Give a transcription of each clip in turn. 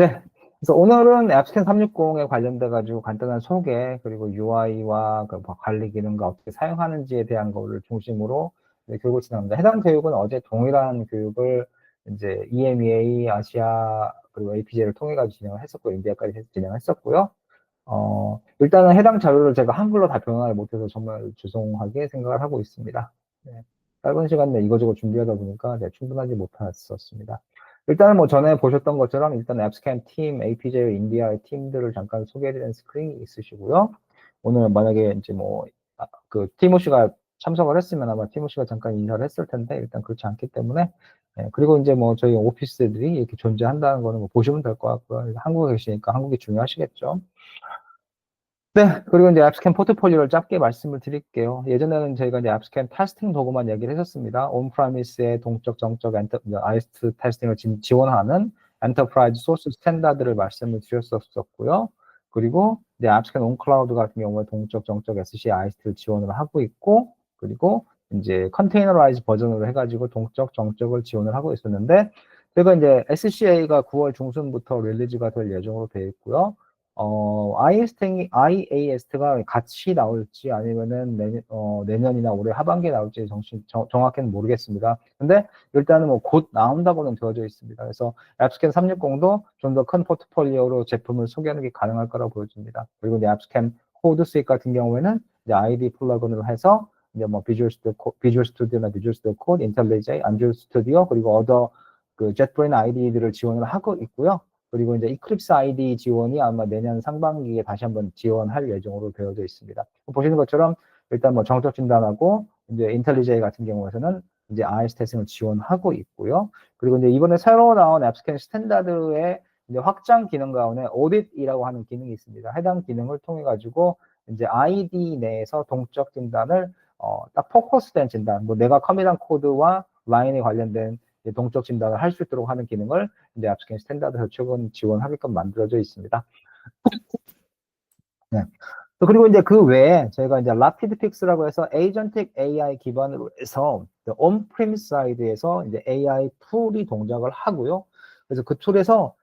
네. 그래서 오늘은 앱스캔 360에 관련돼 가지고 간단한 소개, 그리고 UI와 그 관리 기능과 어떻게 사용하는지에 대한 거를 중심으로 교육을 진행합니다. 해당 교육은 어제 동일한 교육을 이제 EMEA, 아시아, 그리고 APJ를 통해 가지고 진행을 했었고, 인디아까지 진행했었고요. 일단은 해당 자료를 제가 한글로 다 변환을 못해서 정말 죄송하게 생각을 하고 있습니다. 네. 짧은 시간 내에 이거저거 준비하다 보니까 네, 충분하지 못했었습니다. 일단은 뭐 전에 보셨던 것처럼 일단 앱스캔 팀, APJ 인디아의 팀들을 잠깐 소개해드리는 스크린이 있으시고요. 오늘 만약에 이제 뭐, 그 티모 씨가 참석을 했으면 아마 티모 씨가 잠깐 인사를 했을 텐데 일단 그렇지 않기 때문에 네, 그리고 이제 뭐 저희 오피스들이 이렇게 존재한다는 거는 뭐 보시면 될 것 같고요. 한국에 계시니까 한국이 중요하시겠죠. 네, 그리고 이제 앱스캔 포트폴리오를 짧게 말씀을 드릴게요. 예전에는 저희가 이제 앱스캔 테스팅 도구만 얘기를 했었습니다. 온프라미스의 동적, 정적, 아이스트 테스팅을 지원하는 엔터프라이즈 소스 스탠다드를 말씀을 드렸었고요. 그리고 이제 앱스캔 온클라우드 같은 경우에 동적, 정적, SC, 아이스트를 지원을 하고 있고, 그리고 이제 컨테이너라이즈 버전으로 해가지고 동적, 정적을 지원을 하고 있었는데, 제가 이제 SCA가 9월 중순부터 릴리즈가 될 예정으로 되어 있고요. IAST가 같이 나올지 아니면은 내년이나 올해 하반기에 나올지 정확히는 모르겠습니다. 근데 일단은 뭐 곧 나온다고는 되어져 있습니다. 그래서 앱스캔 360도 좀 더 큰 포트폴리오로 제품을 소개하는 게 가능할 거라고 보여집니다. 그리고 이제 앱스캔 코드 스윗 같은 경우에는 이제 ID 플러그인으로 해서 이제 뭐 비주얼 스튜디오나 비주얼 스튜디오 코드, 인텔리제이, 안드로이드 스튜디오 그리고 어더 그 jetbrain ID들을 지원을 하고 있고요. 그리고 이제 이클립스 ID 지원이 아마 내년 상반기에 다시 한번 지원할 예정으로 되어져 있습니다. 보시는 것처럼 일단 뭐 정적 진단하고 이제 인텔리제이 같은 경우에서는 이제 IS 테스팅을 지원하고 있고요. 그리고 이제 이번에 새로 나온 앱스캔 스탠다드의 이제 확장 기능 가운데 오딧이라고 하는 기능이 있습니다. 해당 기능을 통해 가지고 이제 ID 내에서 동적 진단을 딱 포커스된 진단, 뭐 내가 커밋한 코드와 라인에 관련된 동적 진단을 할 수 있도록 하는 기능을 이제 앱스캔 스탠다드에서 최근 지원하게끔 만들어져 있습니다. 네. 그리고 이제 그 외에 저희가 이제 라피드 픽스라고 해서 에이전틱 AI 기반으로 해서 온프리미스 사이드에서 이제 AI 툴이 동작을 하고요. 그래서 그 툴에서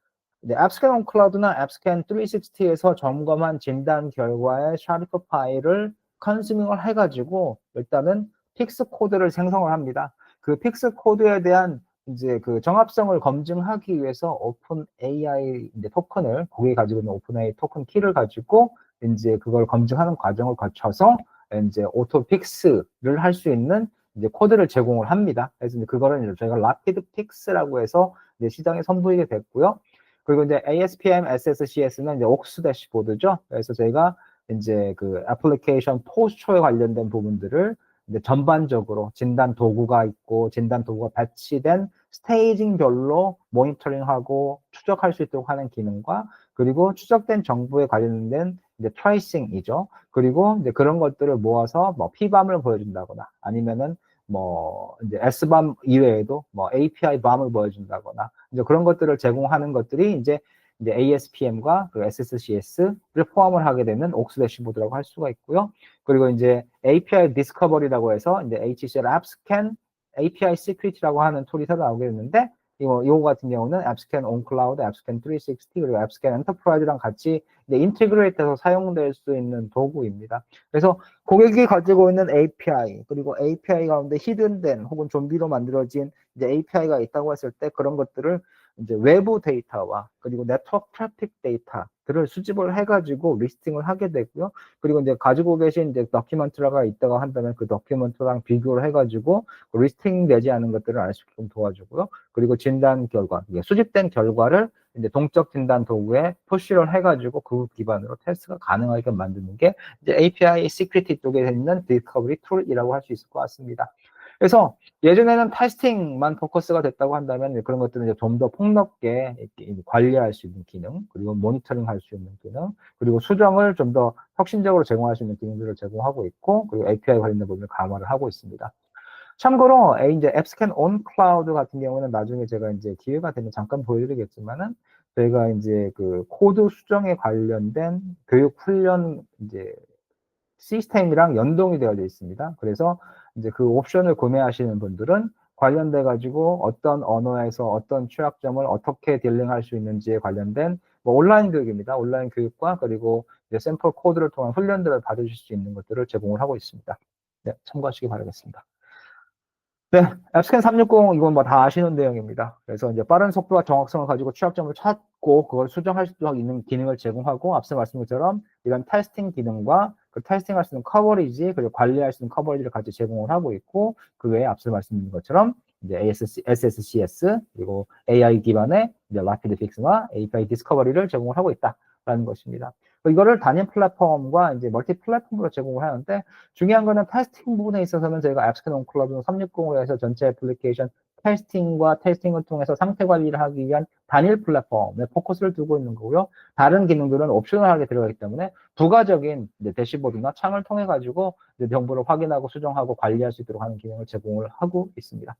이제 앱스캔 온 클라우드나 앱스캔 360에서 점검한 진단 결과의 샤르프 파일을 컨슈밍을 해가지고 일단은 픽스 코드를 생성을 합니다. 그 픽스 코드에 대한 이제 그 정합성을 검증하기 위해서 오픈 AI 이제 토큰을 고객이 가지고 있는 오픈 AI 토큰 키를 가지고 이제 그걸 검증하는 과정을 거쳐서 이제 오토 픽스를 할 수 있는 이제 코드를 제공을 합니다. 그래서 이제 그거를 이제 저희가 라피드 픽스라고 해서 이제 시장에 선보이게 됐고요. 그리고 이제 ASPM, SSCS는 이제 옥스 대시보드죠. 그래서 저희가 이제 그 애플리케이션 포스처에 관련된 부분들을 이제 전반적으로 진단 도구가 있고 진단 도구가 배치된 스테이징별로 모니터링하고 추적할 수 있도록 하는 기능과 그리고 추적된 정보에 관련된 이제 트레이싱이죠. 그리고 이제 그런 것들을 모아서 뭐 P밤을 보여준다거나 아니면은 뭐 이제 S밤 이외에도 뭐 API 밤을 보여준다거나 이제 그런 것들을 제공하는 것들이 이제 ASPM과 그 SSCS를 포함을 하게 되는 옥스 대시보드라고 할 수가 있고요. 그리고 이제 API 디스커버리라고 해서 이제 HCL 앱스캔 API 시큐리티라고 하는 툴이 새로 나오게 됐는데 이거 같은 경우는 앱스캔 온 클라우드, 앱스캔 360 그리고 앱스캔 엔터프라이즈랑 같이 인티그레이트해서 사용될 수 있는 도구입니다. 그래서 고객이 가지고 있는 API 그리고 API 가운데 히든된 혹은 좀비로 만들어진 이제 API가 있다고 했을 때 그런 것들을 이제 외부 데이터와 그리고 네트워크 트래픽 데이터들을 수집을 해가지고 리스팅을 하게 되고요. 그리고 이제 가지고 계신 이제 더큐먼트가 있다고 한다면 그 더큐먼트랑 비교를 해가지고 리스팅 되지 않은 것들을 알 수 있게끔 도와주고요. 그리고 진단 결과, 수집된 결과를 이제 동적 진단 도구에 푸시를 해가지고 그 기반으로 테스트가 가능하게 만드는 게 이제 API 시큐리티 쪽에 있는 디스커버리 툴이라고 할 수 있을 것 같습니다. 그래서 예전에는 테스팅만 포커스가 됐다고 한다면 그런 것들은 좀 더 폭넓게 관리할 수 있는 기능, 그리고 모니터링 할 수 있는 기능, 그리고 수정을 좀 더 혁신적으로 제공할 수 있는 기능들을 제공하고 있고, 그리고 API 관련된 부분을 강화를 하고 있습니다. 참고로 이제 앱스캔 온 클라우드 같은 경우는 나중에 제가 이제 기회가 되면 잠깐 보여드리겠지만은 저희가 이제 그 코드 수정에 관련된 교육 훈련 이제 시스템이랑 연동이 되어져 있습니다. 그래서 이제 그 옵션을 구매하시는 분들은 관련돼 가지고 어떤 언어에서 어떤 취약점을 어떻게 딜링할 수 있는지에 관련된 뭐 온라인 교육입니다. 온라인 교육과 그리고 이제 샘플 코드를 통한 훈련들을 받으실 수 있는 것들을 제공을 하고 있습니다. 네, 참고하시기 바라겠습니다. 네, 앱스캔 360 이건 뭐 다 아시는 내용입니다. 그래서 이제 빠른 속도와 정확성을 가지고 취약점을 찾고 그걸 수정할 수 있는 기능을 제공하고 앞서 말씀드린 것처럼 이런 테스팅 기능과 그 테스팅할 수 있는 커버리지 그리고 관리할 수 있는 커버리지를 같이 제공을 하고 있고 그 외에 앞서 말씀드린 것처럼 이제 SSCS 그리고 AI 기반의 이제 라피드 픽스와 API 디스커버리를 제공을 하고 있다라는 것입니다. 이거를 단일 플랫폼과 이제 멀티 플랫폼으로 제공을 하는데 중요한 거는 테스팅 부분에 있어서는 저희가 앱스캔 온클럽은 360으로 해서 전체 애플리케이션 테스팅과 테스팅을 통해서 상태 관리를 하기 위한 단일 플랫폼에 포커스를 두고 있는 거고요. 다른 기능들은 옵셔널하게 들어가기 때문에 부가적인 이제 대시보드나 창을 통해 가지고 이제 정보를 확인하고 수정하고 관리할 수 있도록 하는 기능을 제공을 하고 있습니다.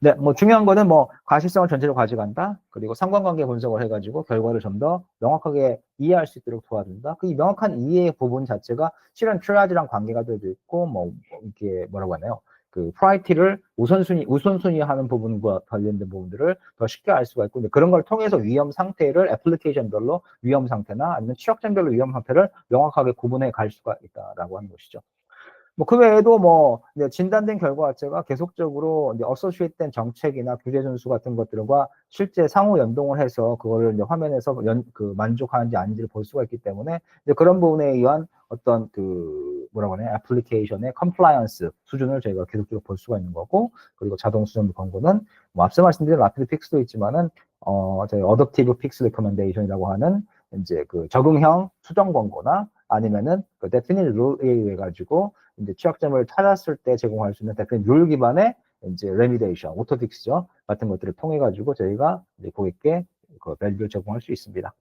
네, 뭐 중요한 거는 뭐 가시성을 전체로 가져간다. 그리고 상관관계 분석을 해가지고 결과를 좀 더 명확하게 이해할 수 있도록 도와준다. 그 명확한 이해 부분 자체가 실은 트리아지랑 관계가 되어 있고 뭐 이렇게 뭐라고 하나요? 그 프라이티를 우선순위하는 부분과 관련된 부분들을 더 쉽게 알 수가 있고 그런 걸 통해서 위험 상태를 애플리케이션별로 위험 상태나 아니면 취약점별로 위험 상태를 명확하게 구분해 갈 수가 있다라고 하는 것이죠. 뭐 그 외에도 뭐 이제 진단된 결과 자체가 계속적으로 이제 어소시에이트된 정책이나 규제 준수 같은 것들과 실제 상호 연동을 해서 그거를 이제 화면에서 만족하는지 아닌지를 볼 수가 있기 때문에 이제 그런 부분에 의한 어떤 그 뭐라고 하나요? 애플리케이션의 컴플라이언스 수준을 저희가 계속적으로 볼 수가 있는 거고 그리고 자동 수정 권고는 뭐 앞서 말씀드린 라피드 픽스도 있지만은 저희 어댑티브 픽스 리커멘데이션이라고 하는 이제 그 적응형 수정 권고나 아니면은 그 데피니트 룰에 의해 가지고 이제 취약점을 찾았을 때 제공할 수 있는 데피니트 룰 기반의 이제 레미데이션, 오토픽스죠 같은 것들을 통해 가지고 저희가 이제 고객께 그 밸류를 제공할 수 있습니다.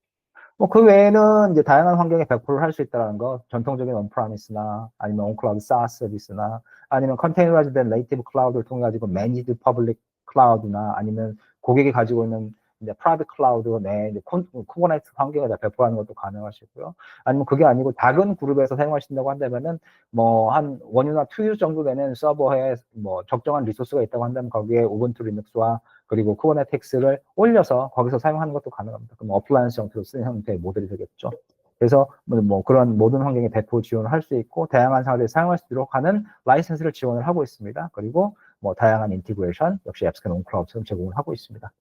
뭐 그 외에는 이제 다양한 환경에 100%를 할 수 있다는 거, 전통적인 온프라미스나 아니면 온클라우드 SaaS 서비스나 아니면 컨테이너라이즈된 네이티브 클라우드를 통해 가지고 매니드 퍼블릭 클라우드나 아니면 고객이 가지고 있는 이제 프라이빗 클라우드 내 이제 쿠버네티스 환경에다 100%하는 것도 가능하시고요. 아니면 그게 아니고 작은 그룹에서 사용하신다고 한다면은 뭐 한 원유나 투유 정도 되는 서버에 뭐 적정한 리소스가 있다고 한다면 거기에 우분투 리눅스와 그리고 쿠버네티스를 올려서 거기서 사용하는 것도 가능합니다. 그럼 어플라이언스 형태로 쓰는 형태의 모델이 되겠죠. 그래서 뭐 그런 모든 환경에 100% 지원을 할 수 있고 다양한 사례를 사용할 수 있도록 하는 라이센스를 지원을 하고 있습니다. 그리고 뭐 다양한 인티그레이션 역시 앱스캔 온클라우드처럼 제공을 하고 있습니다.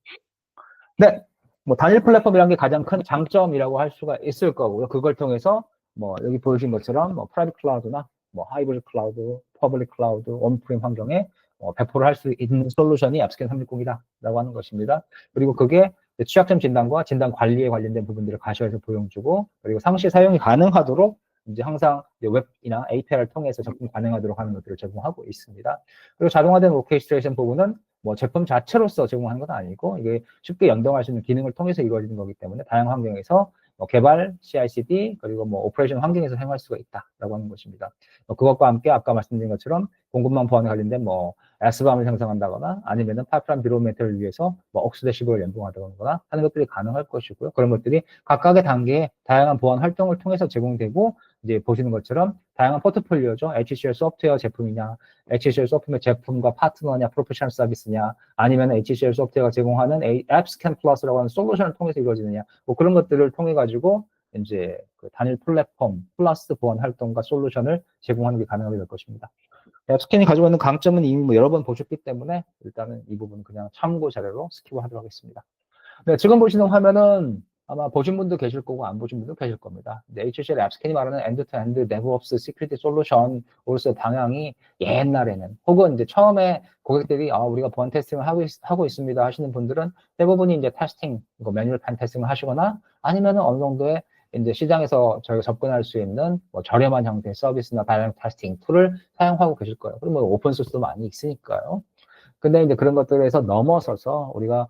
네, 뭐 단일 플랫폼이라는 게 가장 큰 장점이라고 할 수가 있을 거고요. 그걸 통해서 뭐 여기 보여주신 것처럼 뭐 프라이빗 클라우드나 뭐 하이브리드 클라우드, 퍼블릭 클라우드, 온프림 환경에 100%를 할 수 있는 솔루션이 앱스캔 360이다라고 하는 것입니다. 그리고 그게 취약점 진단과 진단 관리에 관련된 부분들을 가셔서 보여주고 그리고 상시 사용이 가능하도록 이제 항상 웹이나 API를 통해서 접근 가능하도록 하는 것들을 제공하고 있습니다. 그리고 자동화된 오케스트레이션 부분은 뭐 제품 자체로서 제공하는 건 아니고 이게 쉽게 연동할 수 있는 기능을 통해서 이루어지는 거기 때문에 다양한 환경에서 뭐 개발, CI/CD 그리고 뭐 오퍼레이션 환경에서 사용할 수가 있다라고 하는 것입니다. 그것과 함께 아까 말씀드린 것처럼 공급망 보안에 관련된 뭐 S밤을 생성한다거나 아니면은 파이프라인 비로메트를 위해서 뭐 억스 대시보드를 연동하거나 하는 것들이 가능할 것이고요. 그런 것들이 각각의 단계에 다양한 보안 활동을 통해서 제공되고 이제 보시는 것처럼 다양한 포트폴리오죠. HCL 소프트웨어 제품이냐, HCL 소프트웨어 제품과 파트너냐, 프로페셔널 서비스냐, 아니면 HCL 소프트웨어가 제공하는 앱스캔 플러스라고 하는 솔루션을 통해서 이루어지느냐, 뭐 그런 것들을 통해 가지고 이제 그 단일 플랫폼 플러스 보안 활동과 솔루션을 제공하는 게 가능하게 될 것입니다. 앱스캔이 가지고 있는 강점은 이미 뭐 여러 번 보셨기 때문에 일단은 이 부분은 그냥 참고 자료로 스킵을 하도록 하겠습니다. 네, 지금 보시는 화면은 아마 보신 분도 계실 거고 안 보신 분도 계실 겁니다. HCL 앱스캔이 말하는 엔드-투-엔드 DevOps 시큐리티 솔루션으로서의 방향이 옛날에는 혹은 이제 처음에 고객들이 우리가 보안 테스팅을 하고 있습니다 하시는 분들은 대부분이 이제 테스팅, 매뉴얼 펜 테스팅을 하시거나 아니면은 어느 정도의 이제 시장에서 저희가 접근할 수 있는 뭐 저렴한 형태의 서비스나 다양한 테스팅 툴을 사용하고 계실 거예요. 그리고 뭐 오픈소스도 많이 있으니까요. 근데 이제 그런 것들에서 넘어서서 우리가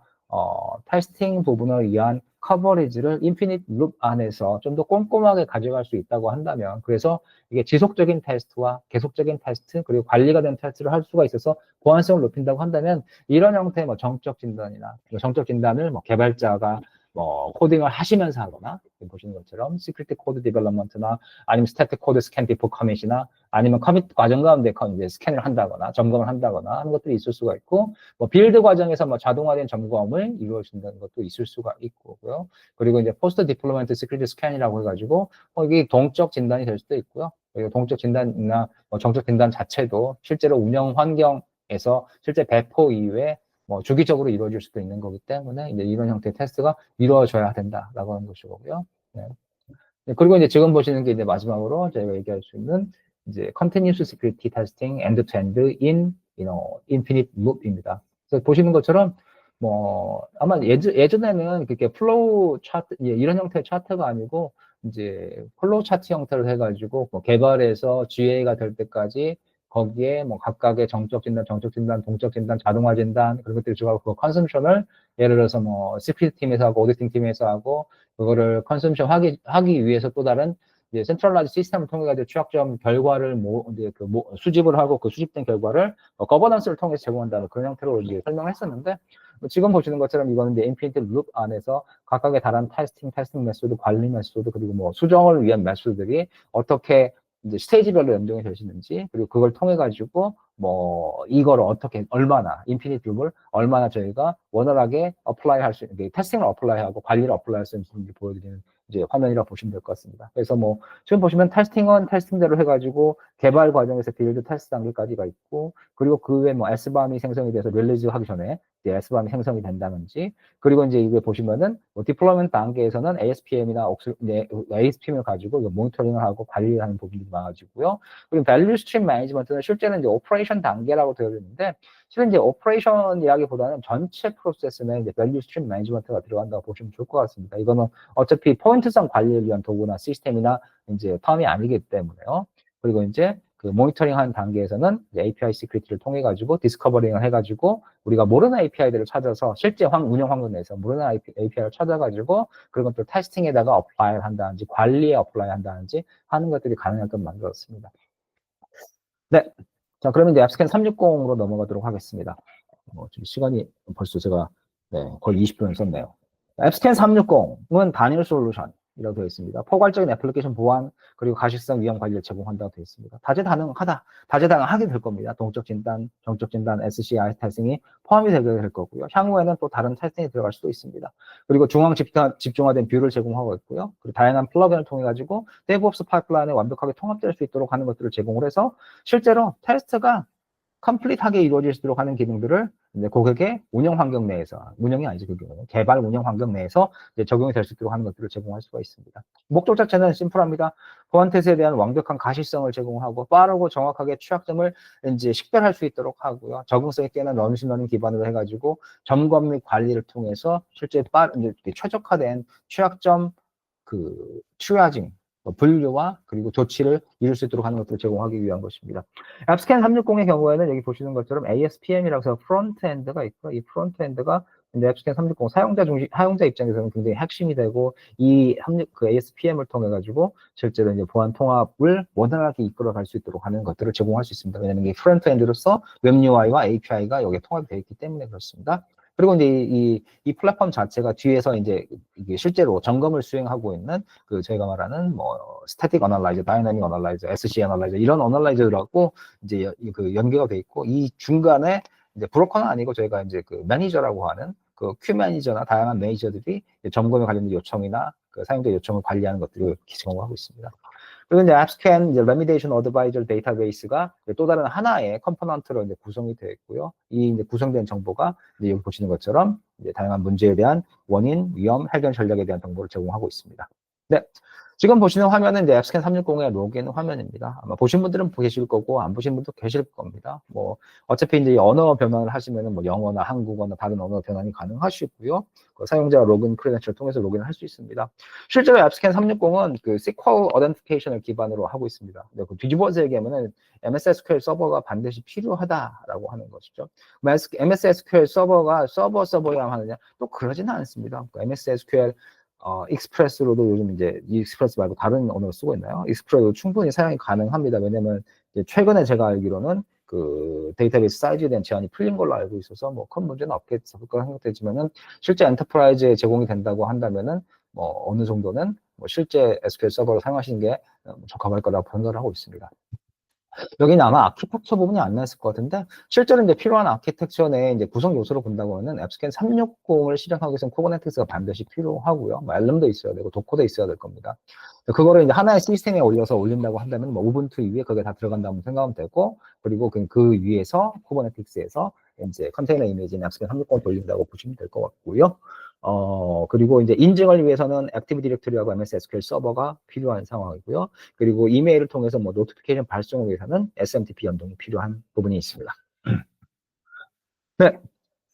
테스팅 부분을 위한 커버리지를 인피니트 룹 안에서 좀 더 꼼꼼하게 가져갈 수 있다고 한다면 그래서 이게 지속적인 테스트와 계속적인 테스트 그리고 관리가 된 테스트를 할 수가 있어서 보안성을 높인다고 한다면 이런 형태의 뭐 정적 진단이나 정적 진단을 뭐 개발자가 뭐 코딩을 하시면서 하거나 보시는 것처럼 시크릿 코드 디벨롭먼트나 아니면 스태틱 코드 스캔 비포 커밋이나 아니면 커밋 과정 가운데 이제 스캔을 한다거나 점검을 한다거나 하는 것들이 있을 수가 있고 뭐 빌드 과정에서 뭐 자동화된 점검을 이루어진다는 것도 있을 수가 있고요. 그리고 이제 포스트 디플로이먼트 시크릿 스캔이라고 해가지고 이게 동적 진단이 될 수도 있고요. 그리고 동적 진단이나 뭐 정적 진단 자체도 실제로 운영 환경에서 실제 배포 이후에 뭐 주기적으로 이루어질 수도 있는 거기 때문에 이제 이런 형태의 테스트가 이루어져야 된다라고 하는 것이고요. 네. 그리고 이제 지금 보시는 게 이제 마지막으로 저희가 얘기할 수 있는 이제 continuous security testing end-to-end in infinite loop입니다. 그래서 보시는 것처럼 뭐 아마 예전에는 그렇게 플로우 차트 이런 형태의 차트가 아니고 이제 플로우 차트 형태로 해가지고 뭐 개발해서 GA가 될 때까지 거기에 뭐 각각의 정적 진단, 동적 진단, 자동화 진단 그런 것들이 들어가고 그 컨섬션을 예를 들어서 뭐 시큐리티 팀에서 하고 오디팅 팀에서 하고 그거를 컨섬션 하기 위해서 또 다른 이제 센트럴라이즈 시스템을 통해 가지고 취약점 결과를 수집을 하고 그 수집된 결과를 거버넌스를 통해서 제공한다는 그런 형태로 이제 설명했었는데 지금 보시는 것처럼 이거는 이제 인피니티 룹 안에서 각각의 다른 테스팅 메소드, 관리 메소드 그리고 뭐 수정을 위한 메소드들이 어떻게 이제 스테이지별로 연동이 될 수 있는지 그리고 그걸 통해 가지고 뭐 이거를 어떻게 얼마나 인피니티 룹을 얼마나 저희가 원활하게 어플라이 할 수 있는 테스팅을 어플라이하고 관리를 어플라이 할 수 있는지 보여드리는 이제 화면이라고 보시면 될 것 같습니다. 그래서 뭐 지금 보시면 테스팅은 테스팅대로 해가지고 개발 과정에서 빌드 테스트 단계까지가 있고 그리고 그 외에 뭐 S밤이 생성이 돼서 릴리즈 하기 전에 S밤이 생성이 된다든지 그리고 이제 이게 보시면은 뭐 디플로이먼트 단계에서는 ASPM이나 ASPM을 가지고 모니터링을 하고 관리를 하는 부분이 많아지고요. 그리고 밸류 스트림 매니지먼트는 실제는 이제 오퍼레이션 단계라고 되어 있는데 실은 이제 오퍼레이션이라기보다는 전체 프로세스는 이제 밸류 스트림 매니지먼트가 들어간다고 보시면 좋을 것 같습니다. 이거는 어차피 포인트성 관리를 위한 도구나 시스템이나 이제 텀이 아니기 때문에요. 그리고 이제 그 모니터링 하는 단계에서는 API 시큐리티를 통해 가지고 디스커버링을 해 가지고 우리가 모르는 API들을 찾아서 실제 운영 환경 내에서 모르는 API를 찾아 가지고 그런 것들 테스팅에다가 어플라이를 한다든지 관리에 어플라이 한다든지 하는 것들이 가능하게 만들었습니다. 네. 자, 그러면 이제 앱스캔 360으로 넘어가도록 하겠습니다. 지금 시간이 벌써 제가 거의 20분을 썼네요. 앱스캔 360은 단일 솔루션이라고 되어 있습니다. 포괄적인 애플리케이션 보안 그리고 가시성 위험 관리를 제공한다고 되어 있습니다. 다재다능하게 될 겁니다. 동적 진단, 정적 진단, SCI 테스팅이 포함이 되게 될 거고요. 향후에는 또 다른 테스팅이 들어갈 수도 있습니다. 그리고 중앙 집중화된 뷰를 제공하고 있고요. 그리고 다양한 플러그인을 통해 가지고 데브옵스 파이프라인에 완벽하게 통합될 수 있도록 하는 것들을 제공을 해서 실제로 테스트가 컴플릿하게 이루어질 수 있도록 하는 기능들을 이제 고객의 운영 환경 내에서, 운영이 아니죠, 그 경우는. 개발 운영 환경 내에서 이제 적용이 될 수 있도록 하는 것들을 제공할 수가 있습니다. 목적 자체는 심플합니다. 보안 테스트에 대한 완벽한 가시성을 제공하고 빠르고 정확하게 취약점을 이제 식별할 수 있도록 하고요. 적응성 있게는 런시러닝 기반으로 해가지고 점검 및 관리를 통해서 실제 이제 최적화된 취약점 트리아징, 분류와 그리고 조치를 이룰 수 있도록 하는 것들을 제공하기 위한 것입니다. 앱스캔 360의 경우에는 여기 보시는 것처럼 ASPM이라고 해서 프론트엔드가 있고 이 프론트엔드가 이제 앱스캔 360 사용자 입장에서는 굉장히 핵심이 되고 이 ASPM을 통해 가지고 실제로 이제 보안 통합을 원활하게 이끌어갈 수 있도록 하는 것들을 제공할 수 있습니다. 왜냐하면 이 프론트엔드로서 웹 UI와 API가 여기에 통합이 되어 있기 때문에 그렇습니다. 그리고 이제 이 플랫폼 자체가 뒤에서 이제 이게 실제로 점검을 수행하고 있는 저희가 말하는 뭐 스태틱 어널라이저, 다이나믹 어널라이저, SC 어널라이저 이런 어널라이저들하고 이제 연계가 돼 있고 이 중간에 이제 브로커는 아니고 저희가 이제 매니저라고 하는 큐 매니저나 다양한 매니저들이 점검에 관련된 요청이나 사용자 요청을 관리하는 것들을 제공하고 있습니다. 그리고 이제 앱스캔 레미데이션 어드바이저 데이터베이스가 또 다른 하나의 컴포넌트로 이제 구성이 되어 있고요. 이 이제 구성된 정보가 이제 여기 보시는 것처럼 이제 다양한 문제에 대한 원인, 위험, 해결 전략에 대한 정보를 제공하고 있습니다. 네. 지금 보시는 화면은 이제 앱스캔 360의 로그인 화면입니다. 아마 보신 분들은 계실 거고 안 보신 분도 계실 겁니다. 뭐 어차피 이제 언어 변환을 하시면은 뭐 영어나 한국어나 다른 언어 변환이 가능하시고요. 사용자 로그인 크레덴셜을 통해서 로그인을 할 수 있습니다. 실제로 앱스캔 360은 SQL 어덴티케이션을 기반으로 하고 있습니다. 근데 뒤집어서 얘기하면은 MS SQL 서버가 반드시 필요하다라고 하는 것이죠. MS SQL 서버가 서버야만 하느냐? 또 그러지는 않습니다. MS SQL 익스프레스로도 요즘 이제 익스프레스 말고 다른 언어를 쓰고 있나요? 익스프레스도 충분히 사용이 가능합니다. 왜냐면 최근에 제가 알기로는 그 데이터베이스 사이즈에 대한 제한이 풀린 걸로 알고 있어서 뭐 큰 문제는 없겠을 거라 생각되지만은 실제 엔터프라이즈에 제공이 된다고 한다면은 뭐 어느 정도는 뭐 실제 SQL 서버를 사용하시는 게 적합할 거라고 생각을 하고 있습니다. 여기는 아마 아키텍처 부분이 안 나왔을 것 같은데, 실제로 이제 필요한 아키텍처 내에 이제 구성 요소로 본다고 하면 앱스캔 360을 실행하기 위해서는 쿠버네티스가 반드시 필요하고요. 뭐 엘름도 있어야 되고 도커도 있어야 될 겁니다. 그거를 이제 하나의 시스템에 올려서 올린다고 한다면 뭐 우분투 위에 그게 다 들어간다고 생각하면 되고, 그리고 그 위에서 쿠버네티스에서 이제 컨테이너 이미지는 앱스캔 360을 돌린다고 보시면 될 것 같고요. 그리고 이제 인증을 위해서는 액티브 디렉토리하고 MS SQL 서버가 필요한 상황이고요. 그리고 이메일을 통해서 뭐 노티피케이션 발송을 위해서는 SMTP 연동이 필요한 부분이 있습니다. 네.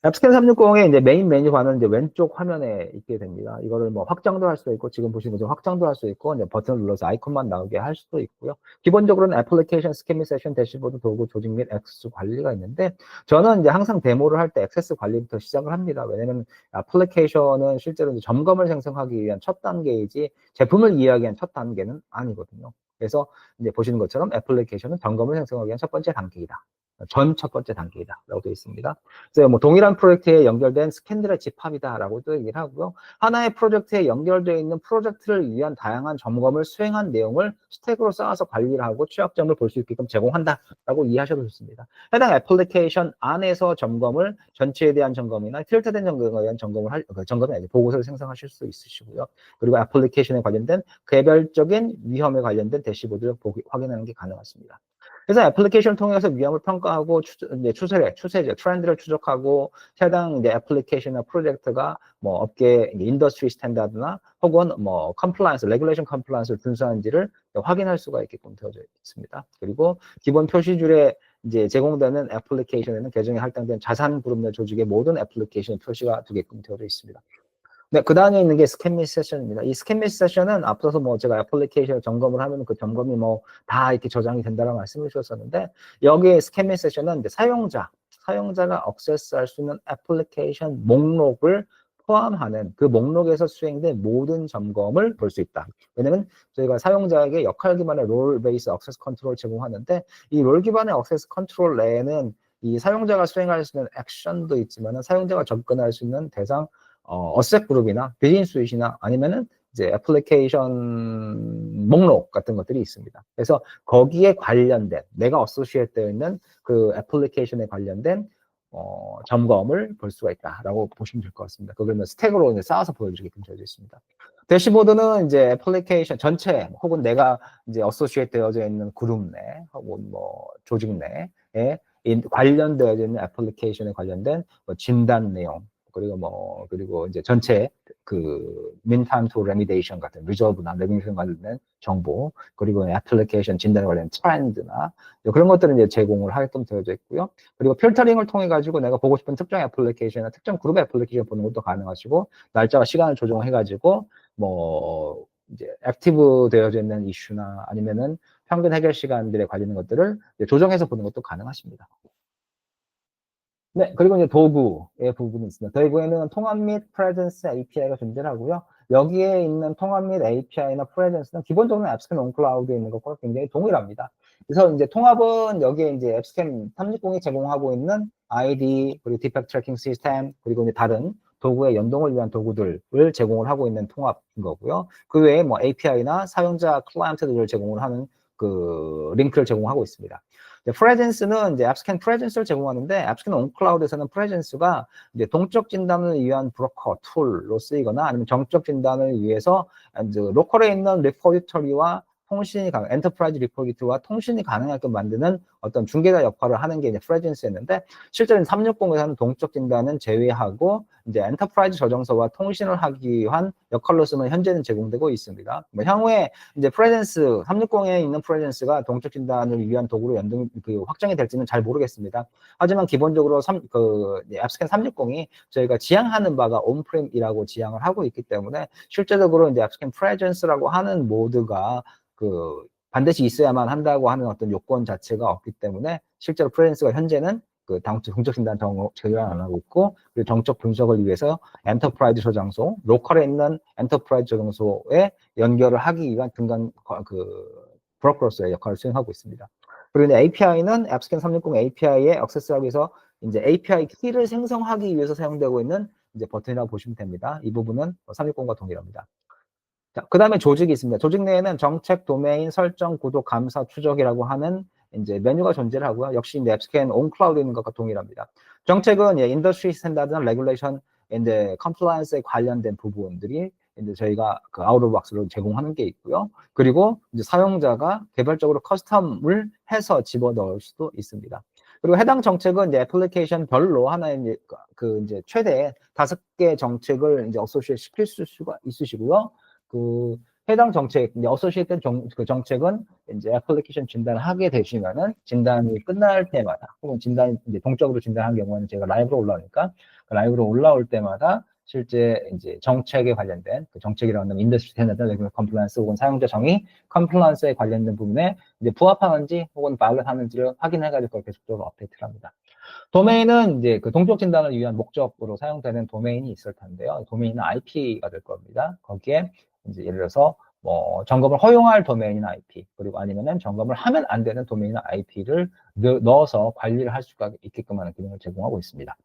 앱스캔 360의 이제 메인 메뉴바는 이제 왼쪽 화면에 있게 됩니다. 이거를 뭐 확장도 할 수 있고, 지금 보시는 것처럼 확장도 할 수 있고, 이제 버튼을 눌러서 아이콘만 나오게 할 수도 있고요. 기본적으로는 애플리케이션, 스캐닝 세션, 대시보드, 도구, 조직 및 액세스 관리가 있는데, 저는 이제 항상 데모를 할 때 액세스 관리부터 시작을 합니다. 왜냐면 애플리케이션은 실제로 이제 점검을 생성하기 위한 첫 단계이지, 제품을 이해하기 위한 첫 단계는 아니거든요. 그래서 이제 보시는 것처럼 애플리케이션은 점검을 생성하기 위한 첫 번째 단계이다. 전 첫 번째 단계이다라고 되어 있습니다. 그래서 뭐 동일한 프로젝트에 연결된 스캔들의 집합이다라고도 얘기를 하고요. 하나의 프로젝트에 연결되어 있는 프로젝트를 위한 다양한 점검을 수행한 내용을 스택으로 쌓아서 관리를 하고 취약점을 볼 수 있게끔 제공한다라고 이해하셔도 좋습니다. 해당 애플리케이션 안에서 점검을 전체에 대한 점검이나 필터된 점검에 대한 점검이 아니고 보고서를 생성하실 수 있으시고요. 그리고 애플리케이션에 관련된 개별적인 위험에 관련된 대시보드를 확인하는 게 가능하십니다. 그래서 애플리케이션을 통해서 위험을 평가하고 추세죠. 트렌드를 추적하고 해당 이제 애플리케이션이나 프로젝트가 뭐 업계 인더스트리 스탠다드나 혹은 뭐 컴플라이언스, 레귤레이션 컴플라이언스를 준수한지를 확인할 수가 있게끔 되어져 있습니다. 그리고 기본 표시줄에 이제 제공되는 애플리케이션에는 계정에 할당된 자산 그룹 내 조직의 모든 애플리케이션 표시가 되게끔 되어져 있습니다. 네, 그 다음에 있는 게 스캔 및 세션입니다. 이 스캔 및 세션은 앞서서 뭐 제가 애플리케이션을 점검을 하면 그 점검이 뭐 다 이렇게 저장이 된다는 말씀을 주셨었는데, 여기에 스캔 및 세션은 이제 사용자가 액세스할 수 있는 애플리케이션 목록을 포함하는 그 목록에서 수행된 모든 점검을 볼 수 있다. 왜냐면 저희가 사용자에게 역할 기반의 롤 베이스 액세스 컨트롤 제공하는데, 이 롤 기반의 액세스 컨트롤 내에는 이 사용자가 수행할 수 있는 액션도 있지만 사용자가 접근할 수 있는 대상 어셋 그룹이나 비즈니스 스윗이나 아니면은 이제 애플리케이션 목록 같은 것들이 있습니다. 그래서 거기에 관련된 내가 어소시에이트 되어 있는 그 애플리케이션에 관련된 점검을 볼 수가 있다라고 보시면 될 것 같습니다. 그걸 스택으로 이제 쌓아서 보여드리게끔 되어 있습니다. 대시보드는 이제 애플리케이션 전체 혹은 내가 이제 어소시에이트 되어져 있는 그룹 내 혹은 뭐 조직 내에 관련되어 있는 애플리케이션에 관련된 뭐 진단 내용 그리고 이제 전체 그 meantime to remediation 같은 resolve나 remediation 관련된 정보, 그리고 애플리케이션 진단 관련 트렌드나 그런 것들은 이제 제공을 하게끔 되어져 있고요. 그리고 필터링을 통해 가지고 내가 보고 싶은 특정 애플리케이션이나 특정 그룹 애플리케이션 보는 것도 가능하시고, 날짜와 시간을 조정해 가지고 뭐 이제 액티브 되어져 있는 이슈나 아니면은 평균 해결 시간들에 관련된 것들을 조정해서 보는 것도 가능하십니다. 네, 그리고 이제 도구의 부분이 있습니다. 도구에는 통합 및 프레젠스 API가 존재하고요. 여기에 있는 통합 및 API나 프레젠스는 기본적으로 앱스캔 온클라우드에 있는 것과 굉장히 동일합니다. 그래서 이제 통합은 여기에 이제 앱스캔 360이 제공하고 있는 ID, 그리고 디펙트 트래킹 시스템, 그리고 이제 다른 도구의 연동을 위한 도구들을 제공을 하고 있는 통합인 거고요. 그 외에 뭐 API나 사용자 클라이언트들을 제공을 하는 그 링크를 제공하고 있습니다. 프레젠스는 이제 앱스캔 프레젠스를 제공하는데, 앱스캔 온클라우드에서는 프레젠스가 이제 동적 진단을 위한 브로커 툴로 쓰이거나 아니면 정적 진단을 위해서 이제 로컬에 있는 리포지터리와 통신이 가능, 엔터프라이즈 리포지터리와 통신이 가능하게끔 만드는 어떤 중개자 역할을 하는 게 이제 프레젠스였는데, 실제로는 360에서는 동적 진단은 제외하고 이제 엔터프라이즈 저장소와 통신을 하기 위한 역할로서는 현재는 제공되고 있습니다. 뭐 향후에 이제 프레젠스 360에 있는 프레젠스가 동적 진단을 위한 도구로 확정이 될지는 잘 모르겠습니다. 하지만 기본적으로 앱스캔 360이 저희가 지향하는 바가 온프렘이라고 지향을 하고 있기 때문에, 실제적으로 이제 앱스캔 프레젠스라고 하는 모드가 반드시 있어야만 한다고 하는 어떤 요건 자체가 없기 때문에, 실제로 프레젠스가 현재는 동적 진단 제외 안 하고 있고, 그리고 정적 분석을 위해서 엔터프라이즈 저장소, 로컬에 있는 엔터프라이즈 저장소에 연결을 하기 위한 브로커로서의 역할을 수행하고 있습니다. 그리고 이제 API는 앱스캔 360 API에 액세스하기 위해서 이제 API 키를 생성하기 위해서 사용되고 있는 이제 버튼이라고 보시면 됩니다. 이 부분은 360과 동일합니다. 자, 그 다음에 조직이 있습니다. 조직 내에는 정책, 도메인, 설정, 구독, 감사, 추적이라고 하는 이제 메뉴가 존재를 하고요. 역시 이제 앱스캔 온클라우드 있는 것과 동일합니다. 정책은 예, 인더스트리 스탠다드나 레귤레이션, 이제 컴플라이언스에 관련된 부분들이 이제 저희가 그 아웃 오브 박스로 제공하는 게 있고요. 그리고 이제 사용자가 개별적으로 커스텀을 해서 집어넣을 수도 있습니다. 그리고 해당 정책은 이제 애플리케이션별로 하나의 이제 그 이제 최대 5개 정책을 이제 어소시에이트 시킬 수가 있으시고요. 그 해당 정책, 이제 어소시에이트 그 정책은 이제 애플리케이션 진단을 하게 되시면은 진단이 끝날 때마다 혹은 진단이 이제 동적으로 진단한 경우는 제가 라이브로 올라오니까 그 라이브로 올라올 때마다 실제 이제 정책에 관련된 그 정책이라고 하면 인더스트리 스탠다드, 레귤 컴플라이언스 혹은 사용자 정의 컴플라이언스에 관련된 부분에 이제 부합하는지 혹은 바이올하는지를 확인해가지고 계속적으로 업데이트를 합니다. 도메인은 이제 그 동적 진단을 위한 목적으로 사용되는 도메인이 있을 텐데요. 도메인은 IP가 될 겁니다. 거기에 이제 예를 들어서 뭐 점검을 허용할 도메인은 IP, 그리고 아니면은 점검을 하면 안 되는 도메인은 IP를 넣어서 관리를 할 수가 있게끔 하는 기능을 제공하고 있습니다.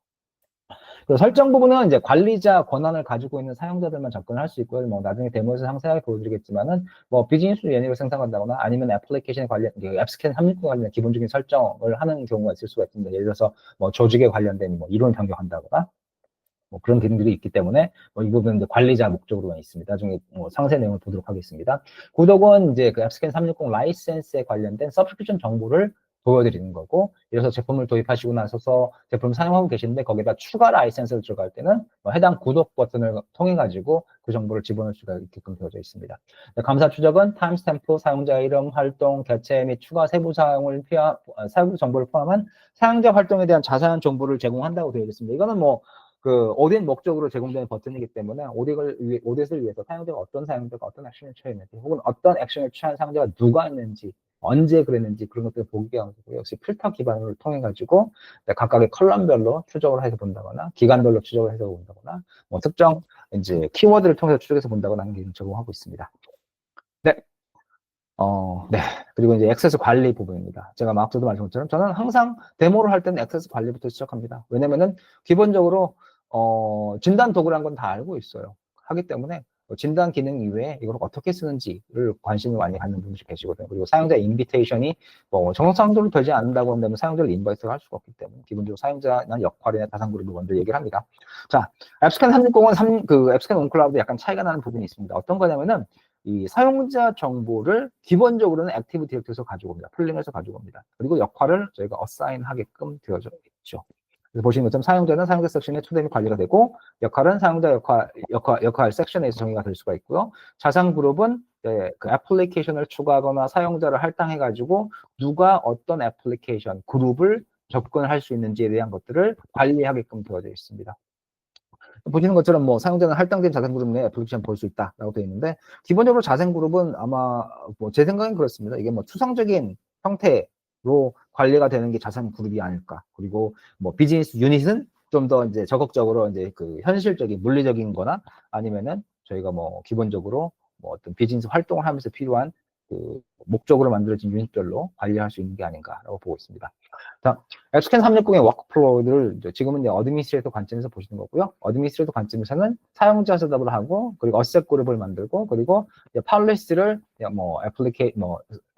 그 설정 부분은 이제 관리자 권한을 가지고 있는 사용자들만 접근할 수 있고요. 뭐 나중에 데모에서 상세하게 보여드리겠지만은 뭐 비즈니스 예니로 생성한다거나 아니면 애플리케이션에 관련 앱스캔 369 관련 기본적인 설정을 하는 경우가 있을 수가 있습니다. 예를 들어서 뭐 조직에 관련된 뭐 이론 변경한다거나 뭐 그런 기능들이 있기 때문에 뭐 이 부분은 이제 관리자 목적으로만 있습니다. 나중에 뭐 상세 내용을 보도록 하겠습니다. 구독은 이제 그 앱스캔 360 라이센스에 관련된 서브스크립션 정보를 보여드리는 거고, 이래서 제품을 도입하시고 나서서 제품을 사용하고 계시는데 거기다 추가 라이센스를 들어갈 때는 뭐 해당 구독 버튼을 통해 가지고 그 정보를 집어넣을 수가 있게끔 되어져 있습니다. 감사 추적은 타임스탬프, 사용자 이름, 활동, 개체 및 추가 세부 사용을 세부 정보를 포함한 사용자 활동에 대한 자세한 정보를 제공한다고 되어 있습니다. 이거는 뭐 그 오딘 목적으로 제공되는 버튼이기 때문에 오딧을 위해서 사용자가 어떤 사용자가 어떤 액션을 취했는지 혹은 어떤 액션을 취한 사용자가 누가 있는지 언제 그랬는지 그런 것들을 보기 위한 거고요. 역시 필터 기반을 통해 가지고 각각의 컬럼별로 추적을 해서 본다거나 기간별로 추적을 해서 본다거나 뭐 특정 이제 키워드를 통해서 추적해서 본다거나 하는 기능을 제공하고 있습니다. 네. 네. 그리고 이제 액세스 관리 부분입니다. 제가 앞서도 말씀드린 것처럼 저는 항상 데모를 할 때는 액세스 관리부터 시작합니다. 왜냐면은 기본적으로 진단 도구라는 건 다 알고 있어요. 하기 때문에 진단 기능 이외에 이걸 어떻게 쓰는지를 관심을 많이 갖는 분들이 계시거든요. 그리고 사용자 인비테이션이 뭐 정상적으로 되지 않는다고 한다면 사용자를 인바이트를 할 수가 없기 때문에 기본적으로 사용자나 역할이나 다산 그룹을 먼저 얘기를 합니다. 자, 앱스캔 360은 그 앱스캔 온클라우드 약간 차이가 나는 부분이 있습니다. 어떤 거냐면은 이 사용자 정보를 기본적으로는 액티브 디렉터에서 가져옵니다. 풀링에서 가져옵니다. 그리고 역할을 저희가 어사인 하게끔 되어져 있죠. 그래서 보시는 것처럼 사용자는 사용자 섹션에 초대및 관리가 되고 역할은 사용자 역할 섹션에서 정의가 될 수가 있고요. 자산 그룹은 그 애플리케이션을 추가하거나 사용자를 할당해가지고 누가 어떤 애플리케이션 그룹을 접근할 수 있는지에 대한 것들을 관리하게끔 되어져 있습니다. 보시는 것처럼 뭐 사용자는 할당된 자산 그룹 내 애플리케이션 볼 수 있다라고 되어 있는데 기본적으로 자산 그룹은 아마 뭐 제 생각엔 그렇습니다. 이게 뭐 추상적인 형태로 관리가 되는 게 자산 그룹이 아닐까. 그리고 뭐 비즈니스 유닛은 좀 더 이제 적극적으로 이제 그 현실적인 물리적인 거나 아니면은 저희가 뭐 기본적으로 뭐 어떤 비즈니스 활동을 하면서 필요한 그 목적으로 만들어진 유닛별로 관리할 수 있는 게 아닌가라고 보고 있습니다. 자, 앱스캔 360의 워크플로우를 지금은 이제 어드미니스트레이터 관점에서 보시는 거고요. 어드미니스트레이터 관점에서는 사용자 셋업을 하고 그리고 어셋 그룹을 만들고 그리고 폴리시를 뭐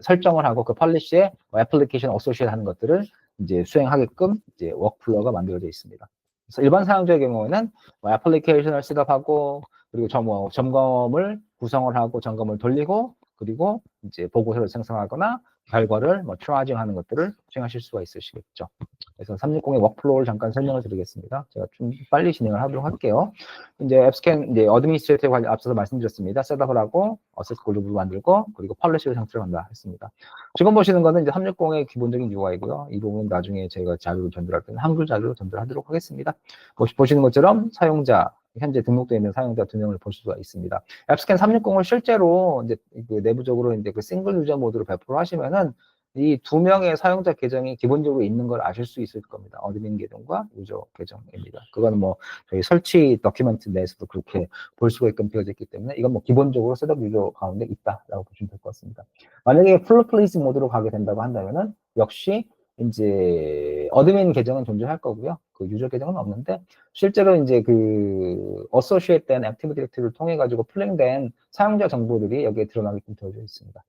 설정을 하고 그 폴리시에 뭐 애플리케이션 어소시에이트 하는 것들을 이제 수행하게끔 이제 워크플로우가 만들어져 있습니다. 그래서 일반 사용자의 경우에는 뭐 애플리케이션을 셋업하고 그리고 점검을 구성을 하고 점검을 돌리고 그리고 이제 보고서를 생성하거나 결과를 뭐 트라이징하는 것들을 수행하실 수가 있으시겠죠. 그래서 360의 워크플로우를 잠깐 설명을 드리겠습니다. 제가 좀 빨리 진행을 하도록 할게요. 이제 앱스캔 이제 어드미니스트레이터에 관련 앞서서 말씀드렸습니다. 셋업을 하고 어세스 그룹을 만들고 그리고 폴리시를 생성한다 했습니다. 지금 보시는 거는 이제 360의 기본적인 UI고요. 이 부분은 나중에 제가 자료를 전달할 때는 한글 자료로 전달하도록 하겠습니다. 보시는 것처럼 사용자 현재 등록되어 있는 사용자 2명을 볼 수가 있습니다. 앱스캔 360을 실제로 이제 그 내부적으로 이제 그 싱글 유저 모드로 배포를 하시면은 이 두 명의 사용자 계정이 기본적으로 있는 걸 아실 수 있을 겁니다. 어드민 계정과 유저 계정입니다. 그거는 뭐 저희 설치 더큐멘트 내에서도 그렇게 볼 수가 있게끔 되어져 있기 때문에 이건 뭐 기본적으로 셋업 유저 가운데 있다라고 보시면 될 것 같습니다. 만약에 풀 플레이스 모드로 가게 된다고 한다면은 역시 이제 어드민 계정은 존재할 거고요. 그 유저 계정은 없는데 실제로 이제 그 어소시에이트된 액티브 디렉토리를 통해 가지고 플랭된 사용자 정보들이 여기에 드러나게끔 되어져 있습니다.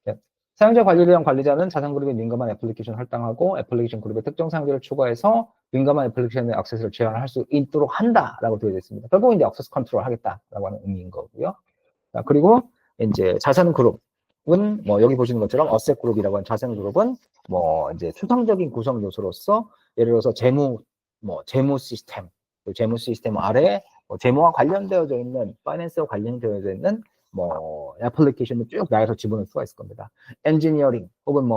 네. 사용자 관리비용 관리자는 자산 그룹에 민감한 애플리케이션을 할당하고 애플리케이션 그룹의 특정 사용자를 추가해서 민감한 애플리케이션의 액세스를 제한할 수 있도록 한다라고 되어 있습니다. 결국 이제 액세스 컨트롤 하겠다라고 하는 의미인 거고요. 자, 그리고 이제 자산 그룹은 뭐 여기 보시는 것처럼 어셋 그룹이라고 하는 자산 그룹은 뭐 이제 추상적인 구성 요소로서 예를 들어서 재무 시스템, 그 재무 시스템 아래 뭐 재무와 관련되어져 있는 파이낸스와 관련되어져 있는 뭐 애플리케이션을 쭉 나열해서 집어넣을 수가 있을 겁니다. 엔지니어링 혹은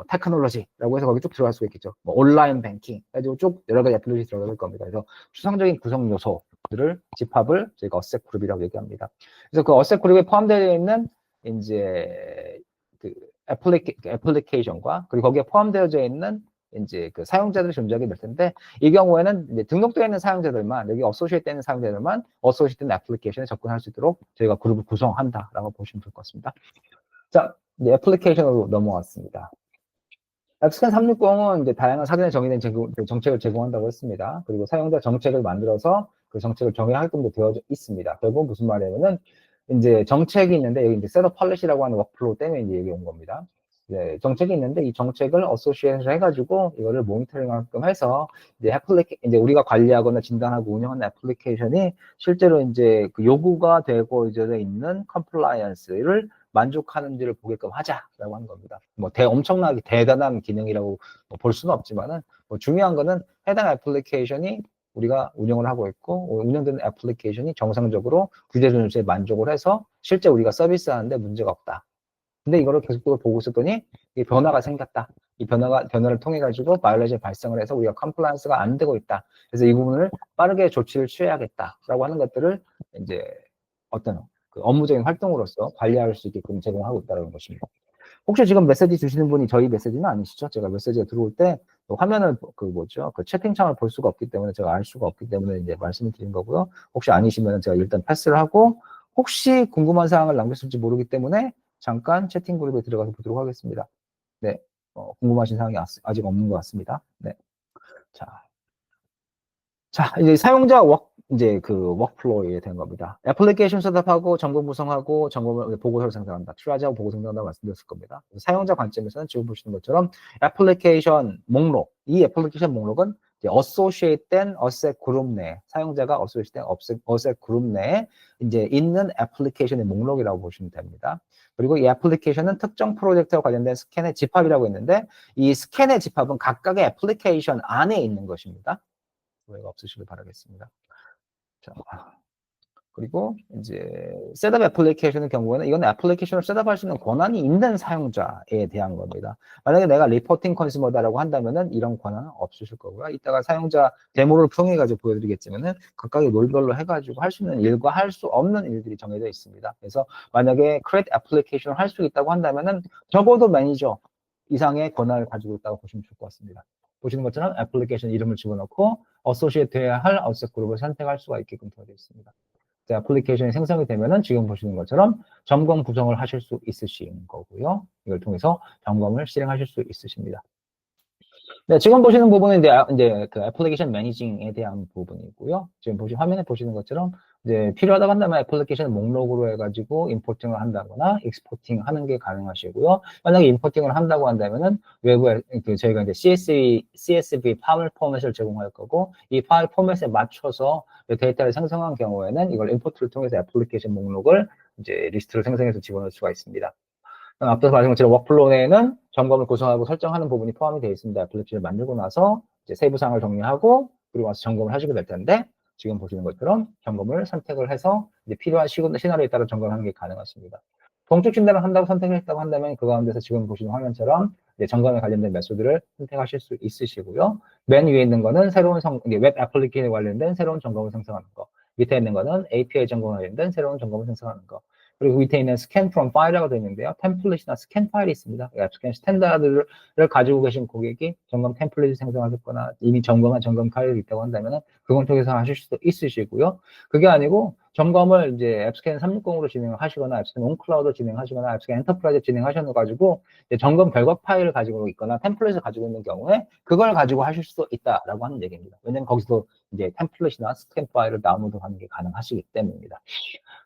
테크놀로지라고 해서 거기 쭉 들어갈 수가 있겠죠. 뭐 온라인 뱅킹 가지고 쭉 여러 가지 애플리케이션이 들어갈 겁니다. 그래서 추상적인 구성 요소들을 집합을 저희가 어셋 그룹이라고 얘기합니다. 그래서 그 어셋 그룹에 포함되어 있는 이제 그 애플리케이션과 그리고 거기에 포함되어져 있는 이제 그 사용자들이 존재하게 될 텐데 이 경우에는 이제 등록되어 있는 사용자들만 여기 어소시에이트 되는 사용자들만 어소시에이트 된 애플리케이션에 접근할 수 있도록 저희가 그룹을 구성한다라고 보시면 될 것 같습니다. 자, 이제 애플리케이션으로 넘어왔습니다. 앱스캔 360은 이제 다양한 사전에 정의된 정책을 제공한다고 했습니다. 그리고 사용자 정책을 만들어서 그 정책을 정의하게끔도 되어 있습니다. 결국 무슨 말이냐면은 이제 정책이 있는데 여기 이제 셋업 팔렛이라고 하는 워크플로우 때문에 이제 여기 온 겁니다. 네, 정책이 있는데 이 정책을 어소시에이션 해가지고 이거를 모니터링하게끔 해서 이제 우리가 관리하거나 진단하고 운영하는 애플리케이션이 실제로 이제 그 요구가 되고 이제 있는 컴플라이언스를 만족하는지를 보게끔 하자라고 하는 겁니다. 뭐 엄청나게 대단한 기능이라고 볼 수는 없지만은 뭐 중요한 거는 해당 애플리케이션이 우리가 운영을 하고 있고 운영되는 애플리케이션이 정상적으로 규제 준수에 만족을 해서 실제 우리가 서비스하는데 문제가 없다. 근데 이거를 계속적으로 보고 있었더니 이 변화가 생겼다. 이 변화를 통해 가지고 바이올레이션이 발생을 해서 우리가 컴플라이언스가 안 되고 있다. 그래서 이 부분을 빠르게 조치를 취해야겠다라고 하는 것들을 이제 어떤 그 업무적인 활동으로서 관리할 수 있게끔 제공하고 있다는 것입니다. 혹시 지금 메시지 주시는 분이 저희 메시지는 아니시죠? 제가 메시지가 들어올 때 화면을 그 채팅창을 볼 수가 없기 때문에 제가 알 수가 없기 때문에 이제 말씀을 드린 거고요. 혹시 아니시면 제가 일단 패스를 하고 혹시 궁금한 사항을 남겼을지 모르기 때문에 잠깐 채팅 그룹에 들어가서 보도록 하겠습니다. 네, 궁금하신 사항이 아직 없는 것 같습니다. 네, 자, 이제 사용자 이제 그 워크플로우에 된 겁니다. 애플리케이션 셋업하고 점검 구성하고 점검을 보고서를 생성한다. 트라이하고 보고 생성한다고 말씀드렸을 겁니다. 사용자 관점에서는 지금 보시는 것처럼 애플리케이션 목록, 이 애플리케이션 목록은 어소시에이트된 어셋 그룹 내 사용자가 어소시에이트된 어셋 그룹 내에 이제 있는 애플리케이션의 목록이라고 보시면 됩니다. 그리고 이 애플리케이션은 특정 프로젝트와 관련된 스캔의 집합이라고 있는데 이 스캔의 집합은 각각의 애플리케이션 안에 있는 것입니다. 오해가 없으시길 바라겠습니다. 자, 그리고 이제 셋업 애플리케이션의 경우에는 이건 애플리케이션을 셋업할 수 있는 권한이 있는 사용자에 대한 겁니다. 만약에 내가 리포팅 컨슈머다라고 한다면은 이런 권한은 없으실 거고요. 이따가 사용자 데모를 통해 가지고 보여드리겠지만은 각각의 롤별로 해가지고 할 수 있는 일과 할 수 없는 일들이 정해져 있습니다. 그래서 만약에 create 애플리케이션을 할 수 있다고 한다면은 적어도 매니저 이상의 권한을 가지고 있다고 보시면 좋을 것 같습니다. 보시는 것처럼 애플리케이션 이름을 집어넣고 어소시에이트 해야 할 어셋 그룹을 선택할 수가 있게끔 되어 있습니다. 애플리케이션이 생성이 되면은 지금 보시는 것처럼 점검 구성을 하실 수 있으신 거고요. 이걸 통해서 점검을 실행하실 수 있으십니다. 네, 지금 보시는 부분은 이제 그 애플리케이션 매니징에 대한 부분이고요. 지금 화면에 보시는 것처럼 이제 필요하다고 한다면 애플리케이션 목록으로 해가지고 임포팅을 한다거나 익스포팅 하는 게 가능하시고요. 만약에 임포팅을 한다고 한다면은 외부에 저희가 이제 CSV 파일 포맷을 제공할 거고 이 파일 포맷에 맞춰서 데이터를 생성한 경우에는 이걸 임포트를 통해서 애플리케이션 목록을 이제 리스트를 생성해서 집어넣을 수가 있습니다. 앞서서 말씀드린 것처럼 워크플로우 내에는 점검을 구성하고 설정하는 부분이 포함이 되어 있습니다. 애플리케이션을 만들고 나서 이제 세부 사항을 정리하고 그리고 와서 점검을 하시게 될 텐데 지금 보시는 것처럼 점검을 선택을 해서 이제 필요한 시나리오에 따라 점검하는 게 가능하십니다. 동적 진단을 한다고 선택을 했다고 한다면 그 가운데서 지금 보시는 화면처럼 이제 점검에 관련된 메소드를 선택하실 수 있으시고요. 맨 위에 있는 거는 웹 애플리케이션에 관련된 새로운 점검을 생성하는 거. 밑에 있는 거는 API 점검에 관련된 새로운 점검을 생성하는 거. 그리고 밑에 있는 scan from file이라고 되어 있는데요. 템플릿이나 scan 파일이 있습니다. scan 스탠다드를 가지고 계신 고객이 점검 템플릿을 생성하셨거나 이미 점검한 점검 파일이 있다고 한다면 그건 통해서 하실 수도 있으시고요. 그게 아니고 점검을 이제 앱스캔 360으로 진행하시거나 앱스캔 온클라우드 진행하시거나 앱스캔 엔터프라이즈 진행하셔가지고 점검 결과 파일을 가지고 있거나 템플릿을 가지고 있는 경우에 그걸 가지고 하실 수도 있다라고 하는 얘기입니다. 왜냐면 거기서 이제 템플릿이나 스캔 파일을 다운로드하는 게 가능하시기 때문입니다.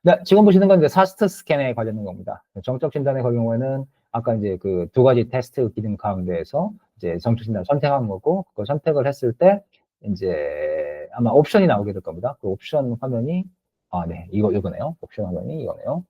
네, 지금 보시는 건 이제 사스트 스캔에 관련된 겁니다. 정적 진단의 경우에는 아까 이제 그 두 가지 테스트 기능 가운데에서 이제 정적 진단 선택한 거고, 그걸 선택을 했을 때 이제 아마 옵션이 나오게 될 겁니다. 그 옵션 화면이 네, 이거네요. 옵션 화면이 이거네요.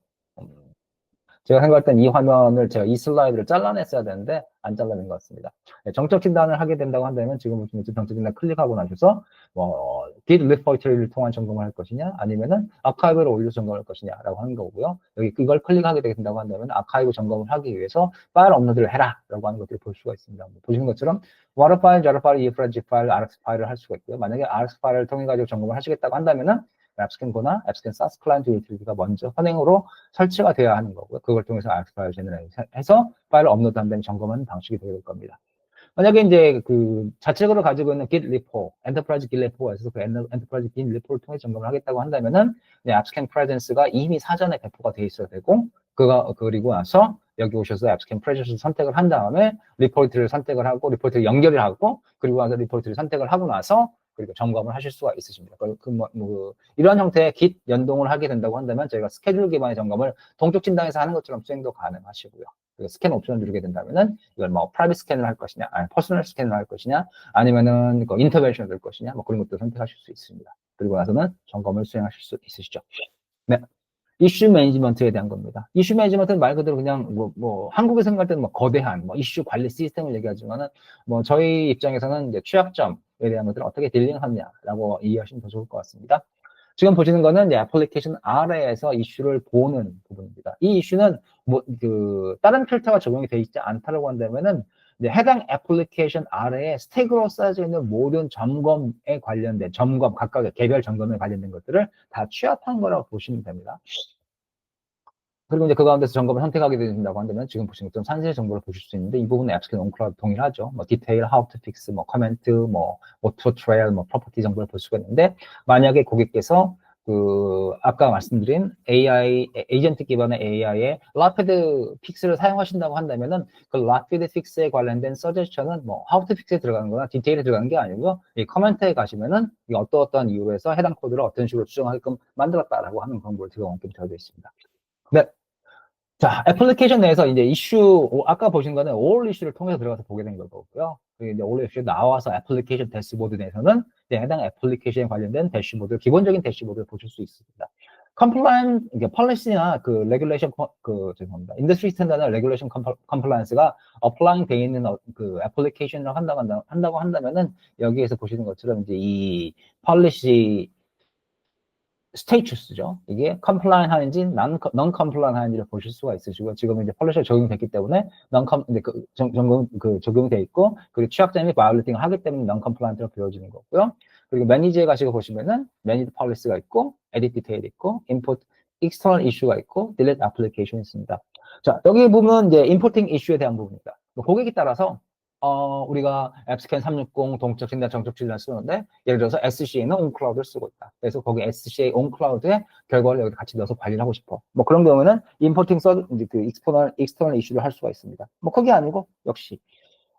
제가 생각할 땐 이 화면을 제가 이 슬라이드를 잘라냈어야 되는데 안 잘라낸 것 같습니다. 네, 정적 진단을 하게 된다고 한다면 지금 보시면 정적 진단 클릭하고 나셔서 뭐 Git repository를 통한 점검을 할 것이냐 아니면은 아카이브를 올려 점검할 것이냐라고 하는 거고요. 여기 이걸 클릭하게 된다고 한다면 아카이브 점검을 하기 위해서 파일 업로드를 해라라고 하는 것들을 볼 수가 있습니다. 보시는 것처럼 water 파일, jar 파일, EFRG 파일, RX 파일을 할 수가 있고요. 만약에 RX 파일을 통해 가지고 점검을 하시겠다고 한다면은 앱스캔거나 앱스캔 사스 클라이언트 유틸리티가 먼저 선행으로 설치가 되어야 하는 거고요. 그걸 통해서 RX 파일 제너레이션해서 파일을 업로드한 다음에 점검하는 방식이 되게 될 겁니다. 만약에 이제 그 자체적으로 가지고 있는 Git repo, 엔터프라이즈 Git repo에서 그 엔터프라이즈 Git repo를 통해 점검을 하겠다고 한다면은 앱스캔 프레젠스가 이미 사전에 배포가 돼 있어야 되고 그리고 나서 여기 오셔서 앱스캔 프레젠스를 선택을 한 다음에 리포트를 선택을 하고 리포트를 연결을 하고 그리고 나서 리포트를 선택을 하고 나서 그리고 점검을 하실 수가 있으십니다. 이런 형태의 Git 연동을 하게 된다고 한다면 저희가 스케줄 기반의 점검을 동적 진단에서 하는 것처럼 수행도 가능하시고요. 스캔 옵션을 누르게 된다면은 이걸 뭐 프라이빗 스캔을 할 것이냐, 아니 퍼스널 스캔을 할 것이냐, 아니면은 그 인터벤션을 할 것이냐, 뭐 그런 것도 선택하실 수 있습니다. 그리고 나서는 점검을 수행하실 수 있으시죠. 네. 이슈 매니지먼트에 대한 겁니다. 이슈 매니지먼트는 말 그대로 그냥 한국에 생각할 때는 뭐 거대한 이슈 관리 시스템을 얘기하지만은 저희 입장에서는 이제 취약점에 대한 것들을 어떻게 딜링하느냐라고 이해하시면 더 좋을 것 같습니다. 지금 보시는 거는 이제 애플리케이션 아래에서 이슈를 보는 부분입니다. 이 이슈는 다른 필터가 적용이 되어 있지 않다라고 한다면은 이제 해당 애플리케이션 아래에 스택으로 쌓여져 있는 모든 점검에 관련된 각각의 개별 점검에 관련된 것들을 다 취합한 거라고 보시면 됩니다. 그리고 이제 그 가운데서 점검을 선택하게 된다고 한다면 지금 보시는 것처럼 산세 정보를 보실 수 있는데 이 부분은 앱스캔 온클라우드 동일하죠. 디테일, how to fix, 커멘트, auto trail, property 정보를 볼 수가 있는데 만약에 고객께서 아까 말씀드린 에이전트 기반의 AI의 rapid fix를 사용하신다고 한다면은 그 rapid fix에 관련된 서제션은 how to fix에 들어가는 거나 디테일에 들어가는 게 아니고요. 이 커멘트에 가시면은 어떠한 이유로 해서 해당 코드를 어떤 식으로 수정하게끔 만들었다라고 하는 정보를 들어가게끔 되어 있습니다. 네. 자, 애플리케이션 내에서 이제 아까 보신 거는 all 이슈를 통해서 들어가서 보게 된 거고요. 이제 all 이슈 나와서 애플리케이션 대시보드 내에서는 해당 애플리케이션에 관련된 대시보드, 기본적인 대시보드를 보실 수 있습니다. 컴플라이언스, 폴리시나 레귤레이션, 죄송합니다. 인더스트리 스탠다드나 레귤레이션 컴플라이언스가 어플라잉 되어 있는 애플리케이션을 한다고 한다면은 여기에서 보시는 것처럼 이제 이 폴리시 스테이투스죠. 이게 컴플라이언 하는지 non 컴플라이언 하는지를 보실 수가 있으시고 지금 이제 폴리시가 적용됐기 때문에 적용돼 있고 그리고 취약점이 바이올레이팅 하기 때문에 non 컴플라이언트로 보여지는 거고요. 그리고 매니지에 가시고 보시면은 매니지 폴리시가 있고 에딧 디테일 있고 임포트 익스터널 이슈가 있고 딜리트 애플리케이션이 있습니다. 자, 여기 보면 이제 임포팅 이슈에 대한 부분입니다. 고객에 따라서 우리가 앱스캔 360 동적 진단, 정적 진단 쓰는데 예를 들어서 SCA는 온클라우드를 쓰고 있다. 그래서 거기 SCA 온클라우드의 결과를 여기 같이 넣어서 관리를 하고 싶어. 그런 경우에는 임포팅 이제 익스터널 이슈를 할 수가 있습니다. 그게 아니고 역시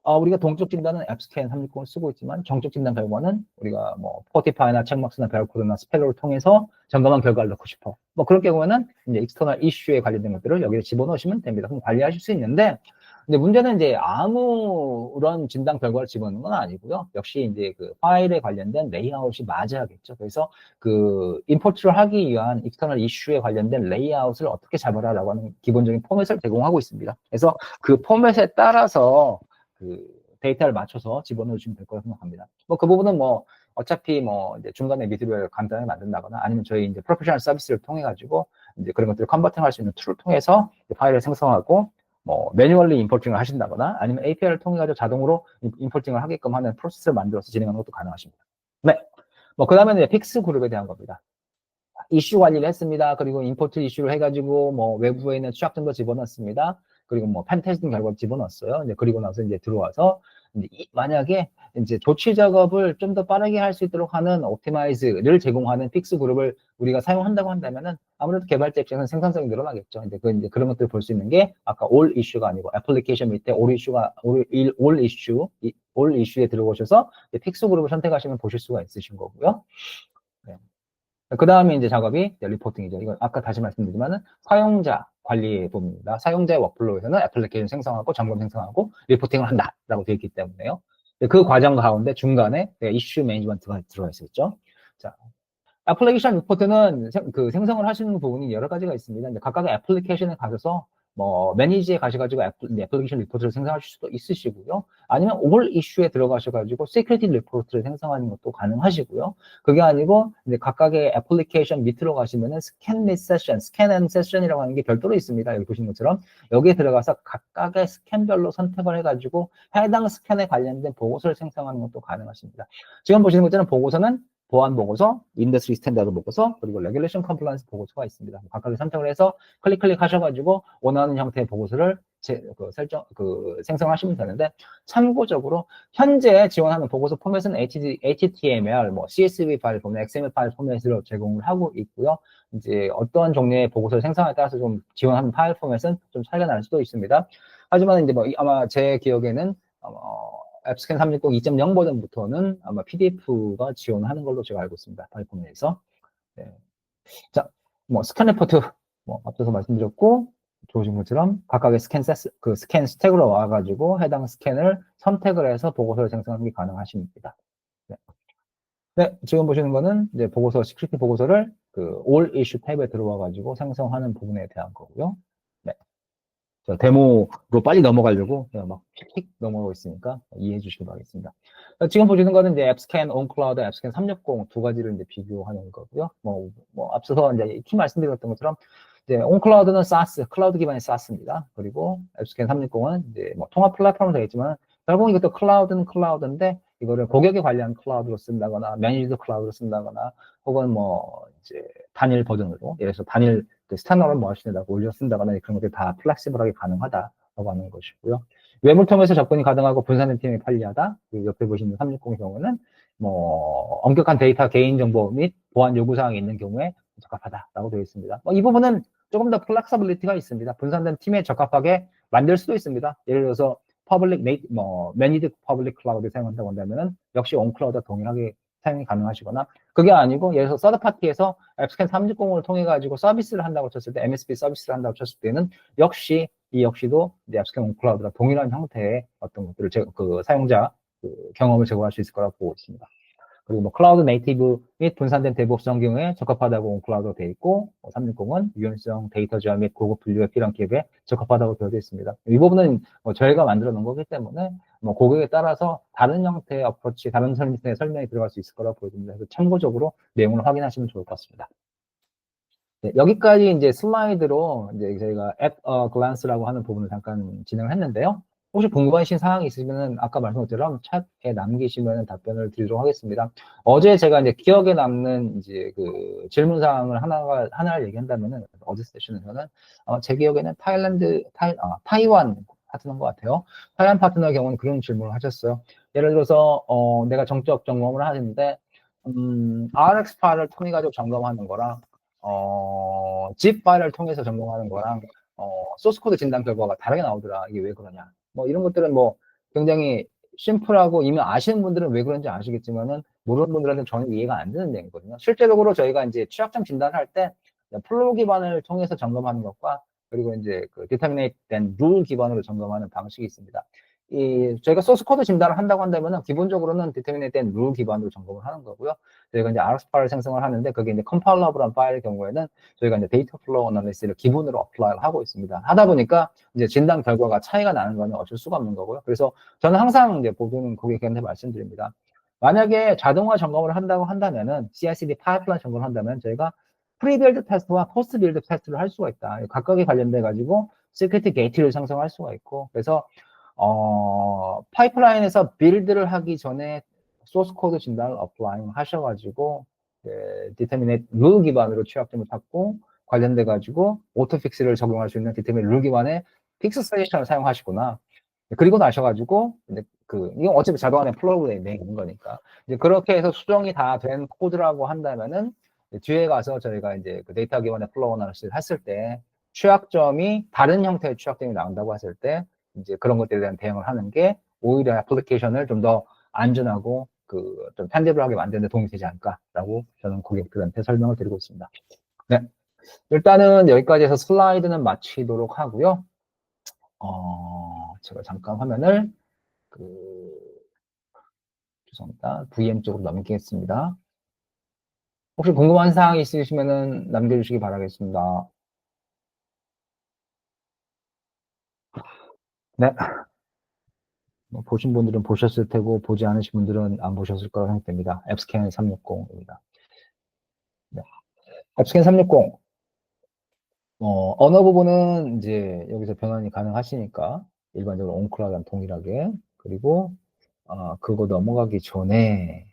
우리가 동적 진단은 앱스캔 360을 쓰고 있지만 정적 진단 결과는 우리가 포티파이나 책막스나 베럴코드나 스펠러를 통해서 점검한 결과를 넣고 싶어. 그런 경우에는 이제 익스터널 이슈에 관련된 것들을 여기에 집어넣으시면 됩니다. 그럼 관리하실 수 있는데 근데 문제는 이제 아무런 진단 결과를 집어넣는 건 아니고요. 역시 이제 그 파일에 관련된 레이아웃이 맞아야겠죠. 그래서 임포트를 하기 위한 익스터널 이슈에 관련된 레이아웃을 어떻게 잡아라라고 하는 기본적인 포맷을 제공하고 있습니다. 그래서 그 포맷에 따라서 데이터를 맞춰서 집어넣어 주시면 될 거라고 생각합니다. 그 부분은 어차피 이제 중간에 미드웨어를 간단하게 만든다거나 아니면 저희 이제 프로페셔널 서비스를 통해 가지고 이제 그런 것들을 컨버팅 할 수 있는 툴을 통해서 파일을 생성하고 매뉴얼리 임포팅을 하신다거나 아니면 API를 통해 가지고 자동으로 임포팅을 하게끔 하는 프로세스를 만들어서 진행하는 것도 가능하십니다. 네. 그 다음에는 픽스 그룹에 대한 겁니다. 이슈 관리를 했습니다. 그리고 임포트 이슈를 해가지고 뭐 외부에 있는 취약점도 집어넣습니다. 그리고 뭐 펜테스팅 결과도 집어넣었어요. 이제 그리고 나서 이제 들어와서 이제 만약에 이제 조치 작업을 좀 더 빠르게 할 수 있도록 하는 옵티마이즈를 제공하는 픽스 그룹을 우리가 사용한다고 한다면은 아무래도 개발자 입장에서는 생산성이 늘어나겠죠. 이제 그런 것들을 볼 수 있는 게 아까 all issue가 아니고 애플리케이션 밑에 all issue에 들어오셔서 픽스 그룹을 선택하시면 보실 수가 있으신 거고요. 네. 그 다음에 이제 작업이 리포팅이죠. 이건 아까 다시 말씀드리지만은 사용자 관리 부분입니다. 사용자의 워크플로우에서는 애플리케이션 생성하고 점검 생성하고 리포팅을 한다라고 되어 있기 때문에요. 그 과정 가운데 중간에 이슈 매니지먼트가 들어가 있었죠. 자, 애플리케이션 리포트는 그 생성을 하시는 부분이 여러 가지가 있습니다. 이제 각각의 애플리케이션에 가셔서 뭐 매니지에 가셔가지고 애플리케이션 리포트를 생성하실 수도 있으시고요. 아니면 올 이슈에 들어가셔가지고 시큐리티 리포트를 생성하는 것도 가능하시고요. 그게 아니고 이제 각각의 애플리케이션 밑으로 가시면은 스캔 및 세션, 스캔 앤 세션이라고 하는 게 별도로 있습니다. 여기 보시는 것처럼 여기에 들어가서 각각의 스캔별로 선택을 해가지고 해당 스캔에 관련된 보고서를 생성하는 것도 가능하십니다. 지금 보시는 것처럼 보고서는 보안 보고서, 인더스트리 스탠다드 보고서, 그리고 레귤레이션 컴플라이언스 보고서가 있습니다. 각각의 선택을 해서 클릭 하셔가지고 원하는 형태의 보고서를 생성하시면 되는데 참고적으로 현재 지원하는 보고서 포맷은 HTML, 뭐 CSV 파일 포맷, XML 파일 포맷으로 제공을 하고 있고요. 이제 어떠한 종류의 보고서를 생성에 따라서 좀 지원하는 파일 포맷은 좀 차이가 날 수도 있습니다. 하지만 이제 뭐 아마 제 기억에는 앱스캔 360 2.0 버전부터는 아마 PDF가 지원하는 걸로 제가 알고 있습니다. 파이폰에서. 네. 자, 뭐 스캔 레포트 뭐 앞서서 말씀드렸고 좋으신 것처럼 각각의 스캔 스택으로 와가지고 해당 스캔을 선택을 해서 보고서를 생성하는 게 가능하십니다. 네. 네, 지금 보시는 거는 이제 보고서 시큐리티 보고서를 그 all issue 탭에 들어와가지고 생성하는 부분에 대한 거고요. 네. 데모로 빨리 넘어가려고 막 픽 넘어가고 있으니까 이해해 주시기 바라겠습니다. 지금 보시는 거는 이제 앱스캔 온클라우드, 앱스캔 360 두 가지를 이제 비교하는 거고요. 뭐 앞서서 이제 키 말씀드렸던 것처럼 이제 온클라우드는 SaaS, 클라우드 기반의 SaaS입니다. 그리고 앱스캔 360은 이제 뭐 통합 플랫폼으로 되어 있지만 결국 이것도 클라우드는 클라우드인데 이거를 고객에 관리한 클라우드로 쓴다거나 매니지드 클라우드로 쓴다거나 혹은 뭐 이제 단일 버전으로 예를 들어서 단일 스탠더드 머신에다가 올려 쓴다거나 그런 것들이 다 플렉시블하게 가능하다라고 하는 것이고요. 웹을 통해서 접근이 가능하고 분산된 팀이 편리하다. 옆에 보시는 360 경우는 뭐 엄격한 데이터 개인정보 및 보안 요구사항이 있는 경우에 적합하다라고 되어 있습니다. 이 부분은 조금 더 플렉서빌리티가 있습니다. 분산된 팀에 적합하게 만들 수도 있습니다. 예를 들어서 매니드 퍼블릭 클라우드 사용한다고 한다면은 역시 온클라우드와 동일하게 사용이 가능하시거나 그게 아니고 예를 들어서 서드파티에서 앱스캔 360을 통해 가지고 서비스를 한다고 쳤을 때 MSP 서비스를 한다고 쳤을 때는 역시도 이제 앱스캔 온클라우드와 동일한 형태의 어떤 것들을 사용자 경험을 제공할 수 있을 거라고 보고 있습니다. 그리고 뭐 클라우드 네이티브 및 분산된 데브옵스 환경에 적합하다고 온클라우드가 되어 있고 360은 유연성, 데이터 저하 및 고급 분류에 필요한 기업에 적합하다고 되어 있습니다. 이 부분은 저희가 만들어 놓은 거기 때문에 고객에 따라서 다른 형태의 어프로치, 다른 설명이 들어갈 수 있을 거라고 보여집니다. 그래서 참고적으로 내용을 확인하시면 좋을 것 같습니다. 네, 여기까지 이제 슬라이드로 이제 저희가 at a glance라고 하는 부분을 잠깐 진행을 했는데요. 혹시 궁금하신 사항이 있으면 아까 말씀드린 것처럼 챗에 남기시면 답변을 드리도록 하겠습니다. 어제 제가 이제 기억에 남는 이제 그 질문 사항을 하나를 얘기한다면은 어제 세션에서는 제 기억에는 타이완 파트너인 것 같아요. 타이완 파트너의 경우는 그런 질문을 하셨어요. 예를 들어서 내가 정적 점검을 하는데 RX 파일을 통해 가지고 점검하는 거랑 zip 파일을 통해서 점검하는 거랑 소스 코드 진단 결과가 다르게 나오더라. 이게 왜 그러냐. 뭐 이런 것들은 뭐 굉장히 심플하고 이미 아시는 분들은 왜 그런지 아시겠지만은 모르는 분들한테는 전혀 이해가 안 되는 내용이거든요. 실제적으로 저희가 이제 취약점 진단을 할 때 플로우 기반을 통해서 점검하는 것과 그리고 이제 그 디터미네이트 된 룰 기반으로 점검하는 방식이 있습니다. 저희가 소스 코드 진단을 한다고 한다면은 기본적으로는 디터미네이트 된 룰 기반으로 점검을 하는 거고요. 저희가 이제 RX 파일을 생성을 하는데 그게 이제 컴파일러블한 파일의 경우에는 저희가 이제 데이터 플로우 어널리시스를 기본으로 어플라이를 하고 있습니다. 하다 보니까 이제 진단 결과가 차이가 나는 거는 어쩔 수가 없는 거고요. 그래서 저는 항상 이제 보는 고객한테 말씀드립니다. 만약에 자동화 점검을 한다고 한다면은 CI/CD 파이프라인 점검을 한다면 저희가 프리빌드 테스트와 포스트 빌드 테스트를 할 수가 있다. 각각에 관련돼 가지고 시큐리티 게이트를 생성할 수가 있고 그래서 파이프라인에서 빌드를 하기 전에 소스 코드 진단을 어플라잉 하셔가지고 디터미네이트 룰 기반으로 취약점을 찾고 관련돼 가지고 오토픽스를 적용할 수 있는 디터미네이트 룰 기반의 픽스 서제션을 사용하시구나. 그리고 나셔가지고 이제 이건 어차피 자동안에 플러그에 있는 거니까 이제 그렇게 해서 수정이 다 된 코드라고 한다면은 뒤에 가서 저희가 이제 그 데이터 기반의 플러그 어나리시스 했을 때 취약점이 다른 형태의 취약점이 나온다고 했을 때 이제 그런 것들에 대한 대응을 하는 게 오히려 애플리케이션을 좀 더 안전하고 좀 편집을하게 만드는 데 도움이 되지 않을까라고 저는 고객들한테 설명을 드리고 있습니다. 네. 일단은 여기까지 해서 슬라이드는 마치도록 하고요. 제가 잠깐 화면을 죄송합니다. VM 쪽으로 넘기겠습니다. 혹시 궁금한 사항이 있으시면 남겨주시기 바라겠습니다. 네. 보신 분들은 보셨을 테고 보지 않으신 분들은 안 보셨을 거라고 생각됩니다. 앱스캔 360입니다. 네. 앱스캔 360 언어 부분은 이제 여기서 변환이 가능하시니까 일반적으로 온클라우드랑 동일하게 그리고 그거 넘어가기 전에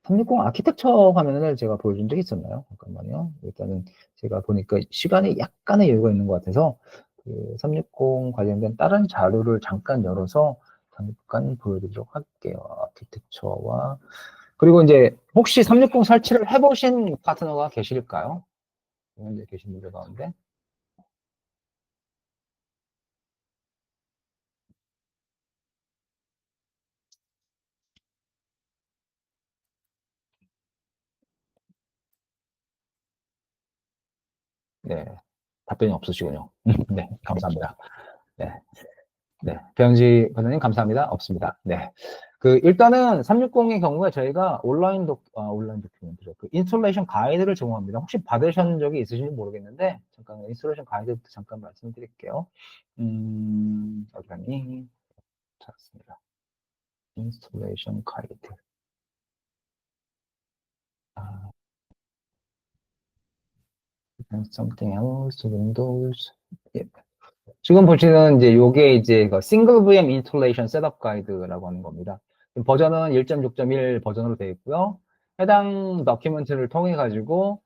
360 아키텍처 화면을 제가 보여준 적이 있었나요? 잠깐만요. 일단은 제가 보니까 시간에 약간의 여유가 있는 것 같아서 360 관련된 다른 자료를 잠깐 열어서 잠깐 보여드리도록 할게요. 아키텍처와 그리고 이제 혹시 360 설치를 해보신 파트너가 계실까요? 현재 계신 분들 가운데 네, 답변이 없으시군요. 네, 감사합니다. 네. 네, 배영지 과장님 감사합니다. 없습니다. 네. 일단은 360의 경우에 저희가 온라인 도큐멘트죠. 인스톨레이션 가이드를 제공합니다. 혹시 받으신 적이 있으신지 모르겠는데, 잠깐 인스톨레이션 가이드부터 잠깐 말씀드릴게요. 어디가니? 찾았습니다. 인스톨레이션 가이드. something else, Windows. 예. 지금 보시는 이제 요게 이제 싱글 VM 인스톨레이션 셋업 가이드라고 하는 겁니다. 버전은 1.6.1 버전으로 되어 있고요. 해당 도큐멘트를 통해 가지고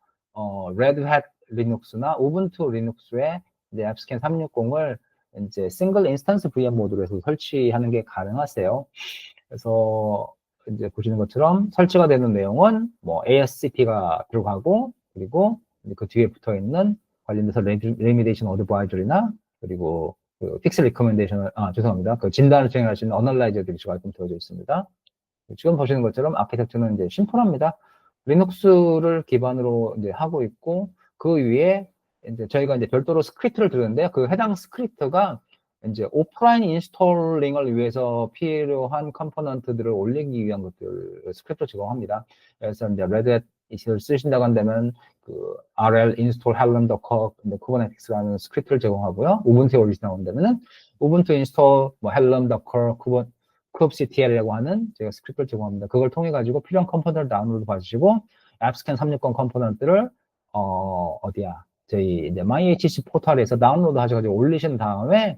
Red Hat 리눅스나 우분투 리눅스에 이제 앱스캔 360을 이제 싱글 인스턴스 VM 모드로 해서 설치하는 게 가능하세요. 그래서 이제 보시는 것처럼 설치가 되는 내용은 뭐 ASCP가 들어가고 그리고 그 뒤에 붙어 있는 관련돼서 레미데이션 어드바이저리나 그리고 픽스 리커멘데이션을 죄송합니다. 진단을 진행할 수 있는 어널라이저들이 조금 되어져 있습니다. 지금 보시는 것처럼 아키텍처는 이제 심플합니다. 리눅스를 기반으로 이제 하고 있고 그 위에 이제 저희가 이제 별도로 스크립트를 두는데 그 해당 스크립트가 이제 오프라인 인스톨링을 위해서 필요한 컴포넌트들을 올리기 위한 것들 스크립트를 제공합니다. 그래서 이제 레드햇 을 쓰신다고 한다면 RL install helm docker kubernetes라는 스크립트를 제공하고요. 우분투에 올리신다고 한다면은 우분투 install helm docker kubectl이라고 하는 제가 스크립트를 제공합니다. 그걸 통해 가지고 필요한 컴포넌트를 다운로드 받으시고 앱스캔 360 컴포넌트를 저희 MyHC 포털에서 다운로드 하셔가지고 올리신 다음에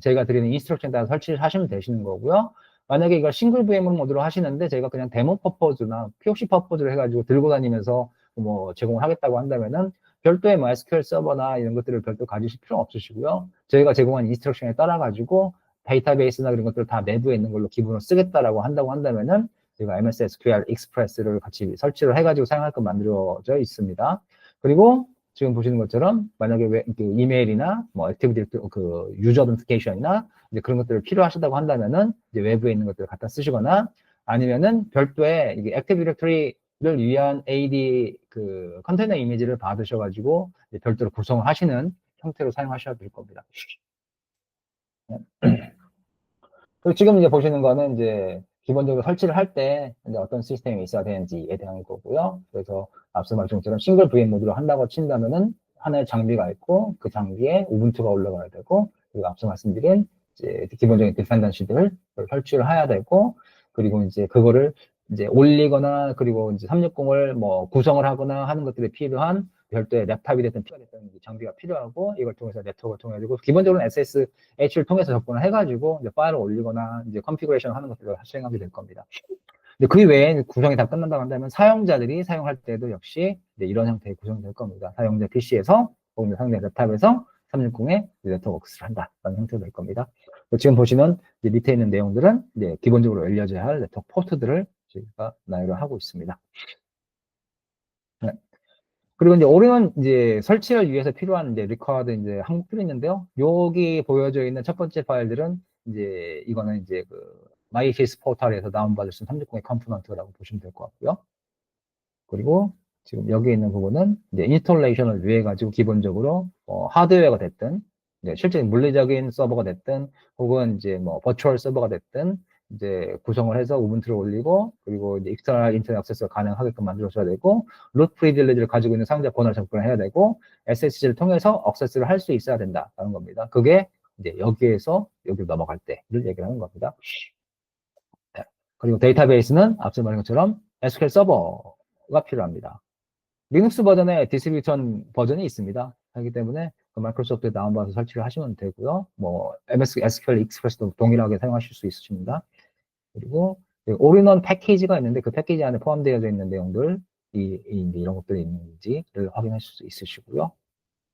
저희가 드리는 인스트럭션에 따라 설치를 하시면 되시는 거고요. 만약에 이걸 싱글 VM 모드로 하시는데 저희가 그냥 데모 퍼포즈나 POC 퍼포즈를 해가지고 들고 다니면서 뭐 제공을 하겠다고 한다면은 별도의 MySQL 서버나 이런 것들을 별도 가지실 필요 없으시고요. 저희가 제공한 인스트럭션에 따라 가지고 데이터베이스나 그런 것들 다 내부에 있는 걸로 기본으로 쓰겠다라고 한다고 한다면은 저희가 MS SQL 익스프레스를 같이 설치를 해가지고 사용할 것 만들어져 있습니다. 그리고 지금 보시는 것처럼 만약에 이메일이나 뭐 액티비티 유저 어덴티케이션이나 이제 그런 것들을 필요하시다고 한다면은 이제 외부에 있는 것들을 갖다 쓰시거나 아니면은 별도의 이게 액티브 디렉터리를 위한 AD 컨테이너 이미지를 받으셔가지고 별도로 구성을 하시는 형태로 사용하셔야 될 겁니다. 그리고 지금 이제 보시는 거는 이제 기본적으로 설치를 할 때 어떤 시스템이 있어야 되는지에 대한 거고요. 그래서 앞서 말씀드린 것처럼 싱글 VM 모드로 한다고 친다면은 하나의 장비가 있고 그 장비에 우분투가 올라가야 되고 그리고 앞서 말씀드린 이제 기본적인 디펜던시들을 설치를 해야 되고 그리고 이제 그거를 이제 올리거나 그리고 이제 360을 뭐 구성을 하거나 하는 것들이 필요한 별도의 랩탑이 됐든 피가 됐든 장비가 필요하고 이걸 통해서 네트워크를 통해 가지고 기본적으로는 SSH를 통해서 접근을 해가지고 이제 파일을 올리거나 이제 컨피그레이션 하는 것들을 수행하게 될 겁니다. 근데 그 외에 구성이 다 끝난다고 한다면 사용자들이 사용할 때도 역시 이제 이런 형태의 구성이 될 겁니다. 사용자 PC에서 혹은 사용자 랩탑에서 360의 네트워크스를 한다라는 형태가 될 겁니다. 지금 보시는 이제 밑에 있는 내용들은 이제 기본적으로 열려져야 할 네트워크 포트들을 저희가 나열을 하고 있습니다. 네. 그리고 이제 올인원 이제 설치를 위해서 필요한 이제 리쿼드 이제 항목들이 있는데요. 여기 보여져 있는 첫 번째 파일들은 이제 이거는 이제 그 마이시스 포털에서 다운받을 수 있는 360의 컴포넌트라고 보시면 될 것 같고요. 그리고 지금 여기 있는 부분은 이제 인스톨레이션을 위해 가지고 기본적으로 하드웨어가 됐든 이제 실제 물리적인 서버가 됐든 혹은 이제 뭐 버추얼 서버가 됐든 이제 구성을 해서 우분투를 올리고 그리고 이제 익스터널 인터넷 액세스가 가능하게끔 만들어줘야 되고 루트 프리빌리지를 가지고 있는 사용자 번호를 접근해야 되고 SSH를 통해서 액세스를 할 수 있어야 된다라는 겁니다. 그게 이제 여기에서 여기로 넘어갈 때를 얘기를 하는 겁니다. 네. 그리고 데이터베이스는 앞서 말한 것처럼 SQL 서버가 필요합니다. 리눅스 버전의 디스트리뷰션 버전이 있습니다. 하기 때문에 그 마이크로소프트에 다운받아서 설치를 하시면 되고요. 뭐 MS SQL 익스프레스도 동일하게 사용하실 수 있으십니다. 그리고 올인원 패키지가 있는데 그 패키지 안에 포함되어 있는 내용들 이런 것들이 있는지를 확인하실 수 있으시고요.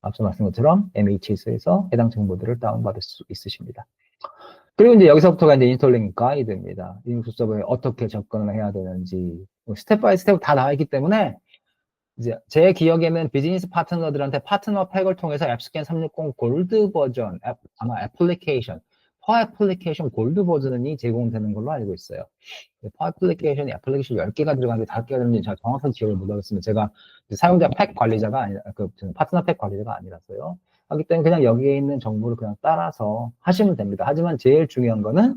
앞서 말씀한 것처럼 MHS에서 해당 정보들을 다운받을 수 있으십니다. 그리고 이제 여기서부터가 이제 인스톨링 가이드입니다. 리눅스 서버에 어떻게 접근을 해야 되는지 스텝 바이 스텝 다 나와 있기 때문에 이제 제 기억에는 비즈니스 파트너들한테 파트너 팩을 통해서 앱스캔 360 골드 버전, 아마 애플리케이션, 퍼 애플리케이션 골드 버전이 제공되는 걸로 알고 있어요. 퍼 애플리케이션이 애플리케이션 10개가 들어가는데 5개가 되는지 제가 정확한 기억을 못 하겠습니다. 제가 사용자 팩 관리자가 아니라, 파트너 팩 관리자가 아니라서요. 하기 때문에 그냥 여기에 있는 정보를 그냥 따라서 하시면 됩니다. 하지만 제일 중요한 거는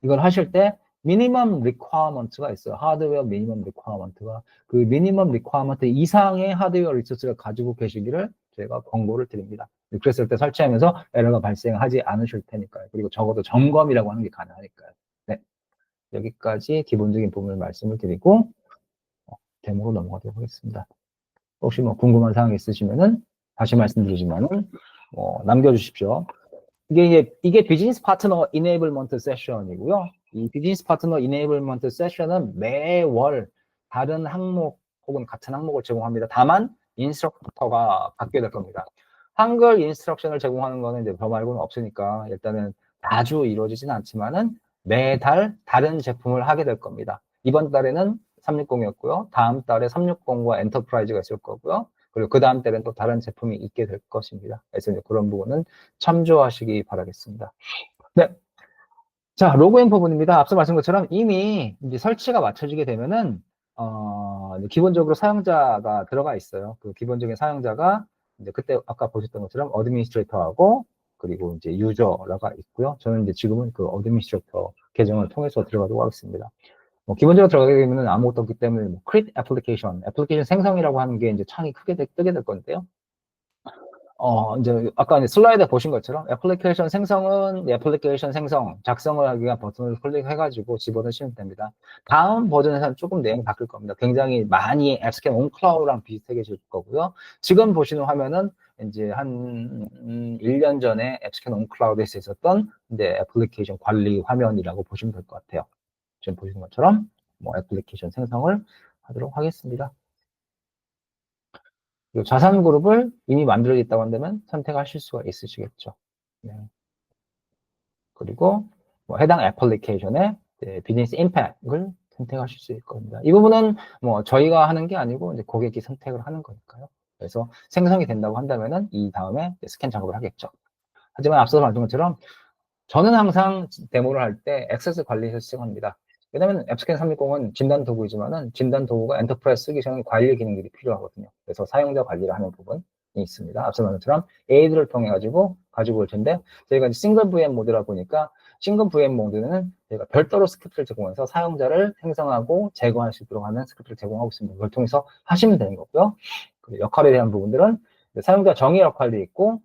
이걸 하실 때 미니멈 리퀘어먼트가 있어요. 하드웨어 미니멈 리퀘어먼트가 그 미니멈 리퀘어먼트 이상의 하드웨어 리소스를 가지고 계시기를 제가 권고를 드립니다. 그랬을 때 설치하면서 에러가 발생하지 않으실 테니까요. 그리고 적어도 점검이라고 하는 게 가능하니까요. 네, 여기까지 기본적인 부분을 말씀을 드리고 데모로 넘어가도록 하겠습니다. 혹시 뭐 궁금한 사항이 있으시면은 다시 말씀드리지만은 남겨주십시오. 이게 비즈니스 파트너 이네이블먼트 세션이고요. 이 비즈니스 파트너 이네이블먼트 세션은 매월 다른 항목 혹은 같은 항목을 제공합니다. 다만 인스트럭터가 바뀌게 될 겁니다. 한글 인스트럭션을 제공하는 거는 이제 저 말고는 없으니까 일단은 자주 이루어지진 않지만은 매달 다른 제품을 하게 될 겁니다. 이번 달에는 360이었고요. 다음 달에 360과 엔터프라이즈가 있을 거고요. 그리고 그 다음 달에는 또 다른 제품이 있게 될 것입니다. 그래서 이제 그런 부분은 참조하시기 바라겠습니다. 네. 자, 로그인 부분입니다. 앞서 말씀한 것처럼 이미 이제 설치가 맞춰지게 되면은, 기본적으로 사용자가 들어가 있어요. 그 기본적인 사용자가 이제 그때 아까 보셨던 것처럼 어드미니스트레이터하고 그리고 이제 유저라가 있고요. 저는 이제 지금은 그 어드미니스트레이터 계정을 통해서 들어가도록 하겠습니다. 기본적으로 들어가게 되면 아무것도 없기 때문에 create 애플리케이션 생성이라고 하는 게 이제 창이 크게 뜨게 될 건데요. 이제 아까 이제 슬라이드 보신 것처럼 애플리케이션 생성은 애플리케이션 생성, 작성을 하기 위한 버튼을 클릭해가지고 집어넣으시면 됩니다. 다음 버전에서는 조금 내용이 바뀔 겁니다. 굉장히 많이 앱스캔 온 클라우드랑 비슷해질 거고요. 지금 보시는 화면은 이제 한 1년 전에 앱스캔 온 클라우드에서 있었던 이제 애플리케이션 관리 화면이라고 보시면 될 것 같아요. 지금 보시는 것처럼 애플리케이션 생성을 하도록 하겠습니다. 자산 그룹을 이미 만들어 있다고 한다면 선택하실 수가 있으시겠죠. 네. 그리고 해당 애플리케이션의 비즈니스 임팩트를 선택하실 수 있겁니다. 이 부분은 저희가 하는 게 아니고 이제 고객이 선택을 하는 거니까요. 그래서 생성이 된다고 한다면은 이 다음에 스캔 작업을 하겠죠. 하지만 앞서서 말한 것처럼 저는 항상 데모를 할 때 액세스 관리에서 시작합니다. 왜냐면 앱스캔 360은 진단 도구이지만은 진단 도구가 엔터프라이즈 쓰기 전에 관리 기능들이 필요하거든요. 그래서 사용자 관리를 하는 부분이 있습니다. 앞서 말한 것처럼 에이드를 통해 가지고 올 텐데 저희가 이제 싱글 VM 모드라 보니까 싱글 VM 모드는 저희가 별도로 스크립트를 제공해서 사용자를 생성하고 제거할 수 있도록 하는 스크립트를 제공하고 있습니다. 그걸 통해서 하시면 되는 거고요. 그 역할에 대한 부분들은 사용자 정의 역할이 있고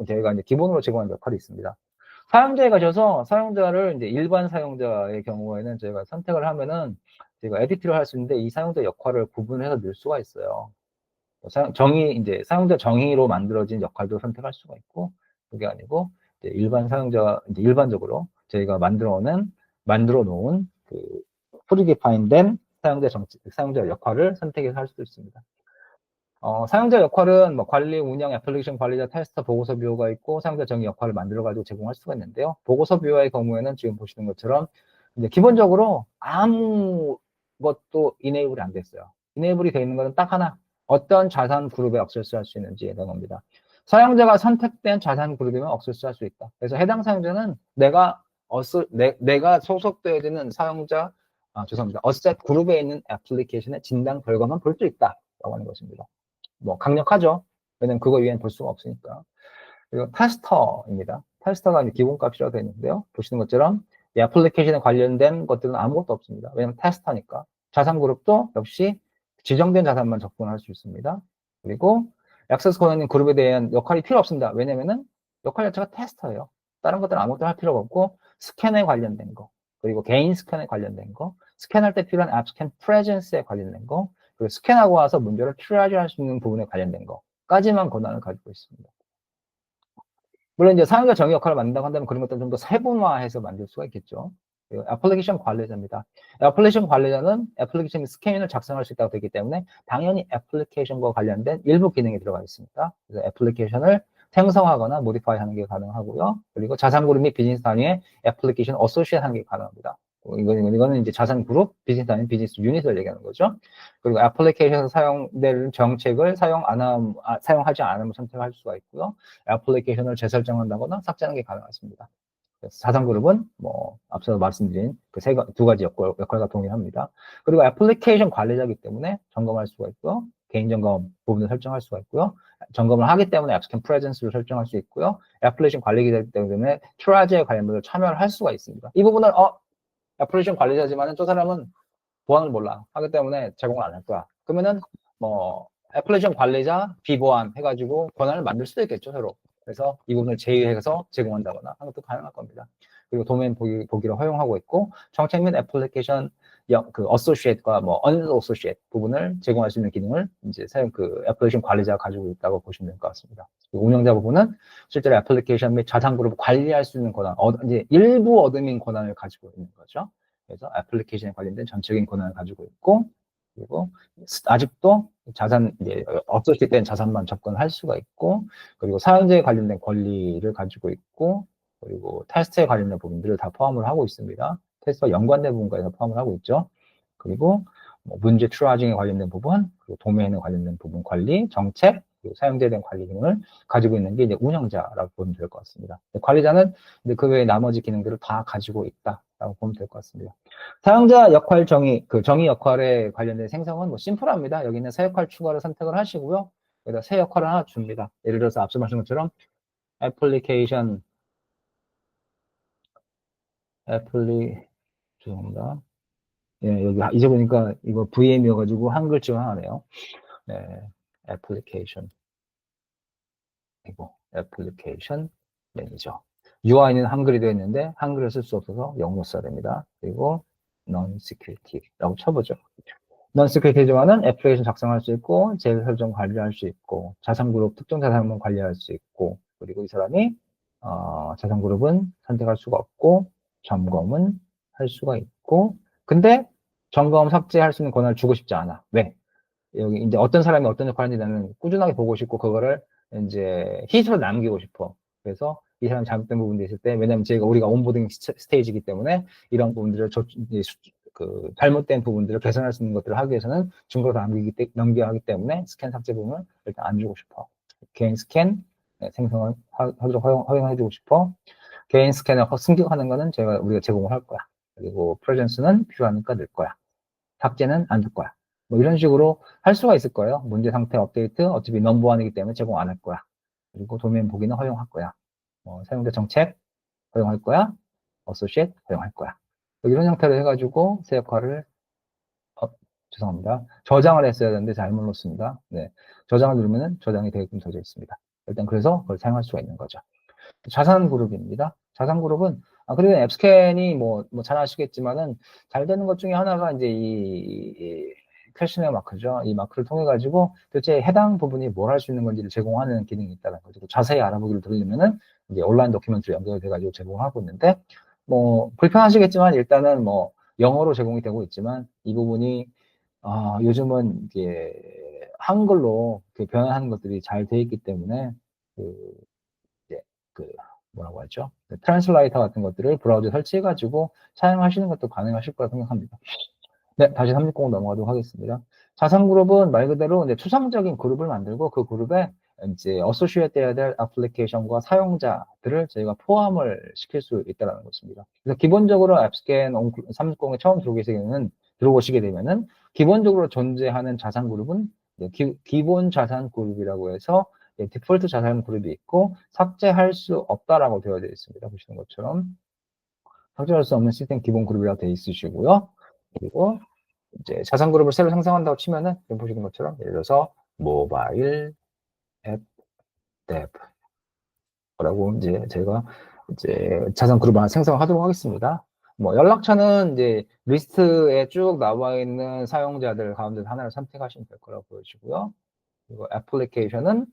저희가 이제 기본으로 제공하는 역할이 있습니다. 사용자에 가셔서 사용자를 이제 일반 사용자의 경우에는 저희가 선택을 하면은 저희가 에디트를 할 수 있는데 이 사용자 역할을 구분해서 넣을 수가 있어요. 이제 사용자 정의로 만들어진 역할도 선택할 수가 있고, 그게 아니고, 이제 일반적으로 저희가 만들어 놓은 그 프리디파인된 사용자 역할을 선택해서 할 수도 있습니다. 사용자 역할은 뭐 관리, 운영, 애플리케이션 관리자, 테스터, 보고서 뷰어가 있고 사용자 정의 역할을 만들어가지고 제공할 수가 있는데요. 보고서 뷰어의 경우에는 지금 보시는 것처럼 이제 기본적으로 아무 것도 이네이블이 안 됐어요. 이네이블이 되어 있는 것은 딱 하나. 어떤 자산 그룹에 액세스할 수 있는지에 대한 겁니다. 사용자가 선택된 자산 그룹이면 액세스할 수 있다. 그래서 해당 사용자는 내가 소속되어 있는 사용자, 죄송합니다. 어셋 그룹에 있는 애플리케이션의 진단 결과만 볼 수 있다라고 하는 것입니다. 뭐 강력하죠. 왜냐면 그거 위엔 볼 수가 없으니까. 그리고 테스터입니다. 테스터가 이제 기본값이라고 되어 있는데요. 보시는 것처럼 이 애플리케이션에 관련된 것들은 아무것도 없습니다. 왜냐면 테스터니까. 자산 그룹도 역시 지정된 자산만 접근할 수 있습니다. 그리고 액세스 권한인 그룹에 대한 역할이 필요 없습니다. 왜냐면은 역할 자체가 테스터예요. 다른 것들은 아무것도 할 필요가 없고 스캔에 관련된 거, 그리고 개인 스캔에 관련된 거, 스캔할 때 필요한 앱 스캔 프레젠스에 관련된 거, 그리고 스캔하고 와서 문제를 트리아지 할 수 있는 부분에 관련된 거까지만 권한을 가지고 있습니다. 물론 이제 사용자 정의 역할을 만든다고 한다면 그런 것들을 좀 더 세분화해서 만들 수가 있겠죠. 애플리케이션 관리자입니다. 애플리케이션 관리자는 애플리케이션 스캔을 작성할 수 있다고 되기 때문에 당연히 애플리케이션과 관련된 일부 기능이 들어가 있습니다. 그래서 애플리케이션을 생성하거나 모디파이 하는 게 가능하고요. 그리고 자산 그룹 및 비즈니스 단위의 애플리케이션 어소시에이트 하는 게 가능합니다. 이거는 이제 자산 그룹, 비즈니스 단위, 비즈니스 유닛을 얘기하는 거죠. 그리고 애플리케이션에서 사용될 정책을 사용하지 않으면 선택할 수가 있고요. 애플리케이션을 재설정한다거나 삭제하는 게 가능하십니다. 자산 그룹은 뭐 앞서 말씀드린 그 두 가지 역할과 동일합니다. 그리고 애플리케이션 관리자이기 때문에 점검할 수가 있고요. 개인 점검 부분을 설정할 수가 있고요. 점검을 하기 때문에 앱스캔 프레젠스를 설정할 수 있고요. 애플리케이션 관리자이기 때문에 트라이에 관련 분들 참여를 할 수가 있습니다. 이 부분을 애플리케이션 관리자지만은 저 사람은 보안을 몰라 하기 때문에 제공을 안 할 거야. 그러면은 뭐 애플리케이션 관리자 비보안 해가지고 권한을 만들 수도 있겠죠, 서로. 그래서 이 부분을 제의해서 제공한다거나 하는 것도 가능할 겁니다. 그리고 도메인 보기를 허용하고 있고 정책 및 애플리케이션 그 어소시에이트과 뭐 언어소시에이트 부분을 제공할 수 있는 기능을 이제 그 애플리케이션 관리자가 가지고 있다고 보시면 될 것 같습니다. 운영자 부분은 실제로 애플리케이션 및 자산 그룹을 관리할 수 있는 권한, 이제 일부 어드민 권한을 가지고 있는 거죠. 그래서 애플리케이션에 관련된 전적인 권한을 가지고 있고, 그리고 아직도 자산, 이제 어소시에이트된 자산만 접근할 수가 있고, 그리고 사용자에 관련된 권리를 가지고 있고, 그리고 테스트에 관련된 부분들을 다 포함을 하고 있습니다. 테스트와 연관된 부분까지 다 포함을 하고 있죠. 그리고 뭐 문제 트라징에 관련된 부분, 그리고 도메인에 관련된 부분 관리, 정책, 그리고 사용자에 대한 관리 기능을 가지고 있는 게 이제 운영자라고 보면 될 것 같습니다. 관리자는 이제 그 외에 나머지 기능들을 다 가지고 있다라고 보면 될 것 같습니다. 사용자 역할 정의, 그 정의 역할에 관련된 생성은 뭐 심플합니다. 여기 있는 새 역할 추가를 선택을 하시고요. 여기다 새 역할을 하나 줍니다. 예를 들어서 앞서 말씀드린 것처럼 애플리케이션, 죄송합니다. 예, 여기 이제 보니까 이거 VM이어가지고 한글쯤 하나네요. 네, 애플리케이션. 이거 애플리케이션 매니저. UI는 한글이 되어 있는데 한글을 쓸 수 없어서 영어로 써야 됩니다. 그리고 non-security라고 쳐보죠. non-security지만은 애플리케이션 작성할 수 있고 제일 설정 관리할 수 있고 자산 그룹 특정 자산만 관리할 수 있고 그리고 이 사람이 자산 그룹은 선택할 수가 없고 점검은 할 수가 있고 근데 점검 삭제할 수 있는 권한을 주고 싶지 않아. 왜? 여기 이제 어떤 사람이 어떤 역할을 하는지 나는 꾸준하게 보고 싶고 그거를 이제 히스토리로 남기고 싶어. 그래서 이 사람 잘못된 부분도 있을 때 왜냐면 우리가 온보딩 스테이지이기 때문에 이런 부분들을 그 잘못된 부분들을 개선할 수 있는 것들을 하기 위해서는 증거로 남겨야 하기 때문에 스캔 삭제 부분을 일단 안 주고 싶어. 개인 스캔 생성을 하도록 허용해주고 싶어. 개인 스캔을 승격하는 거는 우리가 제공을 할 거야. 그리고 프레젠스는 필요하니까 넣을 거야. 삭제는 안 줄 거야. 뭐 이런 식으로 할 수가 있을 거예요. 문제 상태 업데이트 어차피 넘버원이기 때문에 제공 안 할 거야. 그리고 도메인 보기는 허용할 거야. 사용자 정책 허용할 거야. 어소시에이트 허용할 거야. 이런 형태로 해가지고 새 역할을 죄송합니다. 저장을 했어야 되는데 잘못 눌렀습니다. 네. 저장을 누르면은 저장이 되게끔 되어 있습니다. 일단 그래서 그걸 사용할 수가 있는 거죠. 자산 그룹입니다. 자산 그룹은 그리고 앱스캔이 잘 아시겠지만은 잘 되는 것 중에 하나가 이제 이 퀘스처네어 마크죠. 이 마크를 통해 가지고 도대체 해당 부분이 뭘 할 수 있는 건지를 제공하는 기능이 있다는 거죠. 자세히 알아보기를 들으려면은 이제 온라인 도큐멘트로 연결돼 가지고 제공하고 있는데 불편하시겠지만 일단은 영어로 제공이 되고 있지만 이 부분이 요즘은 이게 한글로 그 변환하는 것들이 잘 돼 있기 때문에 그 이제 그 뭐라고 하죠? 그 트랜슬레이터 같은 것들을 브라우저에 설치해가지고 사용하시는 것도 가능하실 거라 생각합니다. 네, 다시 360 넘어가도록 하겠습니다. 자산그룹은 말 그대로 이제 추상적인 그룹을 만들고 그 그룹에 이제 어소시에이트 해야 될 애플리케이션과 사용자들을 저희가 포함을 시킬 수 있다는 것입니다. 그래서 기본적으로 앱스캔 360에 처음 들어오시게 되면은 기본적으로 존재하는 자산그룹은 기본 자산그룹이라고 해서 디폴트 자산그룹이 있고 삭제할 수 없다라고 되어 있습니다. 보시는 것처럼 삭제할 수 없는 시스템 기본 그룹이라고 되어 있으시고요. 그리고 이제 자산 그룹을 새로 생성한다고 치면은 지금 보시는 것처럼 예를 들어서 모바일 앱 데브라고 이제 제가 이제 자산 그룹을 하나 생성하도록 하겠습니다. 뭐 연락처는 이제 리스트에 쭉 나와 있는 사용자들 가운데 하나를 선택하시면 될 거라고 보여지고요. 그리고 애플리케이션은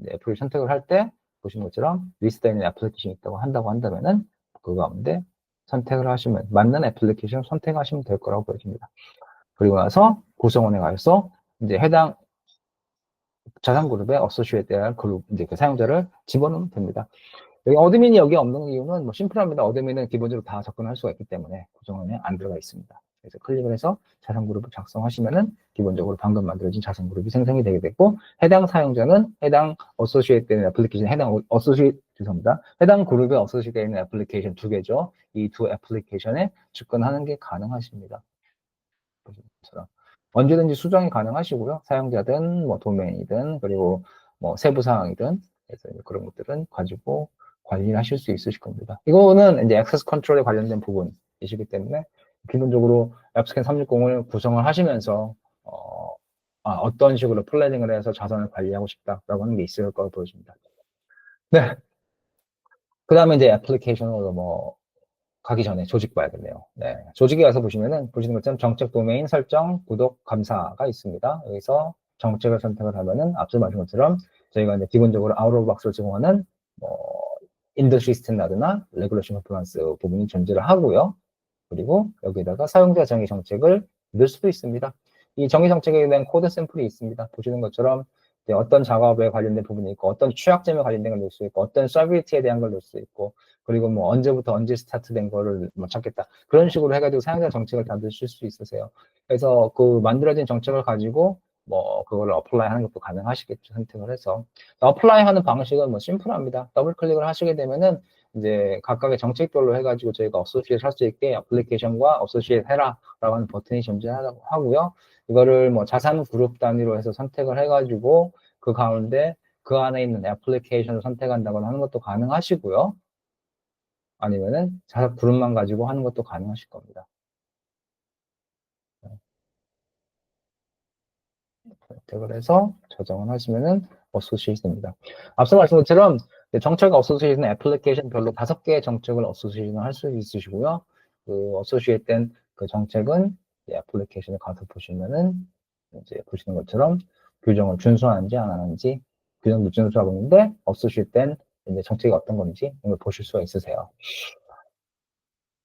이제 애플을 선택을 할 때 보시는 것처럼 리스트에 있는 애플리케이션이 있다고 한다면은 그 가운데 선택을 하시면 맞는 애플리케이션을 선택하시면 될 거라고 보여집니다. 그리고 나서 구성원에 가서 이제 해당 자산 그룹에 어소시에이트한 그룹 이제 그 사용자를 집어넣으면 됩니다. 여기 어드민이 여기 없는 이유는 뭐 심플합니다. 어드민은 기본적으로 다 접근할 수가 있기 때문에 구성원에 안 들어가 있습니다. 그래서 클릭을 해서 자산 그룹을 작성하시면은 기본적으로 방금 만들어진 자산 그룹이 생성이 되게 되고 해당 사용자는 해당 어소시에이트된 애플리케이션 죄송합니다. 해당 그룹에 어소시에이트된 애플리케이션 두 개죠. 이 두 애플리케이션에 접근하는 게 가능하십니다. 언제든지 수정이 가능하시고요. 사용자든 뭐 도메인이든 그리고 뭐 세부 사항이든 그래서 그런 것들은 가지고 관리를 하실 수 있으실 겁니다. 이거는 이제 액세스 컨트롤에 관련된 부분이시기 때문에 기본적으로 앱스캔 360을 구성을 하시면서 어떤 식으로 플래닝을 해서 자산을 관리하고 싶다라고 하는 게 있을 거라고 보여집니다. 네. 그 다음에 이제 애플리케이션으로 뭐 가기 전에 조직 봐야겠네요. 네. 조직에 가서 보시는 것처럼 정책 도메인 설정, 구독, 감사가 있습니다. 여기서 정책을 선택을 하면은 앞서 말씀 것처럼 저희가 이제 기본적으로 아웃 오브 박스를 제공하는 뭐 인더스트리 스탠다드나 레귤레이션 퍼포먼스 부분이 존재를 하고요. 그리고 여기다가 사용자 정의 정책을 넣을 수도 있습니다. 이 정의 정책에 대한 코드 샘플이 있습니다. 보시는 것처럼 어떤 작업에 관련된 부분이 있고 어떤 취약점에 관련된 걸 넣을 수 있고 어떤 서비스에 대한 걸 넣을 수 있고 그리고 뭐 언제부터 언제 스타트된 거를 뭐 찾겠다 그런 식으로 해가지고 사용자 정책을 다 넣으실 수 있으세요. 그래서 그 만들어진 정책을 가지고 뭐 그걸 어플라이 하는 것도 가능하시겠죠. 선택을 해서 어플라이 하는 방식은 뭐 심플합니다. 더블 클릭을 하시게 되면은 이제 각각의 정책별로 해가지고 저희가 어소시에이트 할 수 있게 애플리케이션과 어소시에이트 해라라고 하는 버튼이 존재하고요. 이거를 뭐 자산 그룹 단위로 해서 선택을 해가지고 그 가운데 그 안에 있는 애플리케이션을 선택한다거나 하는 것도 가능하시고요. 아니면은 자산 그룹만 가지고 하는 것도 가능하실 겁니다. 선택을 해서 저장을 하시면은 어소시에이트입니다. 앞서 말씀드린 것처럼 정책 어소시에이트는 애플리케이션별로 5개의 정책을 어소시에이트는 할 수 있으시고요. 그 어소시에이트된 그 정책은 애플리케이션에 가서 보시면은 이제 보시는 것처럼 규정을 준수하는지 안 하는지 규정도 준수하고 있는데 어소시에이트된 이제 정책이 어떤 건지 이걸 보실 수가 있으세요.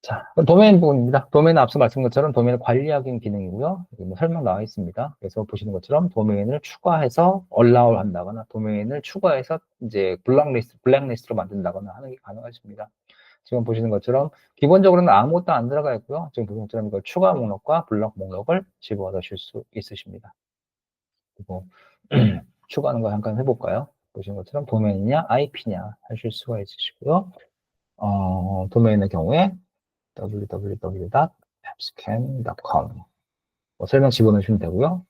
자, 도메인 부분입니다. 도메인은 앞서 말씀드린 것처럼 도메인을 관리하기 기능이고요. 여기 뭐 설명 나와 있습니다. 그래서 보시는 것처럼 도메인을 추가해서 allow 한다거나 도메인을 추가해서 이제 블랙리스트로 만든다거나 하는 게 가능하십니다. 지금 보시는 것처럼 기본적으로는 아무것도 안 들어가 있고요. 지금 보시는 것처럼 이걸 추가 목록과 블럭 목록을 집어넣으실 수 있으십니다. 그리고 추가하는 거 잠깐 해볼까요? 보시는 것처럼 도메인이냐 IP냐 하실 수가 있으시고요. 도메인의 경우에 www.appscan.com 설명 집어넣으시면 되고요.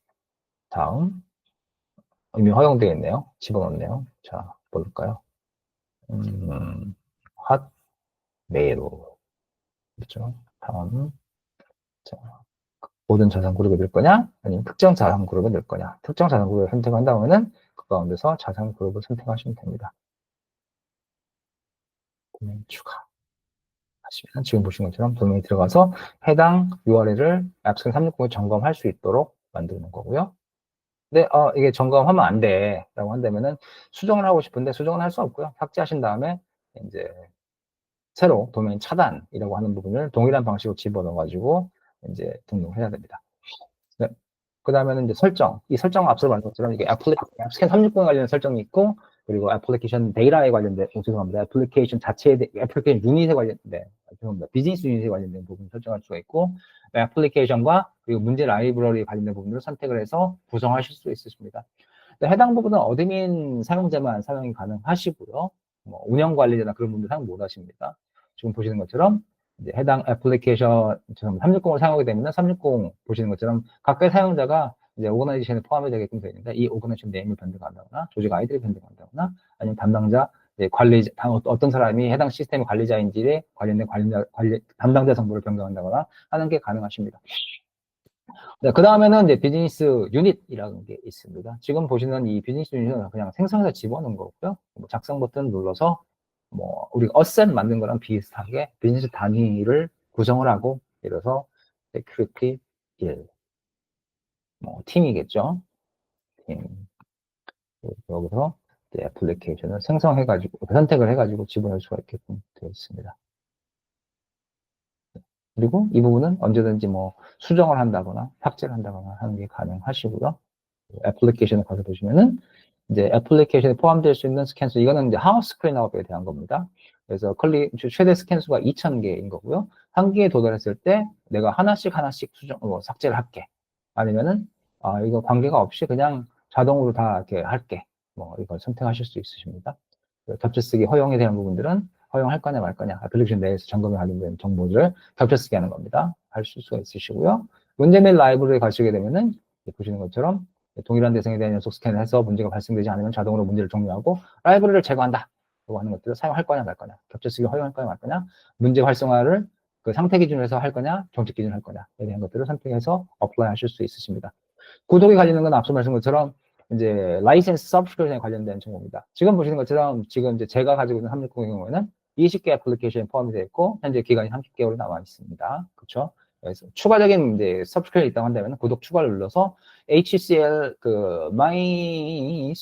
다음 이미 허용되어 있네요. 집어넣네요. 자, 볼까요? 핫메일로 그렇죠. 다음 자, 모든 자산 그룹을 넣을 거냐? 아니면 특정 자산 그룹을 넣을 거냐? 특정 자산 그룹을 선택한 다음에는 그 가운데서 자산 그룹을 선택하시면 됩니다. 도메인 추가. 하시면 지금 보신 것처럼 도메인이 들어가서 해당 URL을 앱스캔 360을 점검할 수 있도록 만드는 거고요. 근데 이게 점검하면 안 돼 라고 한다면은 수정을 하고 싶은데 수정은 할 수 없고요. 삭제하신 다음에 이제 새로 도메인 차단이라고 하는 부분을 동일한 방식으로 집어넣어 가지고 이제 등록을 해야 됩니다. 네. 그 다음에는 이제 설정. 이 설정 앞서 말한 것처럼 이게 스캔 360에 관련된 설정이 있고, 그리고 애플리케이션 데이터에 관련된, 죄송합니다. 애플리케이션 자체에, 애플리케이션 유닛에 관련된, 죄송합니다. 비즈니스 유닛에 관련된 부분 설정할 수가 있고, 애플리케이션과 그리고 문제 라이브러리에 관련된 부분을 선택을 해서 구성하실 수 있으십니다. 해당 부분은 어드민 사용자만 사용이 가능하시고요. 뭐 운영 관리자나 그런 분들 사용 못 하십니다. 지금 보시는 것처럼 이제 해당 애플리케이션 360을 사용하게 되면 360 보시는 것처럼 각각의 사용자가 이제 오거나이제이션에 포함이 되게끔 되어 있는데 이 오거나이제이션 네임을 변경한다거나 조직 아이디를 변경한다거나 아니면 담당자 관리자 어떤 사람이 해당 시스템 관리자인지에 관련된 담당자 정보를 변경한다거나 하는 게 가능하십니다. 네, 그 다음에는 이제 비즈니스 유닛이라는 게 있습니다. 지금 보시는 이 비즈니스 유닛은 그냥 생성해서 집어넣은 거고요. 뭐 작성 버튼 눌러서 뭐 우리가 어셋 만든 거랑 비슷하게 비즈니스 단위를 구성을 하고, 예를 들어서 세큐리티 1, 뭐 팀이겠죠. 팀. 여기서 이제 애플리케이션을 생성해가지고 선택을 해가지고 집어넣을 수가 있게끔 되어 있습니다. 그리고 이 부분은 언제든지 뭐 수정을 한다거나 삭제를 한다거나 하는 게 가능하시고요. 애플리케이션을 가서 보시면은 이제 애플리케이션에 포함될 수 있는 스캔 수, 이거는 이제 하우스 스크린업에 대한 겁니다. 그래서 최대 스캔 수가 2,000개인 거고요. 한 개에 도달했을 때 내가 하나씩 삭제를 할게. 아니면은 이거 관계가 없이 그냥 자동으로 다 이렇게 할게. 뭐 이걸 선택하실 수 있으십니다. 겹쳐쓰기 허용에 대한 부분들은 허용할 거냐 말 거냐, 애플리케이션 내에서 점검에 관련된 정보들을 겹쳐쓰기 하는 겁니다. 할 수가 있으시고요. 문제 및 라이브러리에 가시게 되면은 보시는 것처럼 동일한 대상에 대한 연속 스캔을 해서 문제가 발생되지 않으면 자동으로 문제를 종료하고 라이브러리를 제거한다 라고 하는 것들을 사용할 거냐 말 거냐, 겹쳐쓰기 허용할 거냐 말 거냐, 문제 활성화를 그 상태 기준으로 해서 할 거냐 정책 기준으로 할 거냐에 대한 것들을 선택해서 어플라이 하실 수 있으십니다. 구독에 관련된 건 앞서 말씀한 것처럼 이제 라이센스 서브스크립션에 관련된 정보입니다. 지금 보시는 것처럼 지금 이제 제가 가지고 있는 360의 경우에는 20개 애플리케이션이 포함이 되어 있고 현재 기간이 30개월이 남아 있습니다. 그렇죠? 그래서 추가적인 이제 서브스크립션이 있다고 한다면 구독 추가를 눌러서 HCL 마이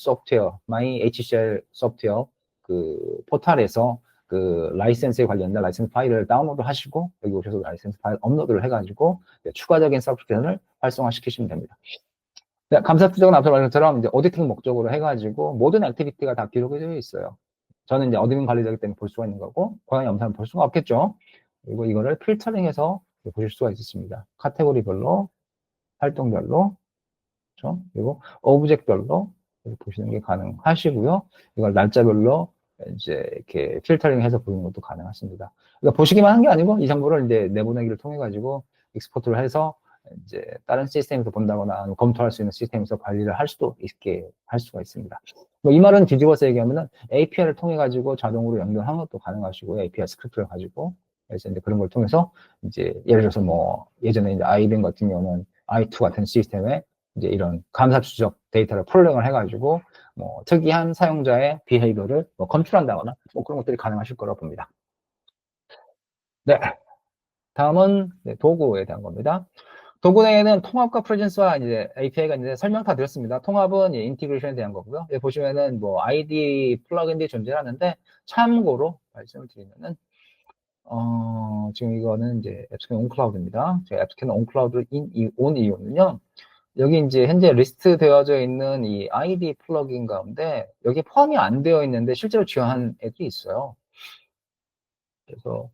HCL 소프트웨어 그 포털에서 그 라이센스에 관련된 라이센스 파일을 다운로드 하시고 여기 오셔서 라이센스 파일 업로드를 해가지고 추가적인 서브스크립션을 활성화시키시면 됩니다. 네, 감사 추적은 앞서 말한 것처럼 이제 오디팅 목적으로 해가지고 모든 액티비티가 다 기록이 되어 있어요. 저는 이제 어드민 관리자이기 때문에 볼 수가 있는 거고, 고양이 영상은 볼 수가 없겠죠. 그리고 이거를 필터링해서 보실 수가 있습니다. 카테고리별로, 활동별로, 그렇죠? 그리고 오브젝별로 보시는 게 가능하시고요. 이걸 날짜별로 이제 이렇게 필터링해서 보는 것도 가능하십니다. 그러니까 보시기만 한 게 아니고 이 정보를 이제 내보내기를 통해 가지고 익스포트를 해서 이제 다른 시스템에서 본다거나 검토할 수 있는 시스템에서 관리를 할 수도 있게 할 수가 있습니다. 뭐 이 말은 뒤집어서 얘기하면은 API를 통해 가지고 자동으로 연결하는 것도 가능하시고요. API 스크립트를 가지고 그래서 이제 그런 걸 통해서 이제 예를 들어서 뭐 예전에 이제 아이뱅 같은 경우는 i2 같은 시스템에 이제 이런 감사 추적 데이터를 풀링을 해가지고 뭐 특이한 사용자의 비헤이버를 뭐 검출한다거나 뭐 그런 것들이 가능하실 거라고 봅니다. 네, 다음은 도구에 대한 겁니다. 도구 내에는 통합과 프레젠스와 이제 API가 이제 설명 다 드렸습니다. 통합은 인티그레이션에 대한 거고요. 여기 보시면은 뭐 ID 플러그인들이 존재하는데 참고로 말씀을 드리면은 지금 이거는 이제 앱스캔 온클라우드입니다. 제가 앱스캔 온클라우드를 온 이유는요. 여기 이제 현재 리스트 되어져 있는 이 ID 플러그인 가운데 여기 포함이 안 되어 있는데 실제로 지원한 애들이 있어요. 그래서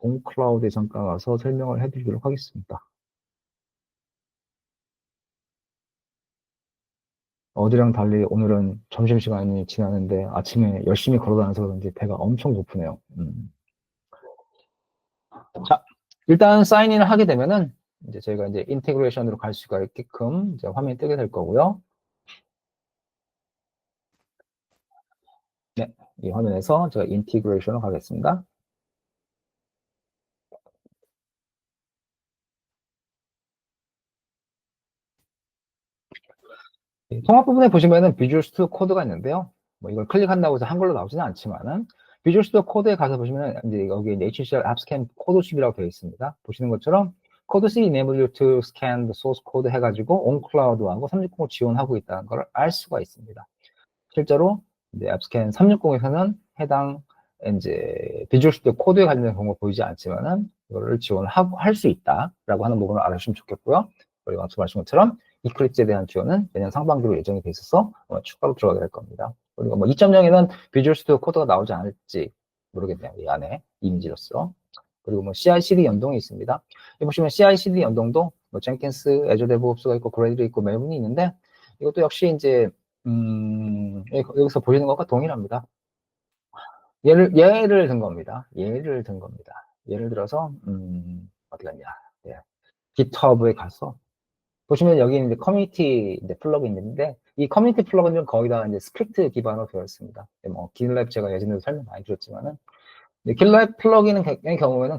온클라우드에 잠깐 가서 설명을 해드리도록 하겠습니다. 어제랑 달리 오늘은 점심시간이 지나는데 아침에 열심히 걸어다녀서 그런지 배가 엄청 고프네요. 자, 일단 사인인을 하게 되면은 이제 저희가 이제 인테그레이션으로 갈 수가 있게끔 이제 화면이 뜨게 될 거고요. 네, 이 화면에서 제가 인테그레이션으로 가겠습니다. 통합 부분에 보시면은 비주얼 스튜디오 코드가 있는데요. 뭐 이걸 클릭한다고 해서 한글로 나오지는 않지만은 비주얼 스튜디오 코드에 가서 보시면 이제 여기 HCL App Scan 코드식이라고 되어 있습니다. 보시는 것처럼 코드 C enable you to scan the source code 해가지고 온클라우드하고 360을 지원하고 있다는 걸 알 수가 있습니다. 실제로 이제 앱스캔 360에서는 해당 이제 비주얼 스튜디오 코드에 관련된 경우가 보이지 않지만은 이거를 지원하고 할 수 있다라고 하는 부분을 알아주시면 좋겠고요. 그리고 앞서 말씀한 것처럼 이클립스에 대한 지원은 내년 상반기로 예정이 돼 있어서 추가로 들어가게 될 겁니다. 그리고 뭐 2.0에는 비주얼 스튜디오 코드가 나오지 않을지 모르겠네요. 이 안에 이미지로서. 그리고 뭐 CI/CD 연동이 있습니다. 여기 보시면 CI/CD 연동도 뭐 젠킨스, 애저 데브옵스가 있고 그레이드 있고 매분이 있는데 이것도 역시 이제 여기서 보시는 것과 동일합니다. 예를 든 겁니다. 예를 든 겁니다. 예를 들어서 어디 갔냐? 예. GitHub에 가서 보시면 여기 이제 커뮤니티 이제 플러그인인데 이 커뮤니티 플러그인은 거의 다 이제 스크립트 기반으로 되어 있습니다. 뭐 GitLab 제가 예전에도 설명 많이 드렸지만은 GitLab 플러그인의 경우에는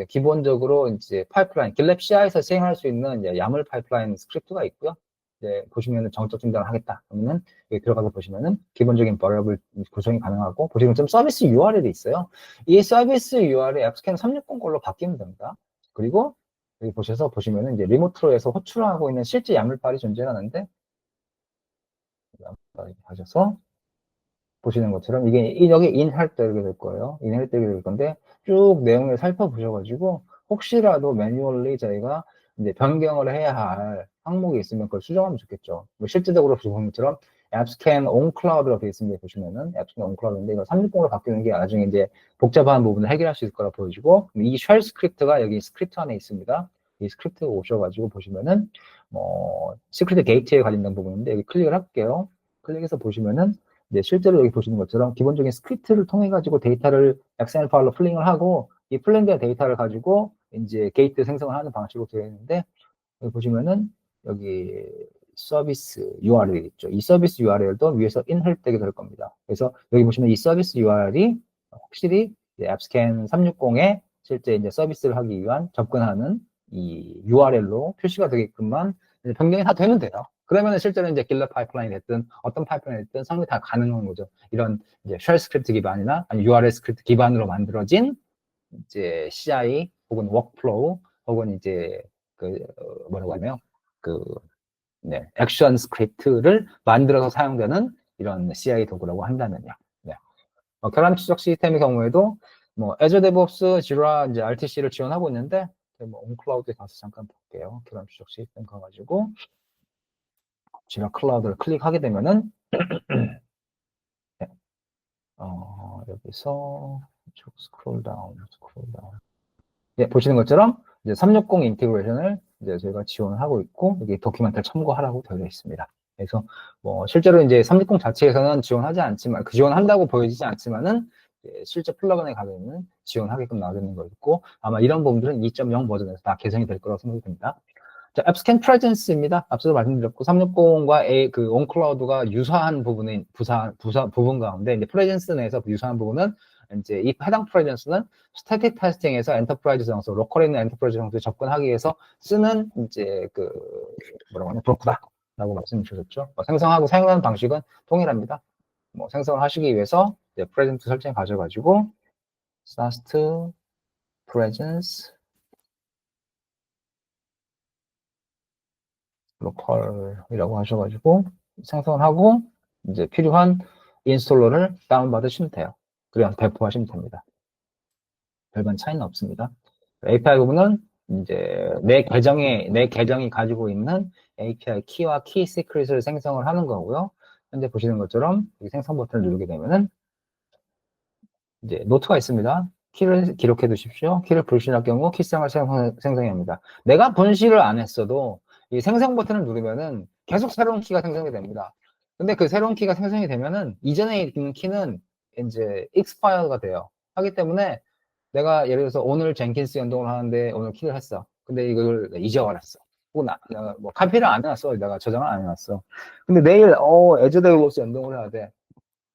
기본적으로 이제 파이프라인, GitLab CI에서 시행할 수 있는 이제 YAML 파이프라인 스크립트가 있고요. 이제 보시면은 정적 진단을 하겠다. 그러면은 여기 들어가서 보시면은 기본적인 버리어블 구성이 가능하고 보시면 좀 서비스 URL이 있어요. 이 서비스 URL이 앱스캔 360 걸로 바뀌면 됩니다. 그리고 여기 보시면은 이제 리모트로 해서 호출하고 있는 실제 YAML 파일이 존재하는데 하셔서 보시는 것처럼 이게 여기 인할 때 이렇게 될 거예요. 인할 때 이렇게 될 건데 쭉 내용을 살펴보셔가지고 혹시라도 매뉴얼리 저희가 이제 변경을 해야 할 항목이 있으면 그걸 수정하면 좋겠죠. 뭐 실제적으로 보신 것처럼 앱스캔 온클라우드로 되어 있습니다. 보시면은 앱스캔 온클라우드인데 이거 360으로 바뀌는 게 나중에 이제 복잡한 부분을 해결할 수 있을 거라 보여지고 이 쉘 스크립트가 여기 스크립트 안에 있습니다. 이 스크립트 오셔가지고 보시면은 뭐 시크릿 게이트에 관련된 부분인데 여기 클릭을 할게요. 클릭해서 보시면은 네, 실제로 여기 보시는 것처럼 기본적인 스크립트를 통해 가지고 데이터를 XML 파일로 플링을 하고 이 플링된 데이터를 가지고 이제 게이트 생성을 하는 방식으로 되어 있는데 여기 보시면은 여기 서비스 URL 있죠. 이 서비스 URL도 위에서 인헬되게 될 겁니다. 그래서 여기 보시면 이 서비스 URL이 확실히 앱스캔 360에 실제 이제 서비스를 하기 위한 접근하는 이 URL로 표시가 되게끔만 변경이 다 되면 돼요. 그러면 실제로 이제 길러 파이프라인이 됐든 어떤 파이프라인이 됐든 상당히 다 가능한 거죠. 이런 이제 쉘 스크립트 기반이나 아니 URL 스크립트 기반으로 만들어진 이제 CI 혹은 워크플로우 혹은 이제 뭐라고 하나요? 네, 액션 스크립트를 만들어서 사용되는 이런 CI 도구라고 한다면요. 네. 결함 추적 시스템의 경우에도 뭐 Azure DevOps, Jira, 이제 RTC를 지원하고 있는데 뭐 온클라우드에 가서 잠깐 볼게요. 결함 추적 시스템 가가지고 Jira 클라우드를 클릭하게 되면은 네. 여기서 쭉 스크롤 다운. 예, 보시는 것처럼 이제 360 인티그레이션을 이제 저희가 지원을 하고 있고 여기 도큐멘트를 참고하라고 되어 있습니다. 그래서 뭐 실제로 이제 360 자체에서는 지원하지 않지만 그 지원한다고 보여지지 않지만은 실제 플러그인에 가면은 지원하게끔 나와 있는 거 있고 아마 이런 부분들은 2.0 버전에서 다 개선이 될 거라고 생각이 듭니다. 자, 앱스캔 프레젠스입니다. 앞서도 말씀드렸고 360과 그 온클라우드가 유사한 부분인 부분 가운데 이제 프레젠스 내에서 유사한 부분은 이제 이 해당 프레젠스는 스태틱 테스팅에서 엔터프라이즈 정서, 로컬에 있는 엔터프라이즈 정서에 접근하기 위해서 쓰는 이제 뭐라고 하냐 브로커다라고 말씀 주셨죠. 생성하고 사용하는 방식은 동일합니다. 뭐 생성을 하시기 위해서 이제 프레젠트 설정 가져가지고 SAST presence 로컬이라고 하셔가지고 생성을 하고 이제 필요한 인스톨러를 다운받으시면 돼요. 그래서 배포하시면 됩니다. 별반 차이는 없습니다. API 부분은 이제 내 계정이 가지고 있는 API 키와 키 시크릿을 생성을 하는 거고요. 현재 보시는 것처럼 생성 버튼을 누르게 되면은 이제 노트가 있습니다. 키를 기록해 두십시오. 키를 불신할 경우 키성을 생성해야 합니다. 내가 분실을 안 했어도 이 생성 버튼을 누르면은 계속 새로운 키가 생성이 됩니다. 근데 그 새로운 키가 생성이 되면은 이전에 있는 키는 이제 expire가 돼요. 하기 때문에 내가 예를 들어서 오늘 젠킨스 연동을 하는데 오늘 키를 했어. 근데 이걸 이제 알았어. 혹은 뭐 카피를 안 해놨어. 내가 저장을 안 해놨어. 근데 내일 애저 데브옵스 연동을 해야 돼.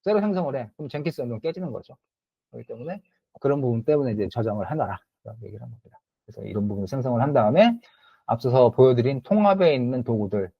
새로 생성을 해. 그럼 젠킨스 연동 깨지는 거죠. 그렇기 때문에 그런 부분 때문에 이제 저장을 해놔라. 라고 얘기를 한 겁니다. 그래서 이런 부분을 생성을 한 다음에 앞서서 보여드린 통합에 있는 도구들,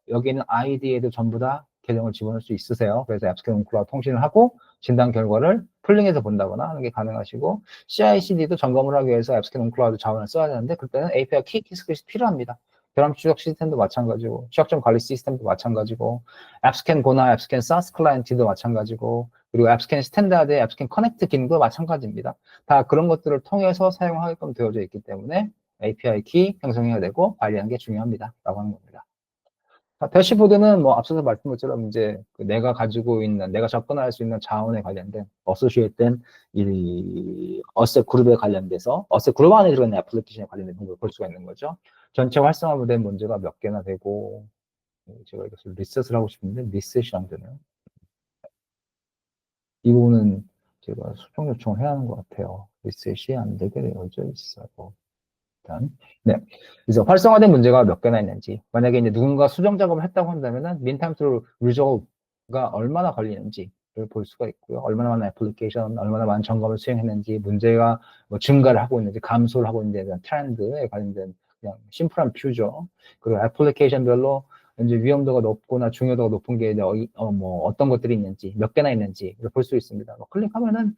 여기 있는 아이디에도 전부 다 계정을 집어넣을 수 있으세요. 그래서 앱스캔 온클라우드 통신을 하고 진단 결과를 풀링해서 본다거나 하는 게 가능하시고 CI/CD도 점검을 하기 위해서 앱스캔 온클라우드 자원을 써야 되는데 그때는 API 키 스크립이 필요합니다. 결함 추적 시스템도 마찬가지고 취약점 관리 시스템도 마찬가지고 앱스캔 고나 앱스캔 사스 클라이언트도 마찬가지고 그리고 앱스캔 스탠다드, 앱스캔 커넥트 기능도 마찬가지입니다. 다 그런 것들을 통해서 사용하게끔 되어져 있기 때문에 API 키 형성해야 되고 관리하는 게 중요합니다. 라고 하는 겁니다. 대시보드는 뭐 앞서서 말씀드린 것처럼 이제 내가 가지고 있는, 내가 접근할 수 있는 자원에 관련된 어소시에이트된 이 어셋 그룹에 관련돼서 어셋 그룹 안에 들어있는 애플리케이션에 관련된 정보를 볼 수가 있는 거죠. 전체 활성화된 문제가 몇 개나 되고, 제가 이것을 리셋을 하고 싶은데 리셋이 안 되네요. 이 부분은 제가 수정 요청을 해야 하는 것 같아요. 리셋이 안 되게 되어져 있어요. 일단. 네. 그래서 활성화된 문제가 몇 개나 있는지, 만약에 이제 누군가 수정 작업을 했다고 한다면은 meantime to resolve가 얼마나 걸리는지를 볼 수가 있고요. 얼마나 많은 애플리케이션, 얼마나 많은 점검을 수행했는지, 문제가 뭐 증가를 하고 있는지, 감소를 하고 있는지에 대한 트렌드에 관련된 그냥 심플한 뷰죠. 그리고 애플리케이션별로 이제 위험도가 높거나 중요도가 높은 게 뭐 어떤 것들이 있는지, 몇 개나 있는지를 볼 수 있습니다. 뭐 클릭하면은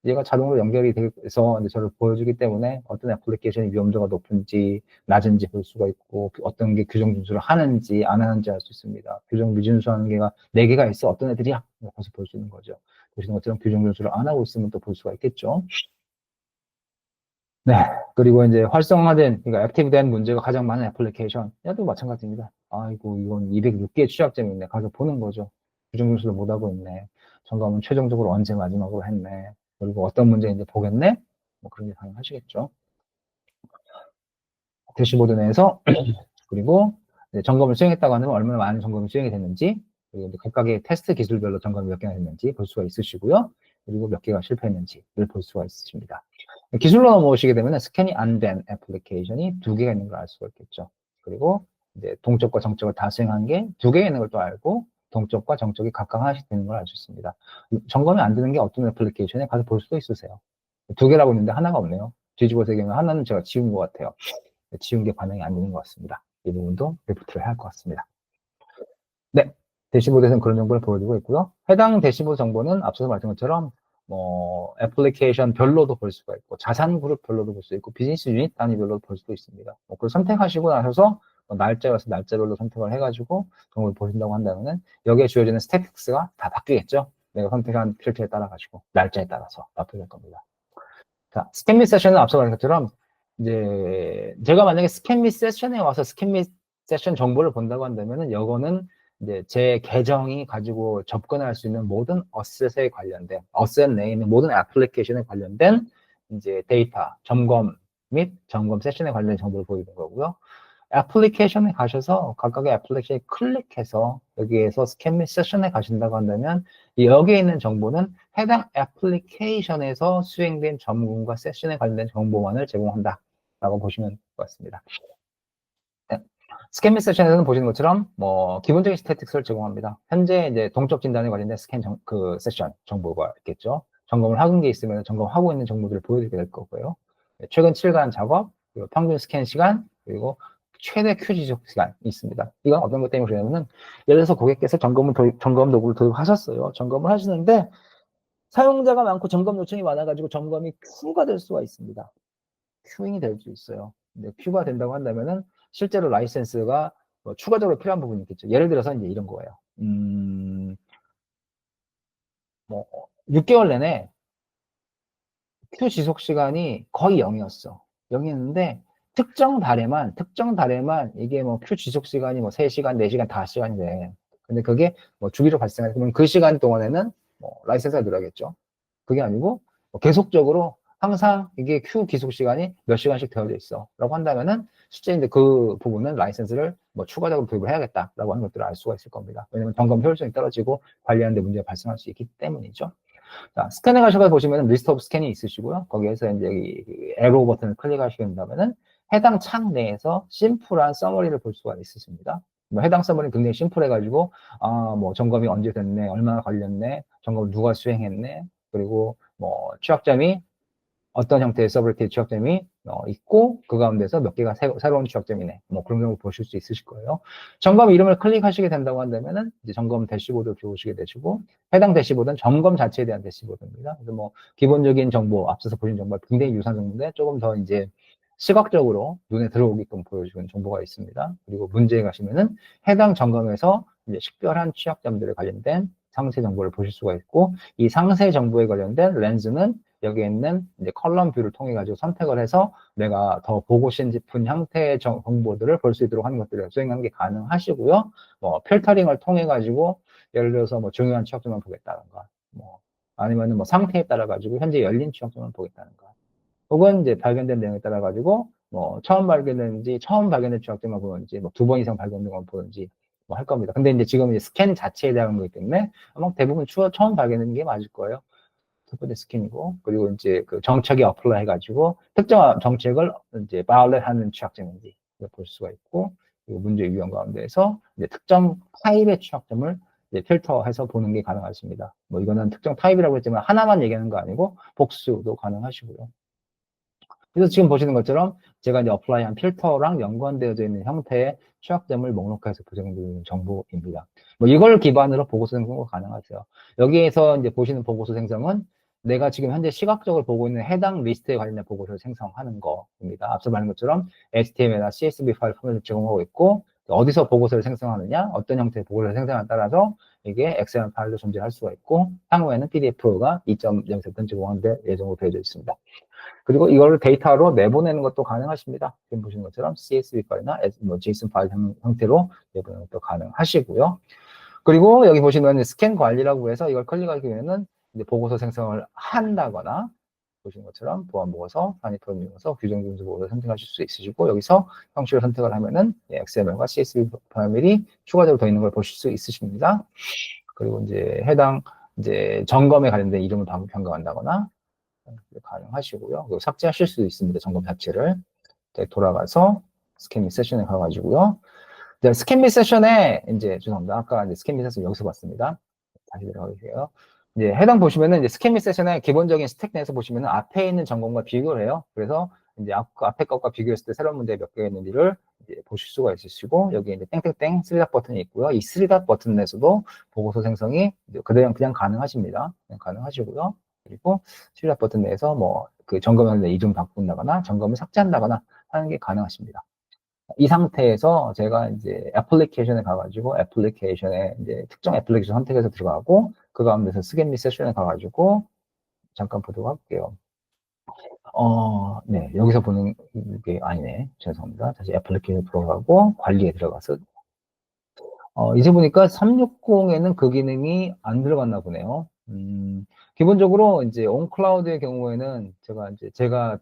얘가 자동으로 연결이 돼서 이제 저를 보여주기 때문에 어떤 애플리케이션이 위험도가 높은지 낮은지 볼 수가 있고 어떤 게 규정 준수를 하는지 안 하는지 알 수 있습니다. 규정 미준수하는 개가 4개가 있어. 어떤 애들이야? 거기서 볼 수 있는 거죠. 보시는 것처럼 규정 준수를 안 하고 있으면 또 볼 수가 있겠죠. 네. 그리고 이제 활성화된, 그러니까 액티브된 문제가 가장 많은 애플리케이션. 얘도 마찬가지입니다. 아이고, 이건 206개의 취약점이 있네. 가서 보는 거죠. 규정 준수를 못하고 있네. 점검은 최종적으로 언제 마지막으로 했네. 그리고 어떤 문제인지 보겠네? 뭐 그런 게 가능하시겠죠. 대시보드 내에서, 그리고 점검을 수행했다고 하면 얼마나 많은 점검이 수행이 됐는지, 그리고 각각의 테스트 기술별로 점검이 몇 개나 됐는지 볼 수가 있으시고요. 그리고 몇 개가 실패했는지를 볼 수가 있으십니다. 기술로 넘어오시게 되면 스캔이 안 된 애플리케이션이 2개가 있는 걸 알 수가 있겠죠. 그리고 이제 동적과 정적을 다 수행한 게 2개 있는 걸 또 알고, 동적과 정적이 각각 하나씩 되는 걸 알 수 있습니다. 점검이 안 되는 게 어떤 애플리케이션에 가서 볼 수도 있으세요. 2개라고 있는데 하나가 없네요. 뒤집어서 얘기하면 하나는 제가 지운 것 같아요. 지운 게 반응이 안 되는 것 같습니다. 이 부분도 리포트를 해야 할 것 같습니다. 네. 대시보드에서는 그런 정보를 보여주고 있고요. 해당 대시보드 정보는 앞서서 말씀드린 것처럼 뭐 애플리케이션 별로도 볼 수가 있고 자산 그룹 별로도 볼 수 있고 비즈니스 유닛 단위별로도 볼 수도 있습니다. 그걸 선택하시고 나셔서 날짜여서 날짜별로 선택을 해가지고 정보를 보신다고 한다면은 여기에 주어지는 스태틱스가 다 바뀌겠죠. 내가 선택한 필터에 따라 가지고 날짜에 따라서 바뀌게 될 겁니다. 자, 스캔 및 세션은 앞서 말한 것처럼 이제 제가 만약에 스캔 및 세션에 와서 스캔 및 세션 정보를 본다고 한다면은 이거는 이제 제 계정이 가지고 접근할 수 있는 모든 어셋에 관련된 어셋 내에 있는 모든 애플리케이션에 관련된 이제 데이터 점검 및 점검 세션에 관련된 정보를 보이는 거고요. 애플리케이션에 가셔서 각각의 애플리케이션을 클릭해서 여기에서 스캔 및 세션에 가신다고 한다면 여기에 있는 정보는 해당 애플리케이션에서 수행된 점검과 세션에 관련된 정보만을 제공한다 라고 보시면 될 것 같습니다. 네. 스캔 및 세션에서는 보시는 것처럼 뭐 기본적인 스태틱스를 제공합니다. 현재 이제 동적 진단에 관련된 그 세션 정보가 있겠죠. 점검을 하는 게 있으면 점검하고 있는 정보들을 보여드리게 될 거고요. 최근 7간 작업, 그리고 평균 스캔 시간, 그리고 최대 큐 지속 시간이 있습니다. 이건 어떤 것 때문에 그러냐면은 예를 들어서 고객께서 점검 도구를 도입하셨어요. 점검을 하시는데 사용자가 많고 점검 요청이 많아가지고 점검이 큐가 될 수가 있습니다. 큐잉이 될 수 있어요. 근데 큐가 된다고 한다면은 실제로 라이센스가 뭐 추가적으로 필요한 부분이 있겠죠. 예를 들어서 이제 이런 거예요. 뭐 6개월 내내 큐 지속 시간이 거의 0이었어. 0이었는데 특정 달에만 이게 뭐 큐 지속 시간이 뭐 3시간, 4시간, 5시간이 돼. 근데 그게 뭐 주기로 발생하면 그러면 그 시간 동안에는 뭐 라이센스가 들어가겠죠. 그게 아니고 뭐 계속적으로 항상 이게 큐 기속 시간이 몇 시간씩 되어져 있어. 라고 한다면은 실제 이제 그 부분은 라이센스를 뭐 추가적으로 도입을 해야겠다라고 하는 것들을 알 수가 있을 겁니다. 왜냐면 점검 효율성이 떨어지고 관리하는데 문제가 발생할 수 있기 때문이죠. 자, 스캔에 가셔서 보시면 리스트 오브 스캔이 있으시고요. 거기에서 이제 이 에로 버튼을 클릭하시게 된다면은 해당 창 내에서 심플한 서머리를 볼 수가 있으십니다. 뭐 해당 서머리는 굉장히 심플해가지고 뭐 점검이 언제 됐네, 얼마나 걸렸네, 점검을 누가 수행했네, 그리고 뭐 취약점이 어떤 형태의 서브리티 취약점이 있고 그 가운데서 몇 개가 새로운 취약점이네. 뭐 그런 경우 보실 수 있으실 거예요. 점검 이름을 클릭하시게 된다고 한다면은 이제 점검 대시보드를 들어오시게 되시고 해당 대시보드는 점검 자체에 대한 대시보드입니다. 그래서 뭐 기본적인 정보, 앞서서 보신 정보와 굉장히 유사한 정보인데 조금 더 이제 시각적으로 눈에 들어오게끔 보여주는 정보가 있습니다. 그리고 문제에 가시면은 해당 점검에서 이제 식별한 취약점들에 관련된 상세 정보를 보실 수가 있고, 이 상세 정보에 관련된 렌즈는 여기에 있는 이제 컬럼 뷰를 통해 가지고 선택을 해서 내가 더 보고 싶은 형태의 정보들을 볼 수 있도록 하는 것들을 수행하는 게 가능하시고요. 뭐 필터링을 통해 가지고 예를 들어서 뭐 중요한 취약점만 보겠다든가, 뭐 아니면은 뭐 상태에 따라 가지고 현재 열린 취약점만 보겠다든가, 혹은 이제 발견된 내용에 따라 가지고 뭐 처음 발견된지 처음 발견된 취약점만 보는지 뭐 2번 이상 발견된 건 보는지 뭐 할 겁니다. 근데 이제 지금 이제 스캔 자체에 대한 거기 때문에 아마 대부분 처음 발견된 게 맞을 거예요. 첫 번째 스캔이고, 그리고 이제 그 정책에 어플라이 해가지고 특정한 정책을 이제 바이올렛하는 취약점인지 볼 수가 있고, 그리고 문제 유형 가운데에서 이제 특정 타입의 취약점을 이제 필터해서 보는 게 가능하십니다. 뭐 이거는 특정 타입이라고 했지만 하나만 얘기하는 거 아니고 복수도 가능하시고요. 그래서 지금 보시는 것처럼 제가 이제 어플라이한 필터랑 연관되어져 있는 형태의 취약점을 목록해서 보정드리는 정보입니다. 뭐 이걸 기반으로 보고서 생성도 가능하세요. 여기에서 이제 보시는 보고서 생성은 내가 지금 현재 시각적으로 보고 있는 해당 리스트에 관련된 보고서를 생성하는 거입니다. 앞서 말한 것처럼 HTML이나 CSV 파일 포맷을 제공하고 있고, 어디서 보고서를 생성하느냐, 어떤 형태의 보고서를 생성하느냐에 따라서 이게 엑셀 파일로 존재할 수가 있고, 향후에는 PDF가 2.0세트 제공하는데 예정으로 되어져 있습니다. 그리고 이걸 데이터로 내보내는 것도 가능하십니다. 지금 보시는 것처럼 CSV 파일이나 뭐 JSON 파일 형태로 내보내는 것도 가능하시고요. 그리고 여기 보시면 스캔 관리라고 해서 이걸 클릭하기 위해서는 이제 보고서 생성을 한다거나, 보시는 것처럼 보안 보고서, 산입 프로그램 보고서, 규정 준수 보고서 선택하실 수 있으시고, 여기서 형식을 선택을 하면은 XML과 CSV 파일이 추가적으로 더 있는 걸 보실 수 있으십니다. 그리고 이제 해당 이제 점검에 관련된 이름을 변경한다거나 가능하시고요. 그리고 삭제하실 수도 있습니다. 점검 자체를. 돌아가서 스캔 및 세션에 가가지고요. 스캔 및 세션에 이제 죄송합니다. 아까 이제 스캔 및 세션 여기서 봤습니다. 다시 들어가주세요. 이제 해당 보시면은 이제 스캔 및 세션의 기본적인 스택 내에서 보시면은 앞에 있는 점검과 비교를 해요. 그래서 이제 앞에 것과 비교했을 때 새로운 문제 몇 개가 있는지를 이제 보실 수가 있으시고, 여기 이제 땡땡땡 3닷 버튼이 있고요. 이 3닷 버튼 내에서도 보고서 생성이 그냥 가능하십니다. 그냥 가능하시고요. 그리고 3닷 버튼 내에서 뭐 그 점검하는 이름 바꾼다거나 점검을 삭제한다거나 하는 게 가능하십니다. 이 상태에서 제가 이제 애플리케이션에 가가지고 애플리케이션에 이제 특정 애플리케이션 선택해서 들어가고, 그 가운데서 스캔 및 세션에 가가지고 잠깐 보도록 할게요. 네, 여기서 보는 게 아니네. 죄송합니다. 다시 애플리케이션 들어가고 관리에 들어가서 이제 보니까 360에는 그 기능이 안 들어갔나 보네요. 기본적으로 이제 온클라우드의 경우에는 제가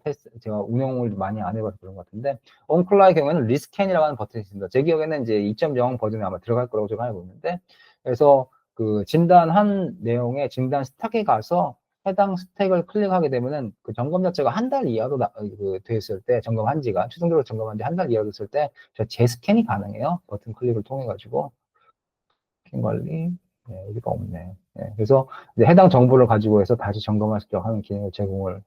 운영을 많이 안 해봐서 그런 것 같은데, 온클라우드의 경우에는 리스캔이라고 하는 버튼이 있습니다. 제 기억에는 이제 2.0 버전이 아마 들어갈 거라고 제가 알고 있는데, 그래서 그 진단한 내용의 진단 스택에 가서 해당 스택을 클릭하게 되면은 그 점검 자체가 한 달 이하로 됐을 때, 점검한 지가 최종적으로 점검한 지 한 달 이하로 됐을 때 재스캔이 가능해요. 버튼 클릭을 통해 가지고. 스캔 관리, 네, 여기가 없네. 네, 그래서 이제 해당 정보를 가지고 해서 다시 점검할 수 있도록 하는 기능을 제공을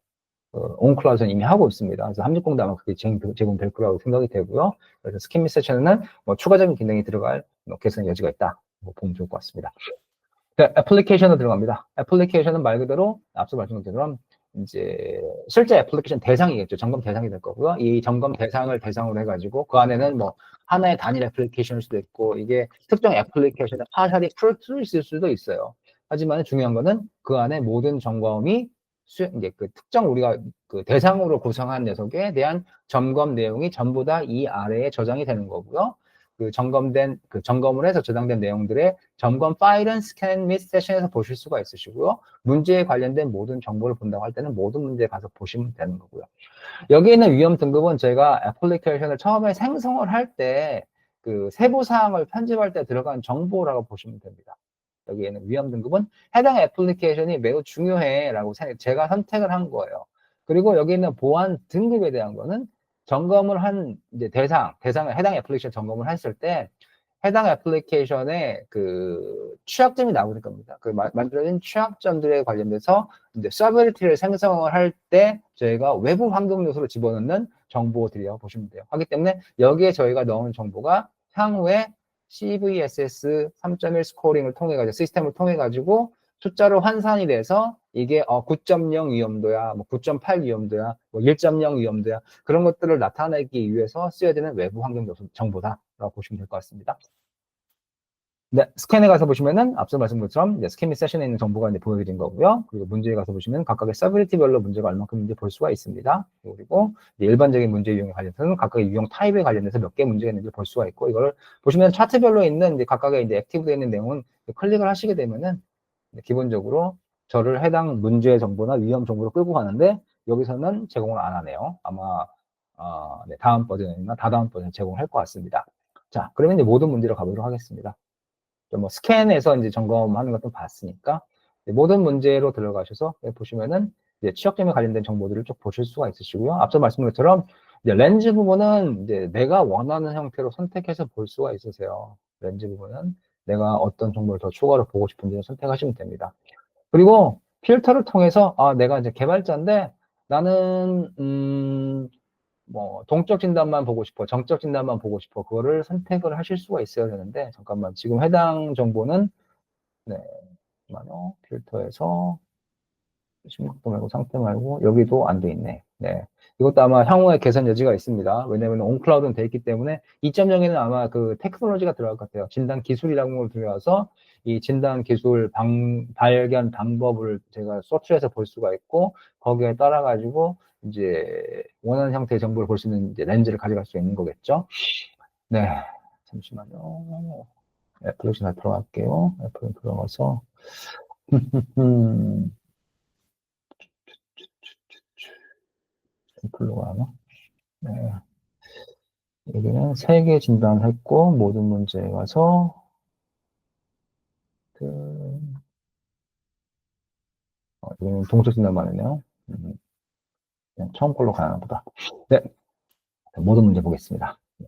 온클라우드는 이미 하고 있습니다. 그래서 360도 아마 그게 제공될 거라고 생각이 되고요. 그래서 스캔 및 세션에는 뭐 추가적인 기능이 들어갈 개선 여지가 있다. 뭐 보면 좋을 것 같습니다. 애플리케이션으로 들어갑니다. 애플리케이션은 말 그대로 앞서 말씀드린 것처럼 이제 실제 애플리케이션 대상이겠죠. 점검 대상이 될 거고요. 이 점검 대상을 대상으로 해가지고 그 안에는 뭐 하나의 단일 애플리케이션일 수도 있고, 이게 특정 애플리케이션의 파샬이 풀 있을 수도 있어요. 하지만 중요한 거는 그 안에 모든 점검이 이제 그 특정 우리가 그 대상으로 구성한 녀석에 대한 점검 내용이 전부 다 이 아래에 저장이 되는 거고요. 그 점검을 해서 저장된 내용들의 점검 파일은 스캔 및 세션에서 보실 수가 있으시고요. 문제에 관련된 모든 정보를 본다고 할 때는 모든 문제에 가서 보시면 되는 거고요. 여기 있는 위험 등급은 제가 애플리케이션을 처음에 생성을 할 때 그 세부 사항을 편집할 때 들어간 정보라고 보시면 됩니다. 여기에는 위험 등급은 해당 애플리케이션이 매우 중요해라고 제가 선택을 한 거예요. 그리고 여기 있는 보안 등급에 대한 거는 점검을 한 이제 대상을 해당 애플리케이션 점검을 했을 때 해당 애플리케이션의 그 취약점이 나오는 겁니다. 그 만들어진 취약점들에 관련돼서 이제 서비리티를 생성을 할 때 저희가 외부 환경 요소로 집어넣는 정보들이라고 보시면 돼요. 하기 때문에 여기에 저희가 넣은 정보가 향후에 CVSS 3.1 스코어링을 통해 가지고 시스템을 통해 가지고 숫자로 환산이 돼서 이게 9.0 위험도야, 뭐 9.8 위험도야, 뭐 1.0 위험도야, 그런 것들을 나타내기 위해서 쓰여야 되는 외부 환경 요소 정보다라고 보시면 될 것 같습니다. 네, 스캔에 가서 보시면은 앞서 말씀드린 것처럼 이제 스캔 및 세션에 있는 정보가 이제 보여드린 거고요. 그리고 문제에 가서 보시면 각각의 서비리티별로 문제가 얼마큼인지 볼 수가 있습니다. 그리고 이제 일반적인 문제 유형에 관련해서는 각각의 유형 타입에 관련해서 몇 개 문제가 있는지 볼 수가 있고, 이걸 보시면 차트별로 있는 이제 각각의 이제 액티브되어 있는 내용은 클릭을 하시게 되면은 기본적으로 저를 해당 문제 정보나 위험 정보로 끌고 가는데, 여기서는 제공을 안 하네요. 아마 네, 다음 버전이나 다다음 버전 제공할 것 같습니다. 자, 그러면 이제 모든 문제로 가보도록 하겠습니다. 뭐 스캔에서 이제 점검하는 것도 봤으니까 모든 문제로 들어가셔서 보시면은 이제 취약점에 관련된 정보들을 쭉 보실 수가 있으시고요. 앞서 말씀드린 것처럼 이제 렌즈 부분은 이제 내가 원하는 형태로 선택해서 볼 수가 있으세요. 렌즈 부분은 내가 어떤 정보를 더 추가로 보고 싶은지 선택하시면 됩니다. 그리고 필터를 통해서 내가 이제 개발자인데 나는 뭐 동적 진단만 보고 싶어, 정적 진단만 보고 싶어, 그거를 선택을 하실 수가 있어야 되는데, 잠깐만, 지금 해당 정보는 네, 잠깐만요. 필터에서 심각도 말고 상태 말고 여기도 안 돼 있네. 네. 이것도 아마 향후에 개선 여지가 있습니다. 왜냐면 온클라우드는 돼 있기 때문에 2.0에는 아마 그 테크놀로지가 들어갈 것 같아요. 진단 기술이라는 걸 들어가서 이 진단 기술 발견 방법을 제가 서치해서 볼 수가 있고, 거기에 따라 가지고 이제 원하는 형태의 정보를 볼 수 있는 이제 렌즈를 가져갈 수 있는 거겠죠. 네. 잠시만요. 애플로시나 들어갈게요. 애플로 들어가서 애플로가 하나? 네. 여기는 3개 진단했고, 모든 문제에 가서, 여기는 동적 진단만 했네요. 그냥 처음 걸로 가나 보다. 네. 모든 문제 보겠습니다. 네.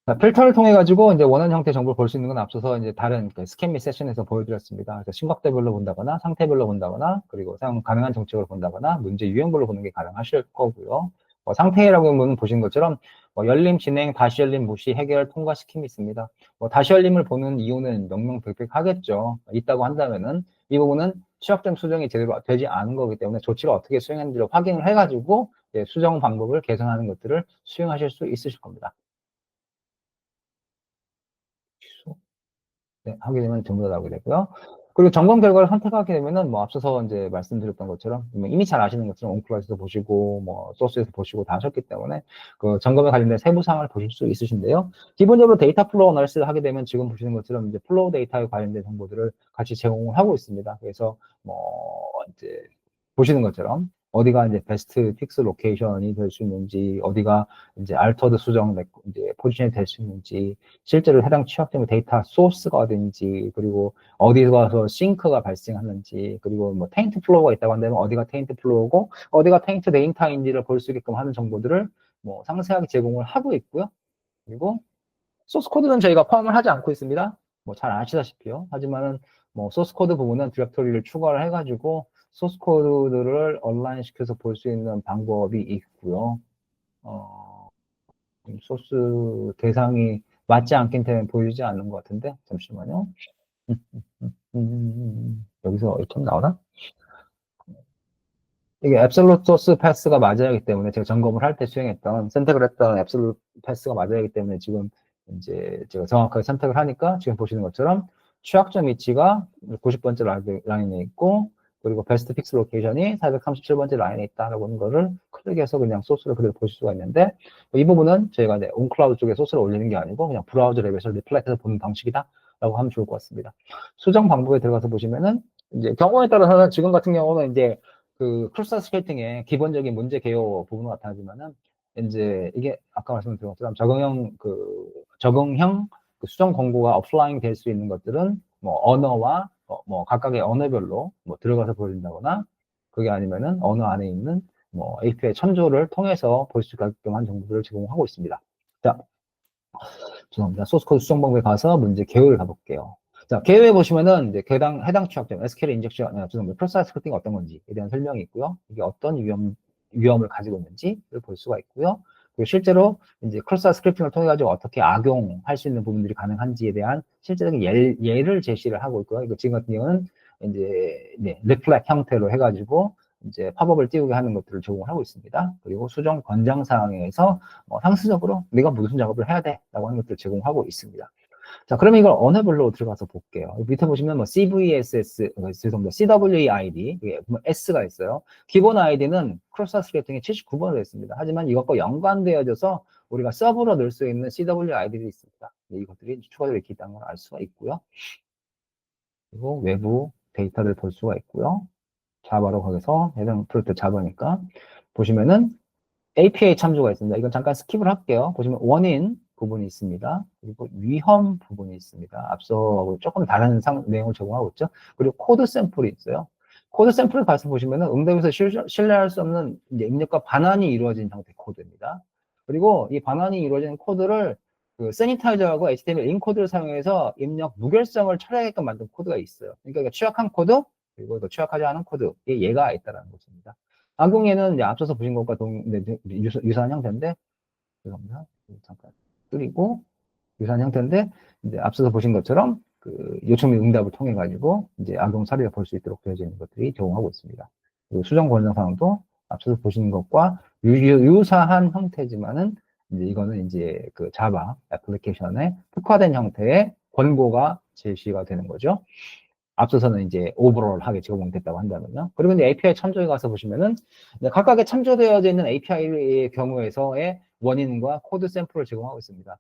자, 필터를 통해 가지고 이제 원하는 형태 정보를 볼 수 있는 건 앞서서 이제 다른 그 스캔 및 세션에서 보여드렸습니다. 그래서 심각도별로 본다거나 상태별로 본다거나, 그리고 사용 가능한 정책을 본다거나 문제 유형별로 보는 게 가능하실 거고요. 상태라고 하면 보신 것처럼 열림, 진행, 다시 열림, 무시, 해결, 통과시킴이 있습니다. 다시 열림을 보는 이유는 명명백백하겠죠. 있다고 한다면은 이 부분은 취약점 수정이 제대로 되지 않은 거기 때문에 조치를 어떻게 수행했는지를 확인을 해가지고 수정 방법을 개선하는 것들을 수행하실 수 있으실 겁니다. 네, 하게 되면 전부 다 나오게 되고요. 그리고 점검 결과를 선택하게 되면은 뭐 앞서서 이제 말씀드렸던 것처럼 이미 잘 아시는 것처럼 온클라스에서 보시고 뭐 소스에서 보시고 다 하셨기 때문에 그 점검에 관련된 세부 사항을 보실 수 있으신데요. 기본적으로 데이터 플로우 어널리시스를 하게 되면 지금 보시는 것처럼 이제 플로우 데이터에 관련된 정보들을 같이 제공을 하고 있습니다. 그래서 뭐 이제 보시는 것처럼 어디가 이제 베스트 픽스 로케이션이 될 수 있는지, 어디가 이제 알터드 수정 이제 포지션이 될 수 있는지, 실제로 해당 취약점의 데이터 소스가 어딘지, 그리고 어디 가서 싱크가 발생하는지, 그리고 뭐 테인트 플로우가 있다고 한다면 어디가 테인트 플로우고 어디가 테인트 데이터인지를 볼 수 있게끔 하는 정보들을 뭐 상세하게 제공을 하고 있고요. 그리고 소스 코드는 저희가 포함을 하지 않고 있습니다. 뭐 잘 아시다시피요. 하지만은 뭐 소스 코드 부분은 디렉토리를 추가를 해가지고 소스 코드들을 온라인 시켜서 볼 수 있는 방법이 있고요. 소스 대상이 맞지 않기 때문에 보이지 않는 것 같은데 잠시만요. 여기서 이렇게 나오나? 이게 앱솔루트 소스 패스가 맞아야 하기 때문에 제가 점검을 할 때 수행했던 선택을 했던 앱솔루트 패스가 맞아야 하기 때문에 지금 이제 제가 정확하게 선택을 하니까 지금 보시는 것처럼 취약점 위치가 90번째 라인에 있고, 그리고 베스트 픽스 로케이션이 437번째 라인에 있다라고 하는 거를 클릭해서 그냥 소스를 그대로 보실 수가 있는데, 이 부분은 저희가 이제 온클라우드 쪽에 소스를 올리는 게 아니고 그냥 브라우저 랩에서 리플렉해서 보는 방식이다라고 하면 좋을 것 같습니다. 수정 방법에 들어가서 보시면은 이제 경우에 따라서는 지금 같은 경우는 이제 그 크로스 스케이팅의 기본적인 문제 개요 부분은 나타나지만은 이제 이게 아까 말씀드린 것처럼 적응형 그 수정 공고가 오프라인 될 수 있는 것들은 뭐 언어와 뭐 각각의 언어별로 뭐 들어가서 보여준다거나, 그게 아니면은 언어 안에 있는 뭐 API 첨조를 통해서 볼 수 있게끔 한 정보들을 제공하고 있습니다. 자, 죄송합니다. 소스 코드 수정 방법에 가서 문제 개요를 가볼게요. 자, 개요에 보시면은 이제 해당 취약점, SQL 인젝션, 죄송합니다. 프로사이스 스크립팅이 어떤 건지에 대한 설명이 있고요. 이게 어떤 위험을 가지고 있는지를 볼 수가 있고요. 그리고 실제로 이제 크로스 스크립팅을 통해 가지고 어떻게 악용할 수 있는 부분들이 가능한지에 대한 실제적인 예를 제시를 하고 있고요. 이거 지금 같은 경우는 이제 리플렉 형태로 해가지고 이제 팝업을 띄우게 하는 것들을 제공하고 있습니다. 그리고 수정 권장 사항에서 상수적으로 내가 무슨 작업을 해야 돼라고 하는 것들을 제공하고 있습니다. 자, 그러면 이걸 언어별로 들어가서 볼게요. 밑에 보시면 뭐 CVSS, 죄송합니다. CWID, S가 있어요. 기본 아이디는 크로스 아스레이팅이 79번으로 있습니다. 하지만 이것과 연관되어져서 우리가 서브로 넣을 수 있는 CWID도 있습니다. 이것들이 추가적으로 이렇게 있다는 걸 알 수가 있고요. 그리고 외부 데이터를 볼 수가 있고요. 자바로 거기서 해당 프로젝트 자바니까 보시면은 API 참조가 있습니다. 이건 잠깐 스킵을 할게요. 보시면 원인 부분이 있습니다. 그리고 위험 부분이 있습니다. 앞서하고 조금 다른 내용을 제공하고 있죠. 그리고 코드 샘플이 있어요. 코드 샘플을 가서 보시면은 응답에서 신뢰할 수 없는 입력과 반환이 이루어진 형태의 코드입니다. 그리고 이 반환이 이루어진 코드를 그 세니타이저하고 HTML 인코드를 사용해서 입력 무결성을 처리하게끔 만든 코드가 있어요. 그러니까 취약한 코드, 그리고 또 취약하지 않은 코드, 얘가 있다는 것입니다. 악용예는 이제 앞서서 보신 것과 유사한 형태인데, 죄송합니다. 잠깐 줄이고, 유사한 형태인데, 이제 앞서서 보신 것처럼 그 요청 및 응답을 통해 가지고 이제 악용 사례를 볼 수 있도록 되어져 있는 것들이 제공하고 있습니다. 그리고 수정 권장 사항도 앞서서 보신 것과 유사한 형태지만은 이제 이거는 이제 그 자바 애플리케이션에 특화된 형태의 권고가 제시가 되는 거죠. 앞서서는 이제 오버롤하게 제공됐다고 한다면요. 그리고 이제 API 참조에 가서 보시면은 각각의 참조되어져 있는 API의 경우에서의 원인과 코드 샘플을 제공하고 있습니다.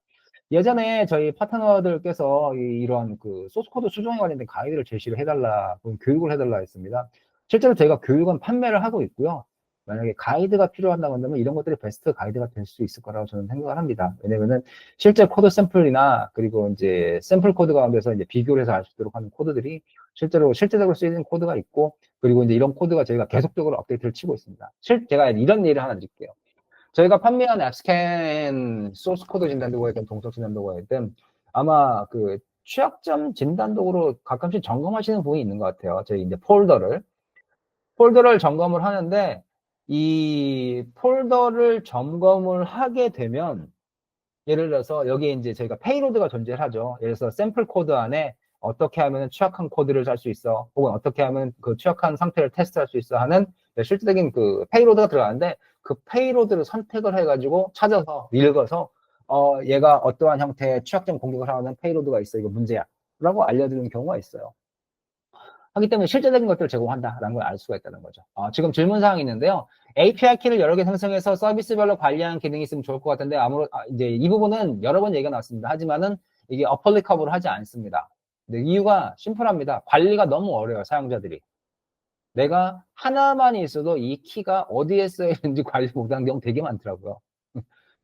예전에 저희 파트너들께서 이런 그 소스코드 수정에 관련된 가이드를 제시를 해달라, 교육을 해달라 했습니다. 실제로 저희가 교육은 판매를 하고 있고요. 만약에 가이드가 필요하다고 한다면 이런 것들이 베스트 가이드가 될 수 있을 거라고 저는 생각을 합니다. 왜냐면은 실제 코드 샘플이나 그리고 이제 샘플 코드 가운데서 이제 비교를 해서 알 수 있도록 하는 코드들이 실제적으로 쓰이는 코드가 있고, 그리고 이제 이런 코드가 저희가 계속적으로 업데이트를 치고 있습니다. 제가 이런 예를 하나 드릴게요. 저희가 판매한 앱스캔 소스 코드 진단 도구였든 동적 진단 도구였든 아마 그 취약점 진단 도구로 가끔씩 점검하시는 분이 있는 것 같아요. 저희 이제 폴더를 점검을 하는데 이 폴더를 점검을 하게 되면 예를 들어서 여기에 이제 저희가 페이로드가 존재를 하죠. 예를 들어서 샘플 코드 안에 어떻게 하면 취약한 코드를 짤 수 있어, 혹은 어떻게 하면 그 취약한 상태를 테스트할 수 있어 하는 실질적인 그 페이로드가 들어가는데 그 페이로드를 선택을 해가지고 찾아서 읽어서 얘가 어떠한 형태의 취약점 공격을 하는 페이로드가 있어, 이거 문제야 라고 알려주는 경우가 있어요. 하기 때문에 실제적인 것들을 제공한다라는 걸 알 수가 있다는 거죠. 지금 질문사항이 있는데요. API 키를 여러 개 생성해서 서비스별로 관리하는 기능이 있으면 좋을 것 같은데, 이제 이 부분은 여러 번 얘기가 나왔습니다. 하지만은 이게 어플리커블 하지 않습니다. 근데 이유가 심플합니다. 관리가 너무 어려워요, 사용자들이. 내가 하나만 있어도 이 키가 어디에 쓰여 있는지 관리 못하는 경우 되게 많더라고요.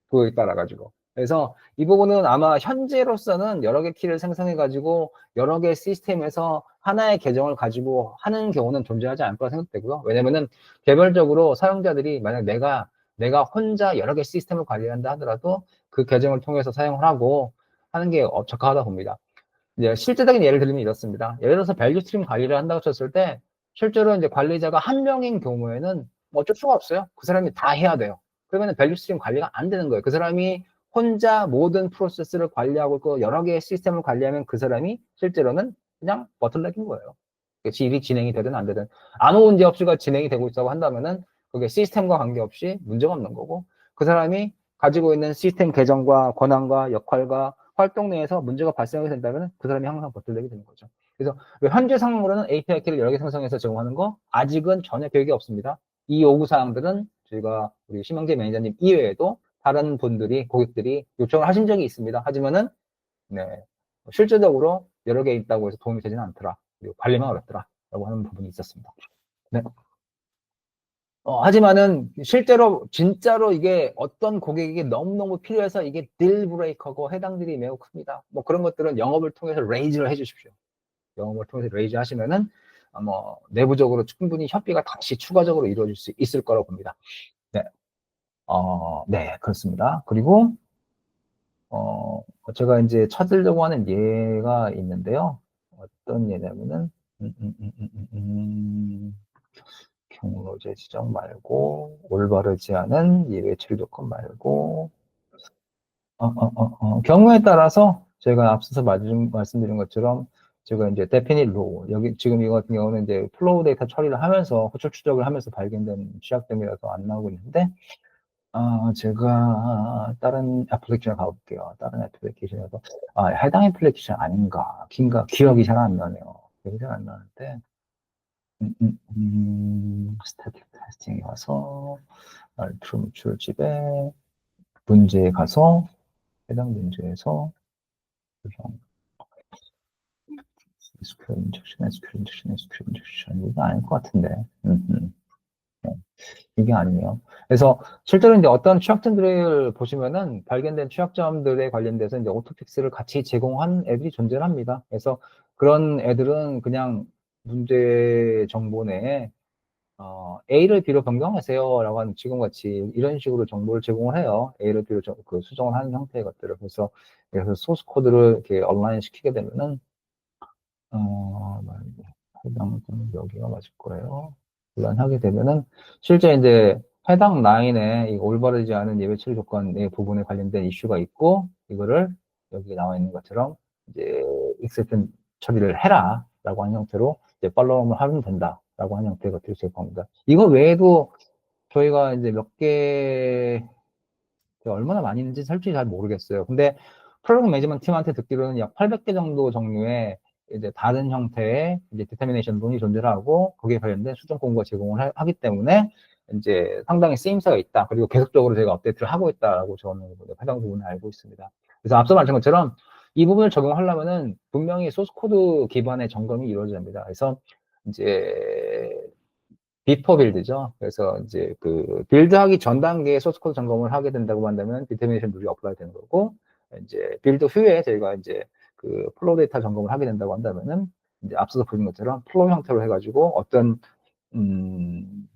그거에 따라 가지고. 그래서 이 부분은 아마 현재로서는 여러 개 키를 생성해 가지고 여러 개 시스템에서 하나의 계정을 가지고 하는 경우는 존재하지 않을 거라 생각되고요. 왜냐면은 개별적으로 사용자들이 만약 내가 혼자 여러 개 시스템을 관리한다 하더라도 그 계정을 통해서 사용을 하고 하는 게 적합하다 봅니다. 이제 실제적인 예를 들면 이렇습니다. 예를 들어서 밸류 스트림 관리를 한다고 쳤을 때 실제로 이제 관리자가 한 명인 경우에는 어쩔 수가 없어요. 그 사람이 다 해야 돼요. 그러면 밸류 스트림 관리가 안 되는 거예요. 그 사람이 혼자 모든 프로세스를 관리하고 있고 여러 개의 시스템을 관리하면 그 사람이 실제로는 그냥 버틀렉인 거예요. 일이 진행이 되든 안 되든 아무 문제 없이가 진행이 되고 있다고 한다면은 그게 시스템과 관계없이 문제가 없는 거고, 그 사람이 가지고 있는 시스템 계정과 권한과 역할과 활동 내에서 문제가 발생하게 된다면 그 사람이 항상 버틀렉이 되는 거죠. 그래서 현재 상황으로는 API 키를 여러 개 생성해서 제공하는 거 아직은 전혀 계획이 없습니다. 이 요구사항들은 저희가 우리 심영재 매니저님 이외에도 다른 분들이, 고객들이 요청을 하신 적이 있습니다. 하지만은 네, 실제적으로 여러 개 있다고 해서 도움이 되지는 않더라. 그리고 관리만 어렵더라. 라고 하는 부분이 있었습니다. 네. 하지만은 실제로 진짜로 이게 어떤 고객에게 너무너무 필요해서 이게 딜 브레이커고 해당들이 매우 큽니다. 뭐 그런 것들은 영업을 통해서 레이즈를 해주십시오. 영업을 통해서 레이즈 하시면은 뭐 내부적으로 충분히 협의가 다시 추가적으로 이루어질 수 있을 거라고 봅니다. 네. 네, 그렇습니다. 그리고 제가 이제 찾으려고 하는 예가 있는데요. 어떤 예냐면은 경로제 지정 말고 올바르지 않은 예외 처리 조건 말고 경우에 따라서 제가 앞서서 말씀드린 것처럼 제가 이제 definite law, 여기 지금 이거 같은 경우는 이제 플로우 데이터 처리를 하면서 호출 추적을 하면서 발견된 취약점이라서 안 나오고 있는데 제가 다른 애플리케이션 가볼게요. 다른 애플리케이션에서, 해당 애플리케이션 아닌가? 기억이 잘 안 나네요. 기억이 잘 안 나는데, 스태틱 테스팅에 가서, 알트룸 출집에, 문제에 가서, 해당 문제에서, SQL 인젝션, SQL 인젝션, SQL 인젝션, 이거 아닐 것 같은데. 네, 이게 아니에요. 그래서 실제로 이제 어떤 취약점들을 보시면은 발견된 취약점들에 관련돼서 이제 오토픽스를 같이 제공한 애들이 존재합니다. 그래서 그런 애들은 그냥 문제 정보 내에 A를 B로 변경하세요라고 하는 지금같이 이런 식으로 정보를 제공을 해요. A를 B로 그 수정을 하는 형태의 것들을. 그래서 소스 코드를 이렇게 온라인 시키게 되면은 해당 여기가 맞을 거예요. 곤란하게 되면은 실제 이제 해당 라인에 이 올바르지 않은 예외 처리 조건의 부분에 관련된 이슈가 있고 이거를 여기 나와 있는 것처럼 이제 익셉션 처리를 해라라고 하는 형태로 이제 팔로우를 하면 된다라고 하는 형태의 것들이 제공합니다. 이거 외에도 저희가 이제 얼마나 많이 있는지 솔직히 잘 모르겠어요. 근데 프로그램 매니지먼트 팀한테 듣기로는 약 800개 정도 종류의 이제 다른 형태의 이제 디터미네이션 론이 존재하고 거기에 관련된 수정 공고가 제공을 하기 때문에 이제 상당히 쓰임새가 있다. 그리고 계속적으로 저희가 업데이트를 하고 있다라고 저는 해당 부분을 알고 있습니다. 그래서 앞서 말씀한 것처럼 이 부분을 적용하려면은 분명히 소스 코드 기반의 점검이 이루어져야 합니다. 그래서 이제 비포 빌드죠. 그래서 이제 그 빌드하기 전 단계에 소스 코드 점검을 하게 된다고 한다면 디터미네이션 룰이 어플라이 되는 거고, 이제 빌드 후에 저희가 이제 그 플로우 데이터 점검을 하게 된다고 한다면은 이제 앞서서 보신 것처럼 플로우 형태로 해가지고 어떤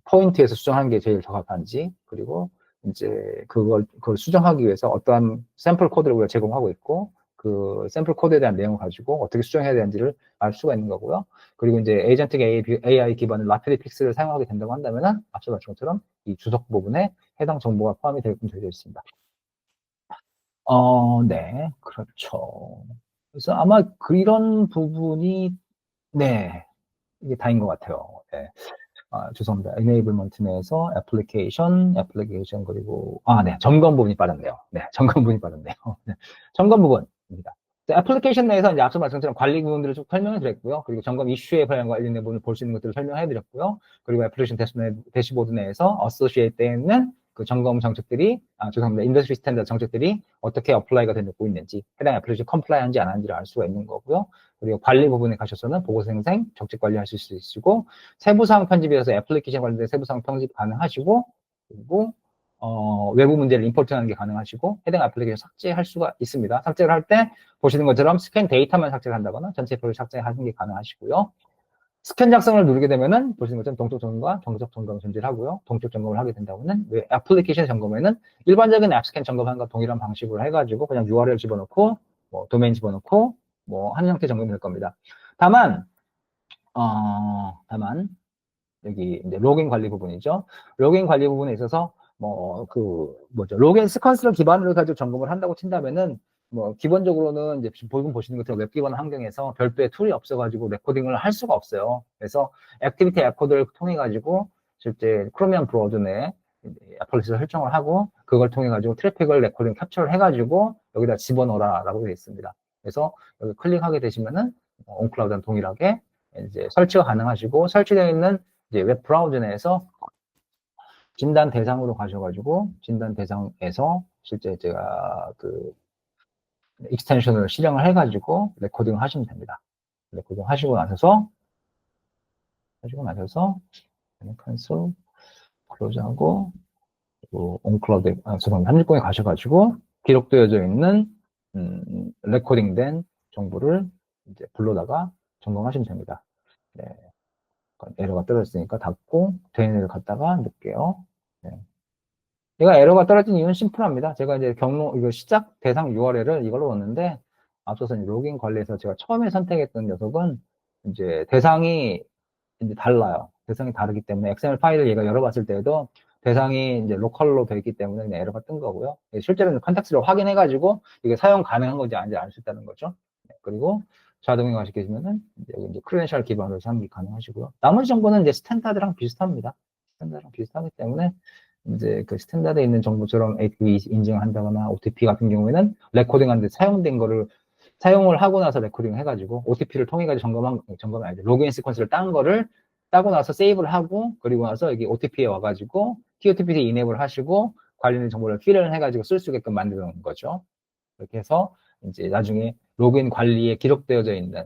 포인트에서 수정하는 게 제일 적합한지, 그리고 이제 그걸 수정하기 위해서 어떠한 샘플 코드를 우리가 제공하고 있고, 그 샘플 코드에 대한 내용을 가지고 어떻게 수정해야 되는지를 알 수가 있는 거고요. 그리고 이제 에이전틱 AI 기반의 라피드픽스를 사용하게 된다고 한다면은 앞서 말씀 것처럼 이 주석 부분에 해당 정보가 포함이 되게끔 되어 있습니다. 네, 그렇죠. 그래서 아마 그런 부분이, 네, 이게 다인 것 같아요. 네. 죄송합니다. enablement 내에서 애플리케이션, 그리고, 네, 점검 부분이 빠졌네요. 네, 점검 부분이 빠졌네요. 네, 점검 부분입니다. 애플리케이션 내에서 이제 앞서 말씀처럼 관리 부분들을 쭉 설명해 드렸고요. 그리고 점검 이슈에 관련된 부분을 볼 수 있는 것들을 설명해 드렸고요. 그리고 애플리케이션 대시보드 내에서 어소시에이트 되어 있는 그 점검 정책들이, 죄송합니다. 인더스트리 스탠다드 정책들이 어떻게 어플라이가 되고 있는지, 해당 애플리케이션 컴플라이한지 안 하는지를 알 수가 있는 거고요. 그리고 관리 부분에 가셔서는 보고 생생, 적직 관리하실 수 있으시고, 세부사항 편집이라서 애플리케이션 관련된 세부사항 편집 가능하시고, 그리고 외부 문제를 임포트하는 게 가능하시고, 해당 애플리케이션 삭제할 수가 있습니다. 삭제를 할 때 보시는 것처럼 스캔 데이터만 삭제를 한다거나 전체 표를 삭제하는 게 가능하시고요. 스캔 작성을 누르게 되면은 보시는 것처럼 동적 점검과 정적 점검이 존재하고요. 동적 점검을 하게 된다고는 애플리케이션 점검에는 일반적인 앱 스캔 점검과 동일한 방식으로 해가지고 그냥 URL 집어넣고 뭐 도메인 집어넣고 뭐 하는 형태 점검이 될 겁니다. 다만 여기 이제 로그인 관리 부분이죠. 로그인 관리 부분에 있어서 로그인 스퀀스를 기반으로 가지고 점검을 한다고 친다면은 뭐 기본적으로는 이제 지금 보시는 것처럼 웹 기반 환경에서 별도의 툴이 없어가지고 레코딩을 할 수가 없어요. 그래서 액티비티 앱코드를 통해 가지고 실제 크로미엄 브라우저 내에 애플리케이션 설정을 하고 그걸 통해 가지고 트래픽을 레코딩 캡처를 해가지고 여기다 집어넣어라라고 되어 있습니다. 그래서 여기 클릭하게 되시면은 온클라우드랑 동일하게 이제 설치가 가능하시고 설치되어 있는 이제 웹 브라우저 내에서 진단 대상으로 가셔가지고 진단 대상에서 실제 제가 그 익스텐션을 실행을 해가지고 레코딩을 하시면 됩니다. 레코딩 하시고 나셔서 캔슬 클로즈하고 온클라우드 죄송합니다. 360에 가셔가지고 기록되어져 있는 레코딩된 정보를 이제 불러다가 점검하시면 됩니다. 네. 에러가 떨어졌으니까 닫고 대인을 갖다가 넣을게요. 네. 얘가 에러가 떨어진 이유는 심플합니다. 제가 이제 이거 시작 대상 URL을 이걸로 넣었는데, 앞서서 로그인 관리에서 제가 처음에 선택했던 녀석은 이제 대상이 이제 달라요. 대상이 다르기 때문에 XML 파일을 얘가 열어봤을 때에도 대상이 이제 로컬로 돼 있기 때문에 그냥 에러가 뜬 거고요. 실제로는 컨텍스트를 확인해가지고 이게 사용 가능한 건지 아닌지 알 수 있다는 거죠. 네, 그리고 자동화 하시겠으면은 여기 이제 크레덴셜 기반으로 사용이 가능하시고요. 나머지 정보는 이제 스탠다드랑 비슷합니다. 스탠다드랑 비슷하기 때문에 이제 그 스탠다드에 있는 정보처럼 API 인증한다거나 OTP 같은 경우에는 레코딩하는데 사용된 거를 사용을 하고 나서 레코딩 해가지고 OTP를 통해 가지고 점검이 아니죠. 로그인 시퀀스를 딴 거를 따고 나서 세이브를 하고 그리고 나서 여기 OTP에 와가지고 TOTP 이네이블 하시고 관련된 정보를 필을 해가지고 쓸 수 있게끔 만드는 거죠. 이렇게 해서 이제 나중에 로그인 관리에 기록되어져 있는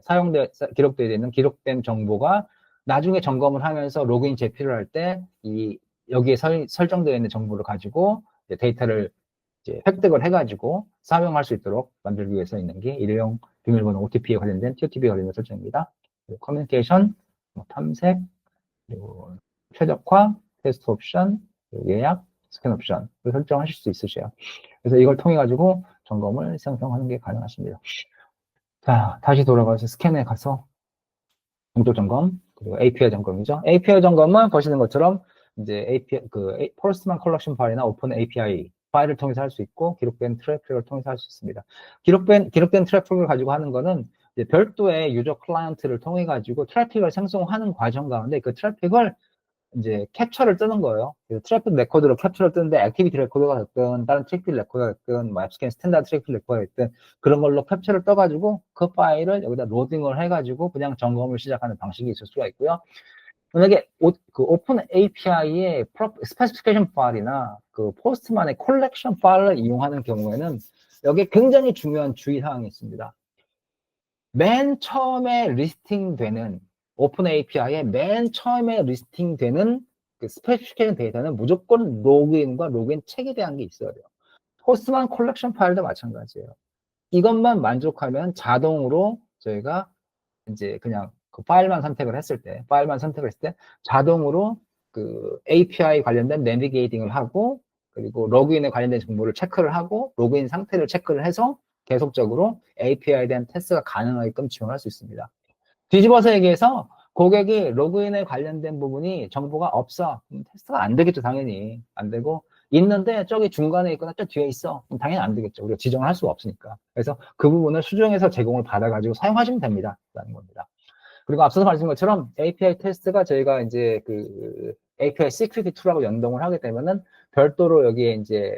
기록되어 있는 기록된 정보가 나중에 점검을 하면서 로그인 재필을 할 때 이 여기에 설정되어 있는 정보를 가지고 데이터를 이제 획득을 해가지고 사용할 수 있도록 만들기 위해서 있는 게 일회용 비밀번호 OTP에 관련된 TOTP에 관련된 설정입니다. 커뮤니케이션, 탐색, 그리고 최적화, 테스트 옵션, 예약, 스캔 옵션 설정하실 수 있으세요. 그래서 이걸 통해 가지고 점검을 생성하는 게 가능하십니다. 자, 다시 돌아가서 스캔에 가서 동조 점검, 그리고 API 점검이죠. API 점검은 보시는 것처럼 이제 API, 포스트만 컬렉션 파일이나 오픈 API 파일을 통해서 할 수 있고, 기록된 트래픽을 통해서 할 수 있습니다. 기록된 트래픽을 가지고 하는 거는 이제 별도의 유저 클라이언트를 통해 가지고 트래픽을 생성하는 과정 가운데 그 트래픽을 이제 캡처를 뜨는 거예요. 트래픽 레코드로 캡처를 뜨는데 액티비티 레코드가 됐든 다른 트래픽 레코드가 됐든 뭐 앱스캔 스탠다드 트래픽 레코드가 됐든 그런 걸로 캡처를 떠가지고 그 파일을 여기다 로딩을 해가지고 그냥 점검을 시작하는 방식이 있을 수가 있고요. 만약에 그 오픈 API의 스페시피케이션 파일이나 그 포스트만의 콜렉션 파일을 이용하는 경우에는 여기에 굉장히 중요한 주의사항이 있습니다. 맨 처음에 리스팅되는 오픈 API에 맨 처음에 리스팅되는 그 스페시피케이션 데이터는 무조건 로그인과 로그인 책에 대한 게 있어야 돼요. 포스트만 콜렉션 파일도 마찬가지예요. 이것만 만족하면 자동으로 저희가 이제 그냥 그 파일만 선택을 했을 때 자동으로 그 API 관련된 내비게이팅을 하고 그리고 로그인에 관련된 정보를 체크를 하고 로그인 상태를 체크를 해서 계속적으로 API에 대한 테스트가 가능하게끔 지원할 수 있습니다. 뒤집어서 얘기해서 고객이 로그인에 관련된 부분이 정보가 없어. 테스트가 안 되겠죠, 당연히. 안 되고. 있는데 저기 중간에 있거나 저 뒤에 있어. 당연히 안 되겠죠. 우리가 지정을 할 수가 없으니까. 그래서 그 부분을 수정해서 제공을 받아가지고 사용하시면 됩니다. 라는 겁니다. 그리고 앞서서 말씀드린 것처럼 API 테스트가 저희가 이제 그 API Security 2라고 연동을 하게 되면은 별도로 여기에 이제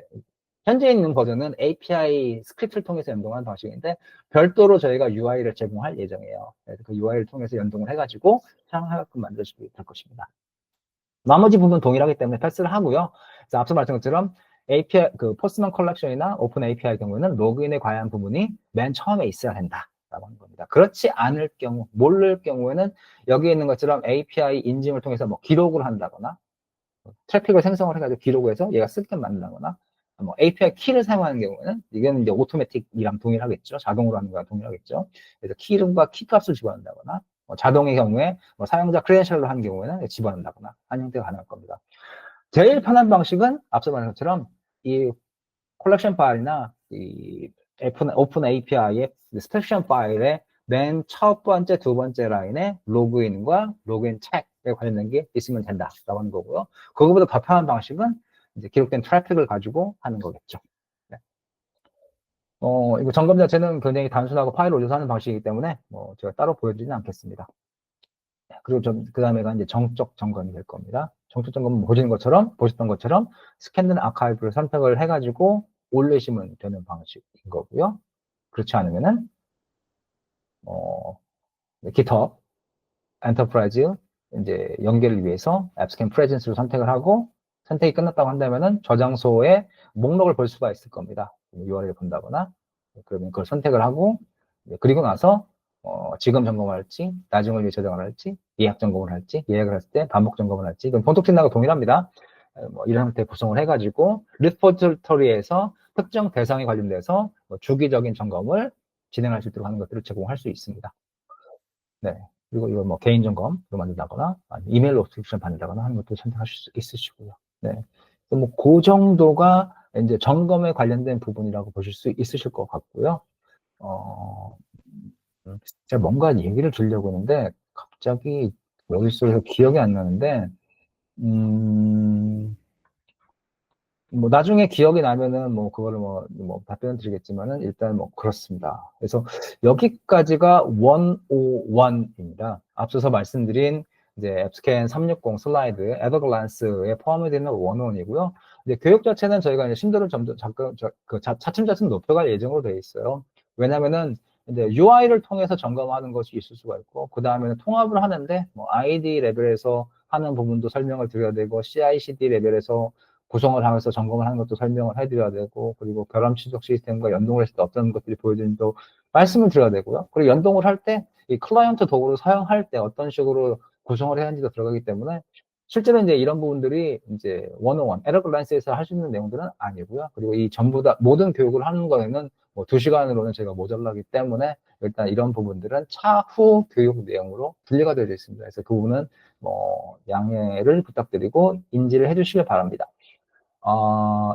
현재 있는 버전은 API 스크립트를 통해서 연동하는 방식인데 별도로 저희가 UI를 제공할 예정이에요. 그래서 그 UI를 통해서 연동을 해가지고 사용하게끔 만들어주게 될 것입니다. 나머지 부분 동일하기 때문에 패스를 하고요. 그래서 앞서 말씀드린 것처럼 API, 그 포스트만 컬렉션이나 오픈 API 경우에는 로그인에 관한 부분이 맨 처음에 있어야 된다라고 하는 겁니다. 그렇지 않을 경우, 모를 경우에는 여기 있는 것처럼 API 인증을 통해서 뭐 기록을 한다거나 트래픽을 생성을 해가지고 기록을 해서 얘가 쓰게끔 만든다거나 뭐 API 키를 사용하는 경우에는 이건 이제 오토매틱이랑 동일하겠죠. 자동으로 하는 거랑 동일하겠죠. 그래서 키 이름과 키 값을 집어넣는다거나 뭐 자동의 경우에 뭐 사용자 크레덴셜로 하는 경우에는 집어넣는다거나 하는 형태가 가능할 겁니다. 제일 편한 방식은 앞서 말한 것처럼 이 콜렉션 파일이나 이 오픈 API의 스페시션 파일의 맨 첫 번째, 두 번째 라인에 로그인과 로그인 책에 관련된 게 있으면 된다라고 하는 거고요. 그거보다 더 편한 방식은 이제 기록된 트래픽을 가지고 하는 거겠죠. 네. 이거 점검 자체는 굉장히 단순하고 파일을 올려서 하는 방식이기 때문에 뭐 제가 따로 보여드리진 않겠습니다. 그리고 그 다음에가 이제 정적 점검이 될 겁니다. 정적 점검은 보셨던 것처럼 스캔된 아카이브를 선택을 해가지고 올리시면 되는 방식인 거고요. 그렇지 않으면은 GitHub 엔터프라이즈 이제 연결을 위해서 앱스캔 프레젠스를 선택을 하고 선택이 끝났다고 한다면은 저장소에 목록을 볼 수가 있을 겁니다. URL을 본다거나 그러면 그걸 선택을 하고 그리고 나서 지금 점검을 할지 나중을 위해 저장을 할지 예약 점검을 할지 예약을 했을 때 반복 점검을 할지 그럼 본톡진하고 동일합니다. 뭐 이런 형태 구성을 해가지고 리포지토리에서 특정 대상에 관련돼서 뭐 주기적인 점검을 진행할 수 있도록 하는 것들을 제공할 수 있습니다. 네. 그리고 이걸 뭐 개인 점검으로 만든다거나 아니면 이메일 노티피케이션 받는다거나 하는 것도 선택하실 수 있으시고요. 네. 뭐 그 정도가 이제 점검에 관련된 부분이라고 보실 수 있으실 것 같고요. 제가 뭔가 얘기를 드리려고 했는데 갑자기 머릿속에서 기억이 안 나는데 뭐 나중에 기억이 나면은 뭐 그거를 뭐 답변을 드리겠지만은 일단 뭐 그렇습니다. 그래서 여기까지가 101입니다. 앞서서 말씀드린 이제 앱스캔 360 슬라이드, 에버글란스에 포함이 되는 원원이고요. 이제 교육 자체는 저희가 이제 심도를 차츰차츰 높여갈 예정으로 되어 있어요. 왜냐면은 이제 UI를 통해서 점검하는 것이 있을 수가 있고, 그 다음에는 통합을 하는데, 뭐, ID 레벨에서 하는 부분도 설명을 드려야 되고, CI/CD 레벨에서 구성을 하면서 점검을 하는 것도 설명을 해드려야 되고, 그리고 결함 추적 시스템과 연동을 했을 때 어떤 것들이 보여지는지도 말씀을 드려야 되고요. 그리고 연동을 할 때, 이 클라이언트 도구를 사용할 때 어떤 식으로 구성을 해야 하는지도 들어가기 때문에, 실제로 이제 이런 부분들이 이제 101, 에러글란스에서 할 수 있는 내용들은 아니고요. 그리고 이 전부 다, 모든 교육을 하는 거에는 뭐 2시간으로는 제가 모자라기 때문에 일단 이런 부분들은 차후 교육 내용으로 분리가 되어 있습니다. 그래서 그 부분은 뭐 양해를 부탁드리고 인지를 해주시길 바랍니다.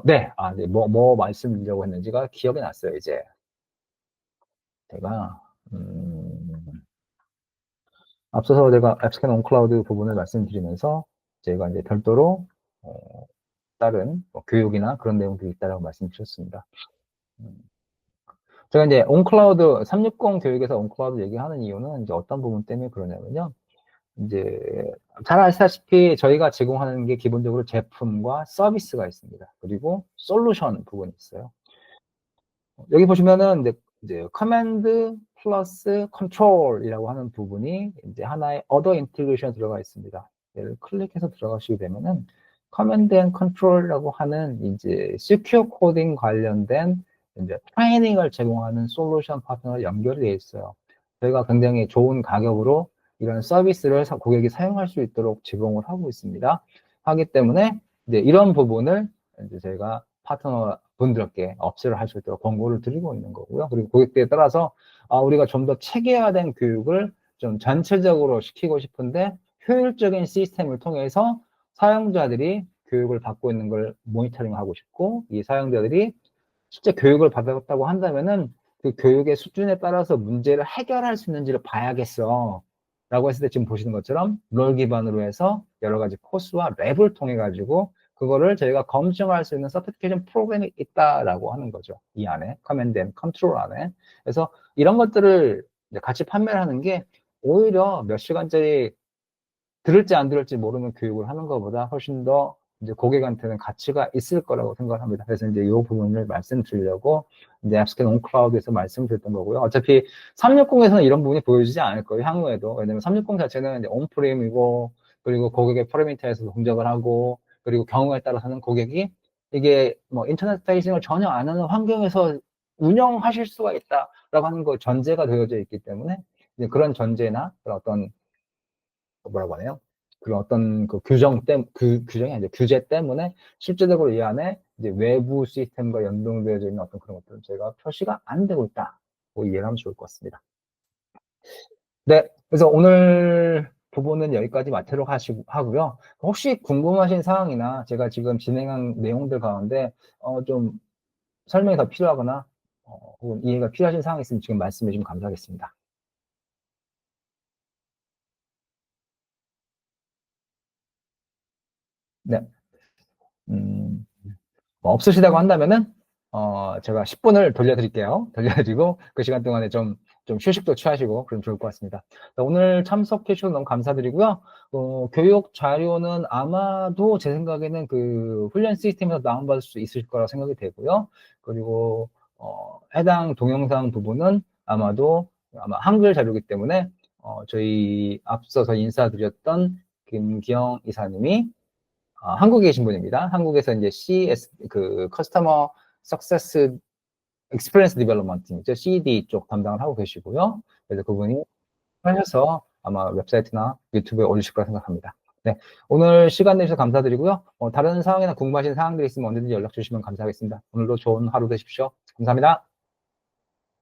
네. 네. 뭐 말씀드리려고 했는지가 기억이 났어요, 이제. 제가, 앞서서 제가 앱스캔 온 클라우드 부분을 말씀드리면서 제가 이제 별도로, 다른 뭐 교육이나 그런 내용들이 있다라고 말씀드렸습니다. 제가 이제 온클라우드 360 교육에서 온클라우드 얘기하는 이유는 이제 어떤 부분 때문에 그러냐면요. 이제 잘 아시다시피 저희가 제공하는 게 기본적으로 제품과 서비스가 있습니다. 그리고 솔루션 부분이 있어요. 여기 보시면은 이제 커맨드 플러스 컨트롤이라고 하는 부분이 이제 하나의 어더 인티그레이션 들어가 있습니다. 얘를 클릭해서 들어가시게 되면은 커맨드 앤 컨트롤이라고 하는 이제 시큐어 코딩 관련된 이제 트레이닝을 제공하는 솔루션 파트너가 연결이 되어 있어요. 저희가 굉장히 좋은 가격으로 이런 서비스를 고객이 사용할 수 있도록 제공을 하고 있습니다. 하기 때문에 이제 이런 부분을 이제 저희가 파트너 분들께 업체를 할 수 있도록 권고를 드리고 있는 거고요. 그리고 고객들에 따라서 우리가 좀 더 체계화된 교육을 좀 전체적으로 시키고 싶은데 효율적인 시스템을 통해서 사용자들이 교육을 받고 있는 걸 모니터링하고 싶고 이 사용자들이 실제 교육을 받았다고 한다면은 그 교육의 수준에 따라서 문제를 해결할 수 있는지를 봐야겠어. 라고 했을 때 지금 보시는 것처럼 롤 기반으로 해서 여러 가지 코스와 랩을 통해 가지고 그거를 저희가 검증할 수 있는 서티피케이션 프로그램이 있다라고 하는 거죠. 이 안에, 커맨드 앤 컨트롤 안에. 그래서 이런 것들을 같이 판매를 하는 게 오히려 몇 시간짜리 들을지 안 들을지 모르는 교육을 하는 것보다 훨씬 더 이제 고객한테는 가치가 있을 거라고 생각을 합니다. 그래서 이제 이 부분을 말씀드리려고 이제 앱스캔 온 클라우드에서 말씀드렸던 거고요. 어차피 360에서는 이런 부분이 보여지지 않을 거예요. 향후에도. 왜냐면 360 자체는 이제 온프레임이고 그리고 고객의 퍼리미터에서 동작을 하고 그리고 경우에 따라서는 고객이 이게 뭐 인터넷 페이싱을 전혀 안 하는 환경에서 운영하실 수가 있다라고 하는 거 전제가 되어져 있기 때문에 이제 그런 전제나 그런 어떤 뭐라고 하네요. 그런 어떤 그 규정이 아니죠. 규제 때문에 실제적으로 이 안에 이제 외부 시스템과 연동되어져 있는 어떤 그런 것들은 저희가 표시가 안 되고 있다. 뭐 이해를 하면 좋을 것 같습니다. 네. 그래서 오늘 부분은 여기까지 마치도록 하고요. 혹시 궁금하신 사항이나 제가 지금 진행한 내용들 가운데, 좀 설명이 더 필요하거나, 혹은 이해가 필요하신 사항이 있으면 지금 말씀해 주시면 감사하겠습니다. 네. 음, 뭐 없으시다고 한다면은 제가 10분을 돌려드릴게요. 돌려드리고 그 시간 동안에 좀 휴식도 취하시고 그럼 좋을 것 같습니다. 오늘 참석해 주셔서 너무 감사드리고요. 교육 자료는 아마도 제 생각에는 그 훈련 시스템에서 다운받을 수 있을 거라고 생각이 되고요. 그리고 해당 동영상 부분은 아마 한글 자료이기 때문에 저희 앞서서 인사드렸던 김기영 이사님이 한국에 계신 분입니다. 한국에서 이제 CS, 그, 커스터머 석세스 익스피리언스 디벨롭먼트이죠. CD 쪽 담당을 하고 계시고요. 그래서 그분이 하셔서 아마 웹사이트나 유튜브에 올리실 거라 생각합니다. 네. 오늘 시간 내주셔서 감사드리고요. 다른 상황이나 궁금하신 사항들이 있으면 언제든지 연락 주시면 감사하겠습니다. 오늘도 좋은 하루 되십시오. 감사합니다.